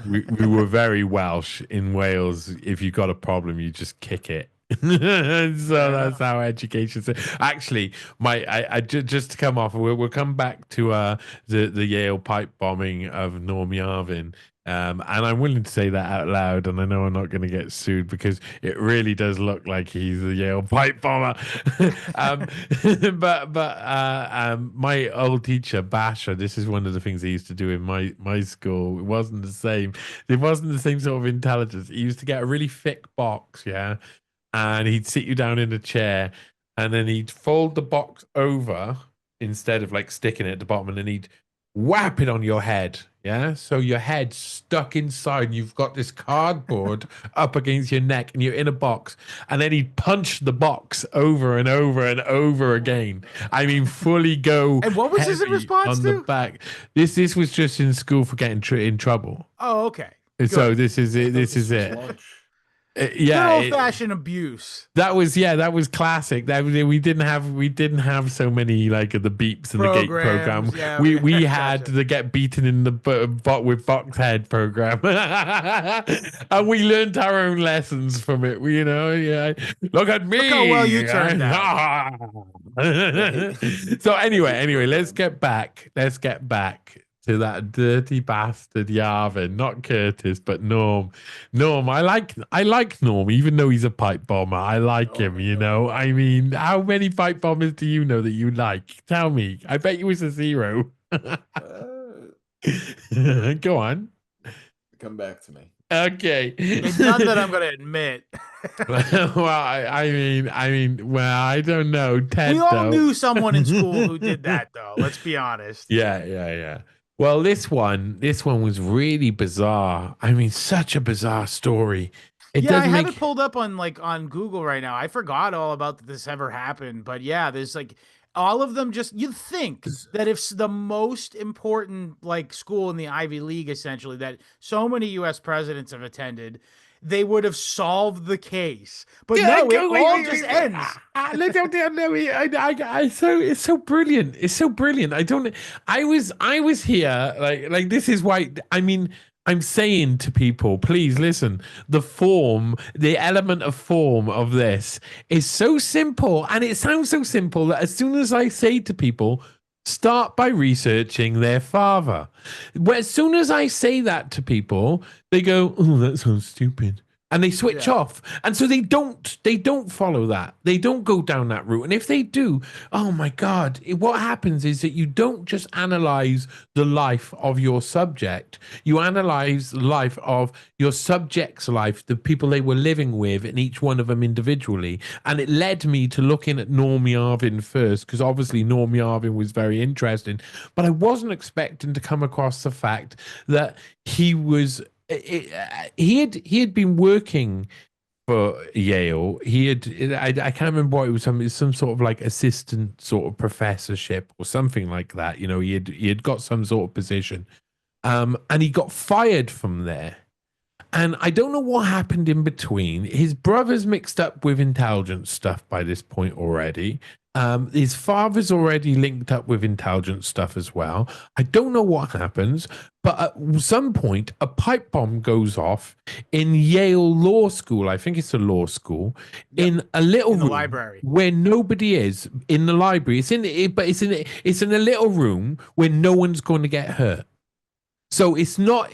We were very Welsh in Wales. If you got a problem, you just kick it. So that's how education. Actually, I just to come off, we'll come back to the Yale pipe bombing of Norm Yarvin. And I'm willing to say that out loud, and I know I'm not going to get sued because it really does look like he's a Yale pipe bomber. um, but my old teacher Basher, this is one of the things he used to do in my school. It wasn't the same. It wasn't the same sort of intelligence. He used to get a really thick box, yeah, and he'd sit you down in a chair, and then he'd fold the box over instead of like sticking it at the bottom, and then he'd whap it on your head. Yeah. So your head's stuck inside. And you've got this cardboard up against your neck and you're in a box. And then he'd punch the box over and over and over again. I mean, fully go. And what was his response on to? the back? This was just in school for getting in trouble. Oh, okay. So Good. this is it. This is it. Yeah, good old-fashioned abuse. That was classic. We didn't have so many like the beeps and the gate program. Yeah, we had the get beaten in the butt with box head program, and we learned our own lessons from it. Look at me. Look how well you turned out. So anyway, let's get back to that dirty bastard Yarvin, not Curtis, but Norm. I like Norm, even though he's a pipe bomber. I like him, you know. I mean, how many pipe bombers do you know that you like? Tell me. I bet you was a zero. Go on. Come back to me. Okay. It's not that I'm going to admit. Well, I mean, I don't know. Ted, we all knew someone in school who did that, though. Let's be honest. Yeah. Well, this one was really bizarre. I mean, such a bizarre story. I have it pulled up on Google right now. I forgot all about that this ever happened, but yeah, there's like all of them. Just you'd think that if the most important like school in the Ivy League, essentially, that so many U.S. presidents have attended, they would have solved the case. But no, it all just ends. It's so brilliant. It's so brilliant. I was here like this is why. I mean, I'm saying to people, please listen. The element of form of this is so simple, and it sounds so simple that as soon as I say to people, start by researching their father. As soon as I say that to people, they go, "Oh, that sounds stupid." And they switch off. And so they don't follow that. They don't go down that route. And if they do, oh my God, what happens is that you don't just analyze the life of your subject. You analyze the life of your subject's life, the people they were living with, and each one of them individually. And it led me to looking at Norm Yarvin first, because obviously Norm Yarvin was very interesting. But I wasn't expecting to come across the fact that he had been working for Yale. I can't remember what it was. Some sort of like assistant sort of professorship or something like that. You know, he had got some sort of position, and he got fired from there. And I don't know what happened in between. His brother's mixed up with intelligence stuff by this point already. His father's already linked up with intelligence stuff as well. I don't know what happens, but at some point, a pipe bomb goes off in Yale Law School. I think it's a law school in a little room library where nobody is in the library. It's in a little room where no one's going to get hurt. So it's not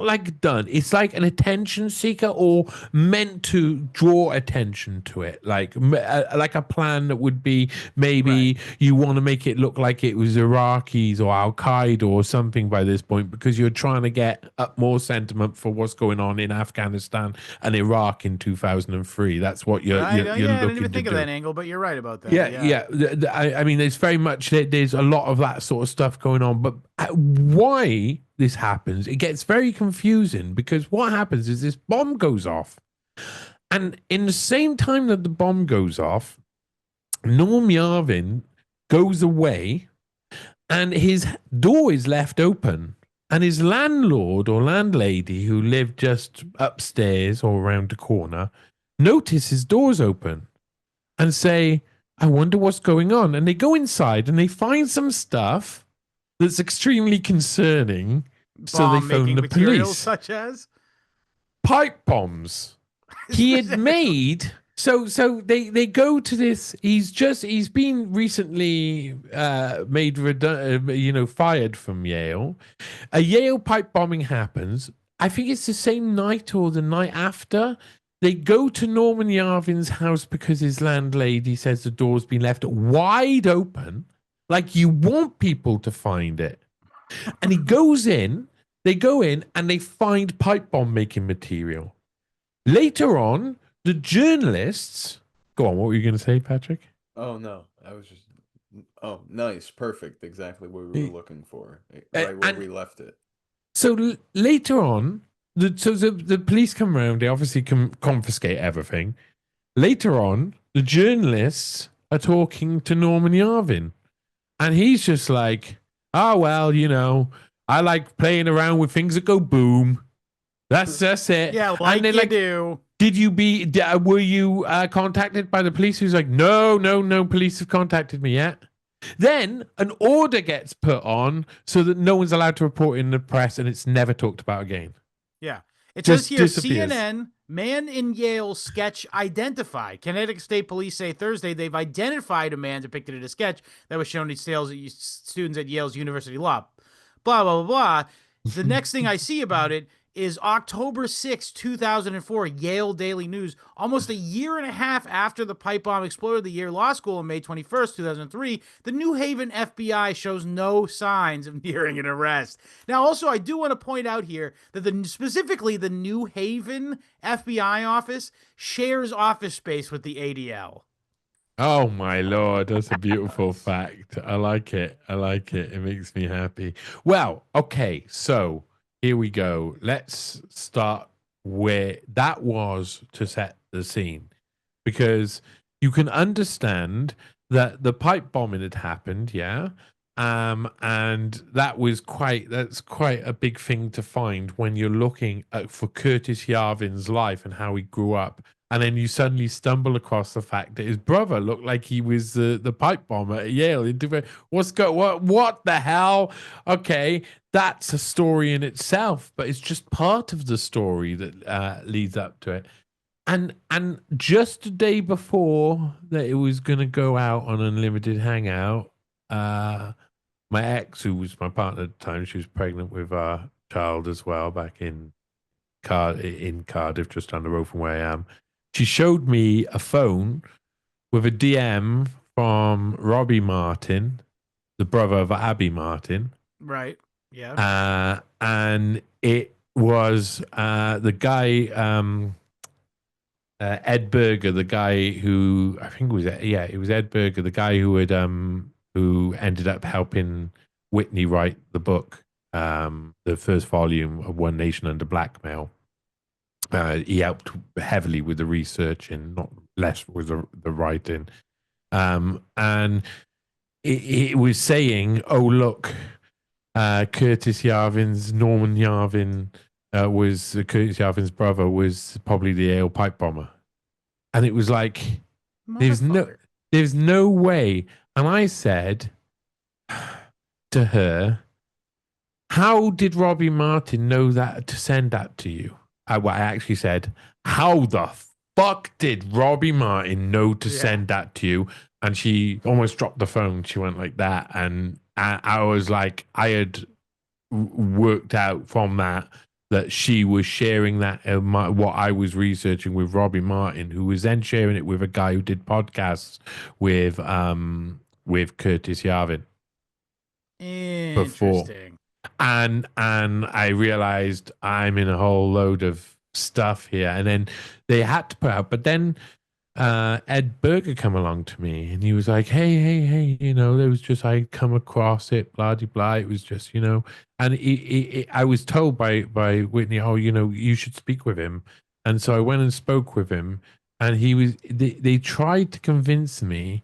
like done. It's like an attention seeker or meant to draw attention to it. Like a plan that would be maybe you want to make it look like it was Iraqis or Al Qaeda or something by this point because you're trying to get up more sentiment for what's going on in Afghanistan and Iraq in 2003. That's what you're looking to do. I didn't even think of that angle, but you're right about that. Yeah. I mean, there's very much there's a lot of that sort of stuff going on, but why this happens, it gets very confusing because what happens is this bomb goes off, and in the same time that the bomb goes off, Norm Yarvin goes away and his door is left open, and his landlord or landlady who lived just upstairs or around the corner notice his door's open and say, I wonder what's going on. And they go inside and they find some stuff that's extremely concerning. So they phone the police. Such as pipe bombs. He had made so they go to this. He's been recently made fired from Yale. A Yale pipe bombing happens. I think it's the same night or the night after. They go to Norman Yarvin's house because his landlady says the door's been left wide open, like you want people to find it. And he goes in, they go in and they find pipe bomb making material. Later on, the journalists go on. What were you going to say, Patrick? Oh no, I was just. Oh, nice, perfect, exactly what we were looking for, right where we left it. So later on, the police come around. They obviously confiscate everything. Later on, the journalists are talking to Norman Yarvin, and he's just like, "Oh well, I like playing around with things that go boom. That's it." Yeah, and you like, do. Were you contacted by the police? Who's like, no, police have contacted me yet. Then an order gets put on so that no one's allowed to report in the press, and it's never talked about again. Yeah. It Just says here, disappears. CNN, man in Yale sketch identified. Connecticut State Police say Thursday they've identified a man depicted in a sketch that was shown to students at Yale's University Law. Blah, blah, blah, blah. The next thing I see about it is October 6, 2004, Yale Daily News. Almost a year and a half after the pipe bomb exploded the Yale Law School on May 21st, 2003, the New Haven FBI shows no signs of nearing an arrest. Now, also, I do want to point out here that specifically the New Haven FBI office shares office space with the ADL. Oh my Lord, that's a beautiful fact. I like it. It makes me happy. Well, okay, so here we go. Let's start where that was to set the scene, because you can understand that the pipe bombing had happened, yeah, and that's quite a big thing to find when you're looking for Curtis Yarvin's life and how he grew up. And then you suddenly stumble across the fact that his brother looked like he was the pipe bomber at Yale. What the hell? Okay, that's a story in itself, but it's just part of the story that leads up to it. And just the day before that it was going to go out on Unlimited Hangout, my ex, who was my partner at the time, she was pregnant with our child as well back in Cardiff, just down the road from where I am. She showed me a phone with a DM from Robbie Martin, the brother of Abby Martin. Right. Yeah. And it was the guy, Ed Berger, the guy who I think it was Ed Berger, the guy who ended up helping Whitney write the book, the first volume of One Nation Under Blackmail. He helped heavily with the research and not less with the writing. And it was saying, oh, look, Curtis Yarvin's, Norman Yarvin was Curtis Yarvin's brother, was probably the Yale pipe bomber. And it was like, there's no way. And I said to her, how did Robbie Martin know that to send that to you? I actually said, how the fuck did Robbie Martin know to send that to you? And she almost dropped the phone. She went like that. And I was like, I had worked out from that she was sharing that, what I was researching with Robbie Martin, who was then sharing it with a guy who did podcasts with Curtis Yarvin. Interesting. Before. And I realized I'm in a whole load of stuff here. And then they had to put out, but then Ed Berger come along to me and he was like, hey, there was just, I come across it, blah, blah, blah. It was just, and I was told by Whitney, oh, you should speak with him. And so I went and spoke with him, and they tried to convince me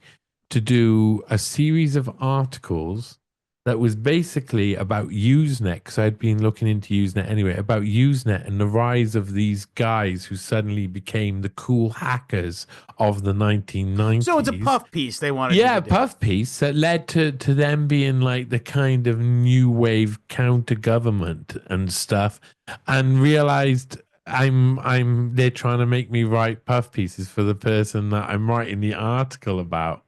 to do a series of articles that was basically about Usenet, because I'd been looking into Usenet anyway, about Usenet and the rise of these guys who suddenly became the cool hackers of the 1990s. So it's a puff piece they wanted. Yeah, a puff piece that led to them being like the kind of new wave counter government and stuff, and realized they're trying to make me write puff pieces for the person that I'm writing the article about.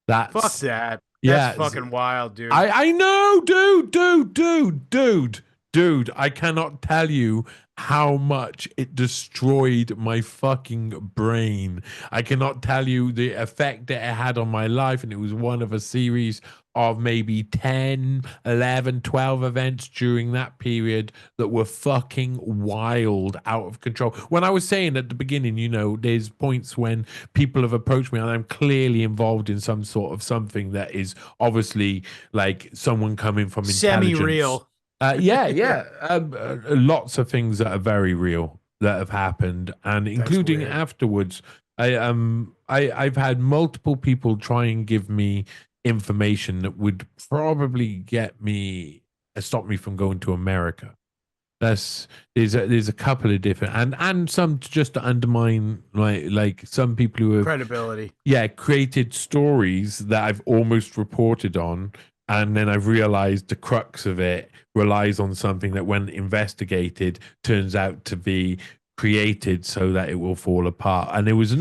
Fuck that. That's fucking wild, dude. I know, dude. Dude, I cannot tell you how much it destroyed my fucking brain. I cannot tell you the effect that it had on my life. And it was one of a series of maybe 10, 11, 12 events during that period that were fucking wild, out of control. When I was saying at the beginning, you know, there's points when people have approached me and I'm clearly involved in some sort of something that is obviously like someone coming from intelligence. Semi-real. Yeah. Lots of things that are very real that have happened, and including weird. afterwards. I've had multiple people try and give me information that would probably get me stop me from going to America. There's a couple of different and some just to undermine like some people who have Credibility. created stories that I've almost reported on. And then I've realized the crux of it relies on something that, when investigated, turns out to be created so that it will fall apart. And there was a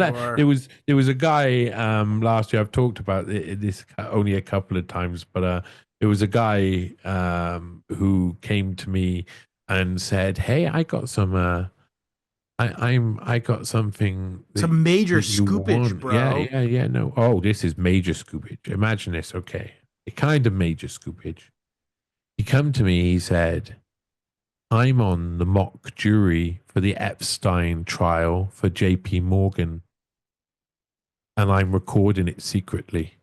guy last year. I've talked about this only a couple of times, but there was a guy who came to me and said, "Hey, I got some." I got something. Some major that you scoopage, want." bro. Yeah. No. Oh, this is major scoopage. Imagine this. Okay. A kind of major scoopage. He come to me, he said, "I'm on the mock jury for the Epstein trial for JP Morgan, and I'm recording it secretly."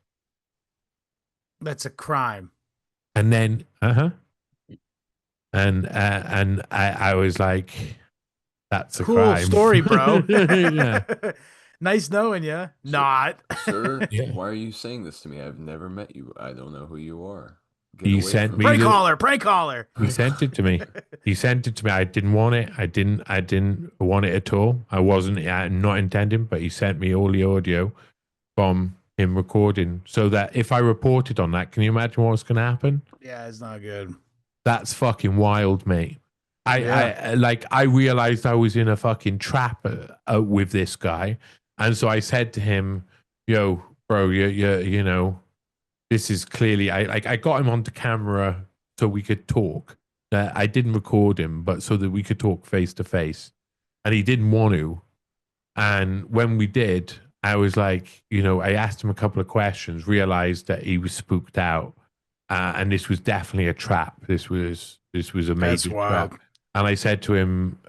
That's a crime. And then, and I was like, "That's a Cool crime." story, bro. Yeah. Nice knowing you. Not. Sir, Yeah. why are you saying this to me? I've never met you. I don't know who you are. Get He away sent from me Prank the- caller. Prank caller. He sent it to me. I didn't want it. I didn't want it at all. I'm not intending, but he sent me all the audio from him recording so that if I reported on that, can you imagine what's going to happen? Yeah, it's not good. That's fucking wild, mate. I realized I was in a fucking trap with this guy. And so I said to him, "Yo, bro, you know, this is clearly," I got him onto camera so we could talk. I didn't record him, but so that we could talk face to face. And he didn't want to. And when we did, I was like, you know, I asked him a couple of questions, realized that he was spooked out. And this was definitely a trap. This was a major trap. And I said to him,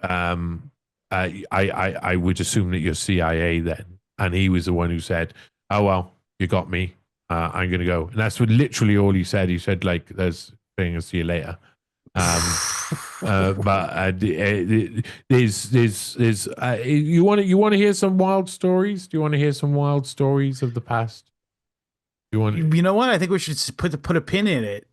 I would assume that you're CIA then. And he was the one who said, "Oh, well, you got me. I'm going to go." And that's literally all he said. He said, like, "There's thing, I'll see you later." But there's you want to hear some wild stories? Do you want to hear some wild stories of the past? You know what? I think we should put a pin in it.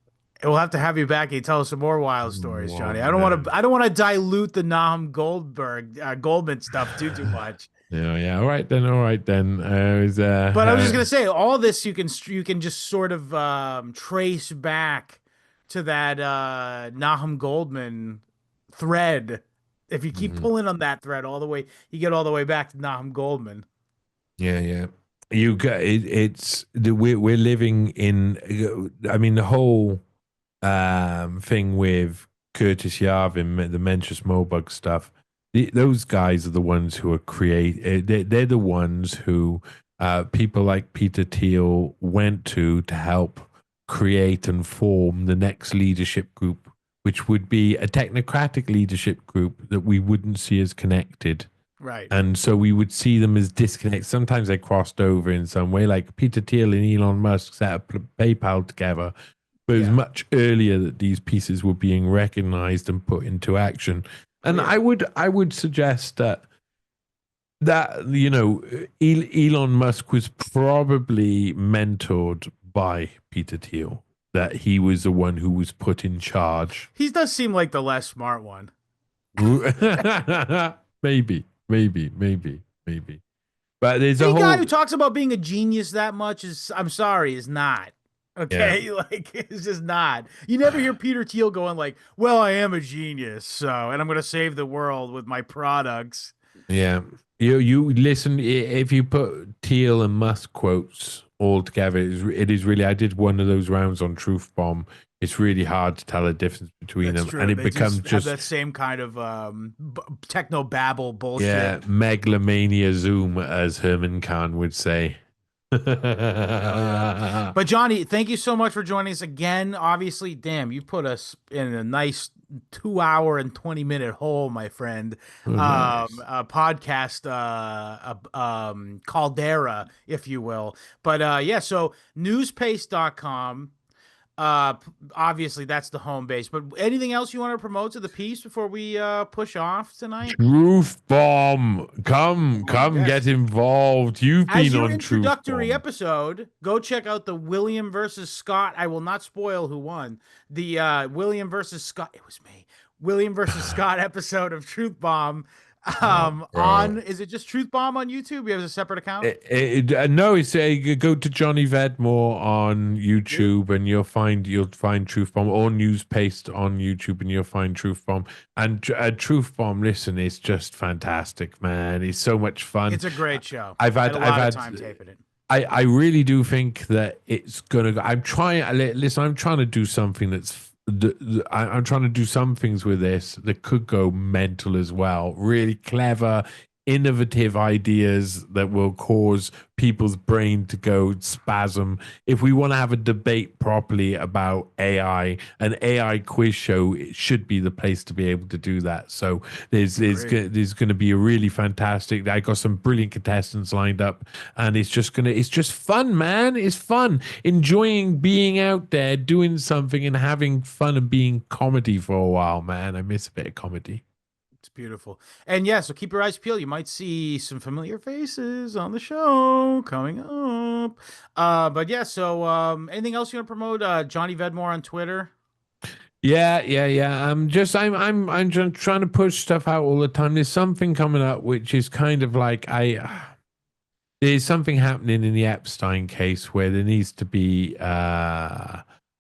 We'll have to have you back and tell us some more wild stories, Johnny. I don't want to dilute the Nahum Goldman stuff too much. Yeah. All right then. But I was just gonna say, all this you can just sort of trace back to that Nahum Goldman thread. If you keep pulling on that thread all the way, you get all the way back to Nahum Goldman. Yeah. You got it's we're living in. I mean, the whole thing with Curtis Yarvin, the Mencius Moberg stuff. Those guys are the ones who are they're the ones who people like Peter Thiel went to help create and form the next leadership group, which would be a technocratic leadership group that we wouldn't see as connected. Right. And so we would see them as disconnected. Sometimes they crossed over in some way, like Peter Thiel and Elon Musk set up PayPal together. But it was much earlier that these pieces were being recognized and put into action. And I would suggest that you know, Elon Musk was probably mentored by Peter Thiel. That he was the one who was put in charge. He does seem like the less smart one. Maybe. But there's a Any whole guy who talks about being a genius that much is not. Okay, like it's just not. You never hear Peter Thiel going like, "Well, I am a genius, so and I'm going to save the world with my products." Yeah, you listen. If you put Thiel and Musk quotes all together, it is really. I did one of those rounds on Truth Bomb. it's really hard to tell the difference between That's them, true. and it They becomes have just that same kind of techno babble bullshit. yeah, megalomania zoom, as Herman Khan would say. But Johnny, thank you so much for joining us again. Obviously, damn, you put us in a nice 2 hour and 20 minute hole, my friend. Oh, nice. A podcast, caldera, if you will. But yeah, so newspace.com. Obviously that's the home base. But anything else you want to promote to the piece before we push off tonight? Truth Bomb, come Yes. get involved. You've As been your on Truth introductory Bomb. episode, go check out the William versus Scott. I will not spoil who won. The William versus Scott. It was me. William versus Scott episode of Truth Bomb. On is it just Truth Bomb on YouTube? You have a separate account? No, it's go to Johnny Vedmore on YouTube and you'll find Truth Bomb, or News Paste on YouTube and you'll find Truth Bomb. And Truth Bomb, listen, it's just fantastic, man. It's so much fun. It's a great show. I've had time taping it. I really do think that it's gonna go. I'm trying to do something that's I'm trying to do some things with this that could go mental as well. Really clever, innovative ideas that will cause people's brain to go spasm. If we want to have a debate properly about AI, an AI quiz show, it should be the place to be able to do that. So there's going to be a really fantastic. I got some brilliant contestants lined up, and it's just fun, man. It's fun, enjoying being out there, doing something, and having fun and being comedy for a while, man. I miss a bit of comedy. It's beautiful. And yeah, so keep your eyes peeled. You might see some familiar faces on the show coming up. But yeah, so anything else you want to promote? Johnny Vedmore on Twitter. Yeah. I'm just trying to push stuff out all the time. There's something coming up which is kind of like there's something happening in the Epstein case where there needs to be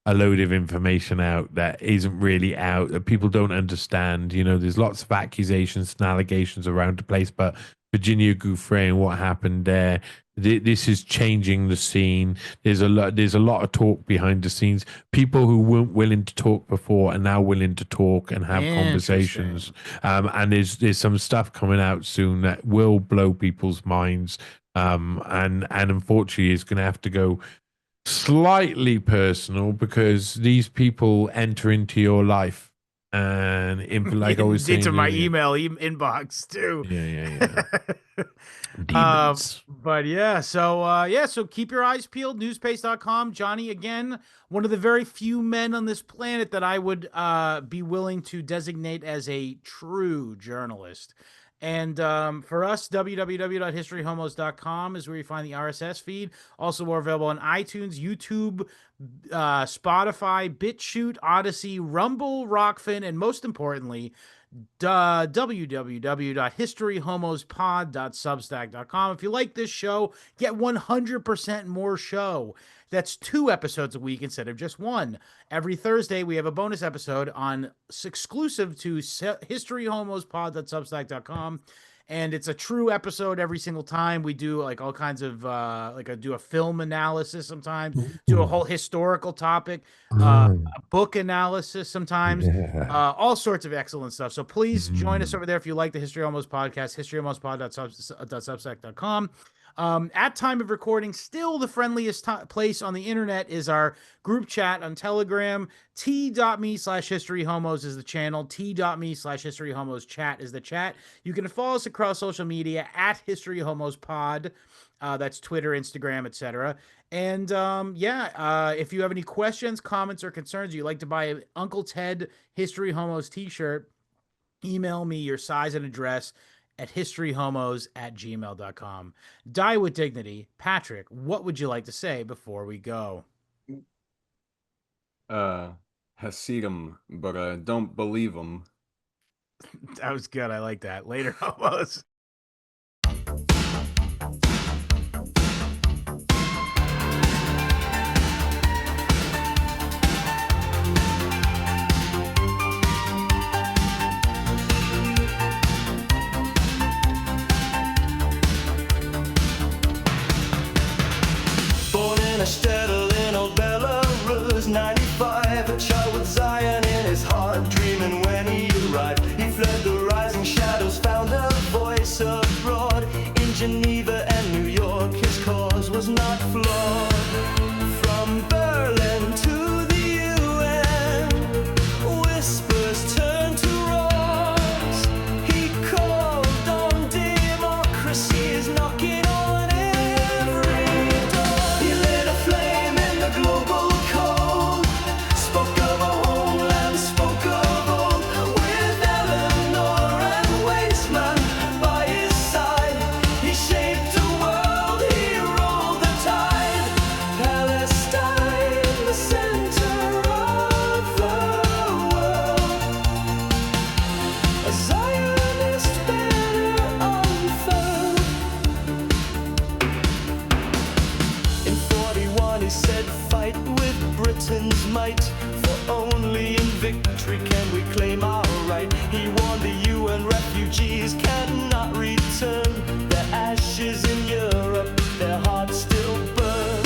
a load of information out that isn't really out, that people don't understand. You know, there's lots of accusations and allegations around the place, but Virginia Giuffre and what happened there, this is changing the scene. There's a lot of talk behind the scenes. People who weren't willing to talk before are now willing to talk and have conversations. And there's some stuff coming out soon that will blow people's minds. And unfortunately, it's going to have to go slightly personal because these people enter into your life and like I was saying, into my email inbox too. Yeah. Demons. But yeah, so keep your eyes peeled. Newspace.com. Johnny, again, one of the very few men on this planet that I would be willing to designate as a true journalist. And for us, www.historyhomos.com is where you find the RSS feed. Also, we're available on iTunes, YouTube, Spotify, BitChute, Odyssey, Rumble, Rockfin, and most importantly, www.historyhomospod.substack.com. If you like this show, get 100% more show. That's 2 episodes a week instead of just 1. Every Thursday, we have a bonus episode on exclusive to historyhomospod.substack.com. And it's a true episode every single time. We do like all kinds of I do a film analysis sometimes, do a whole historical topic, a book analysis sometimes, all sorts of excellent stuff. So please join us over there if you like the History Homos podcast, historyhomospod.substack.com. At time of recording, still the friendliest place on the internet is our group chat on Telegram. t.me/historyhomos is the channel. t.me/historyhomos chat is the chat. You can follow us across social media at historyhomospod. That's Twitter, Instagram, etc. And if you have any questions, comments, or concerns, you'd like to buy an Uncle Ted History Homos t-shirt, email me your size and address at historyhomos@gmail.com. Die with dignity. Patrick, what would you like to say before we go? Hasidim, but don't believe them. That was good. I like that. Later, homos. Born in a shtetl in old Belarus, 95, a child with Zion in his heart, dreaming when he arrived. He fled the rising shadows, found a voice abroad. In Geneva and New York, his cause was not flawed. From Berlin to the UN, whispers turned to roars. He called on democracy, is knocking on every door. He lit a flame in the global cold, spoke of a homeland, spoke of old, with Eleanor and Weizmann by his side. He shaped a world, he rolled the tide. Palestine, the center of the world. A Zionist banner unfurled. In 41 he said, fight with Britain's might, for only in victory can we claim our right. He warned the UN refugees cannot return. Their ashes in Europe, their hearts still burn.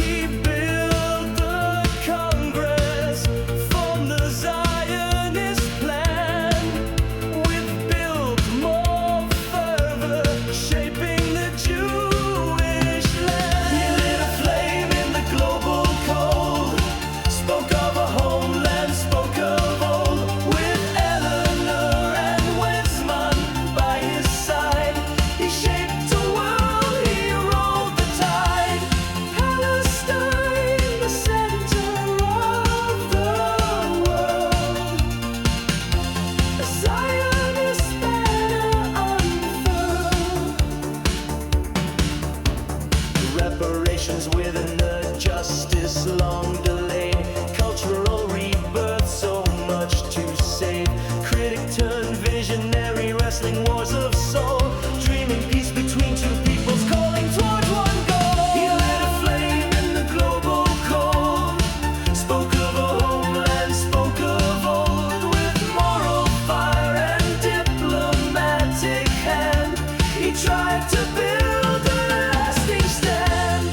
He built the Congress, formed the Zionist plan, with build more fervor, shaping the Jewish land. He lit a flame in the global cold, spoke of a homeland, spoke of old, with Eleanor and Weizmann by his side. He shaped a world, he rolled the tide. Palestine, the center of the world. A Zionist banner unfurled. Reparations within the justice long delayed. Cultural rebirth, so much to save. Critic turned visionary, wrestling wars of soul. Dreaming peace between two peoples, calling toward one goal. He lit a flame in the global cold, spoke of a homeland, spoke of old, with moral fire and diplomatic hand. He tried to build a lasting stand.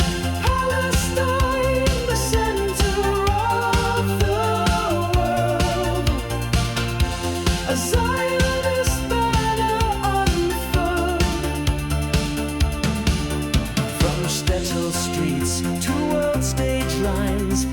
Palestine, the center of the world. A Zionist banner unfurled. From shtetl streets to world stage lines,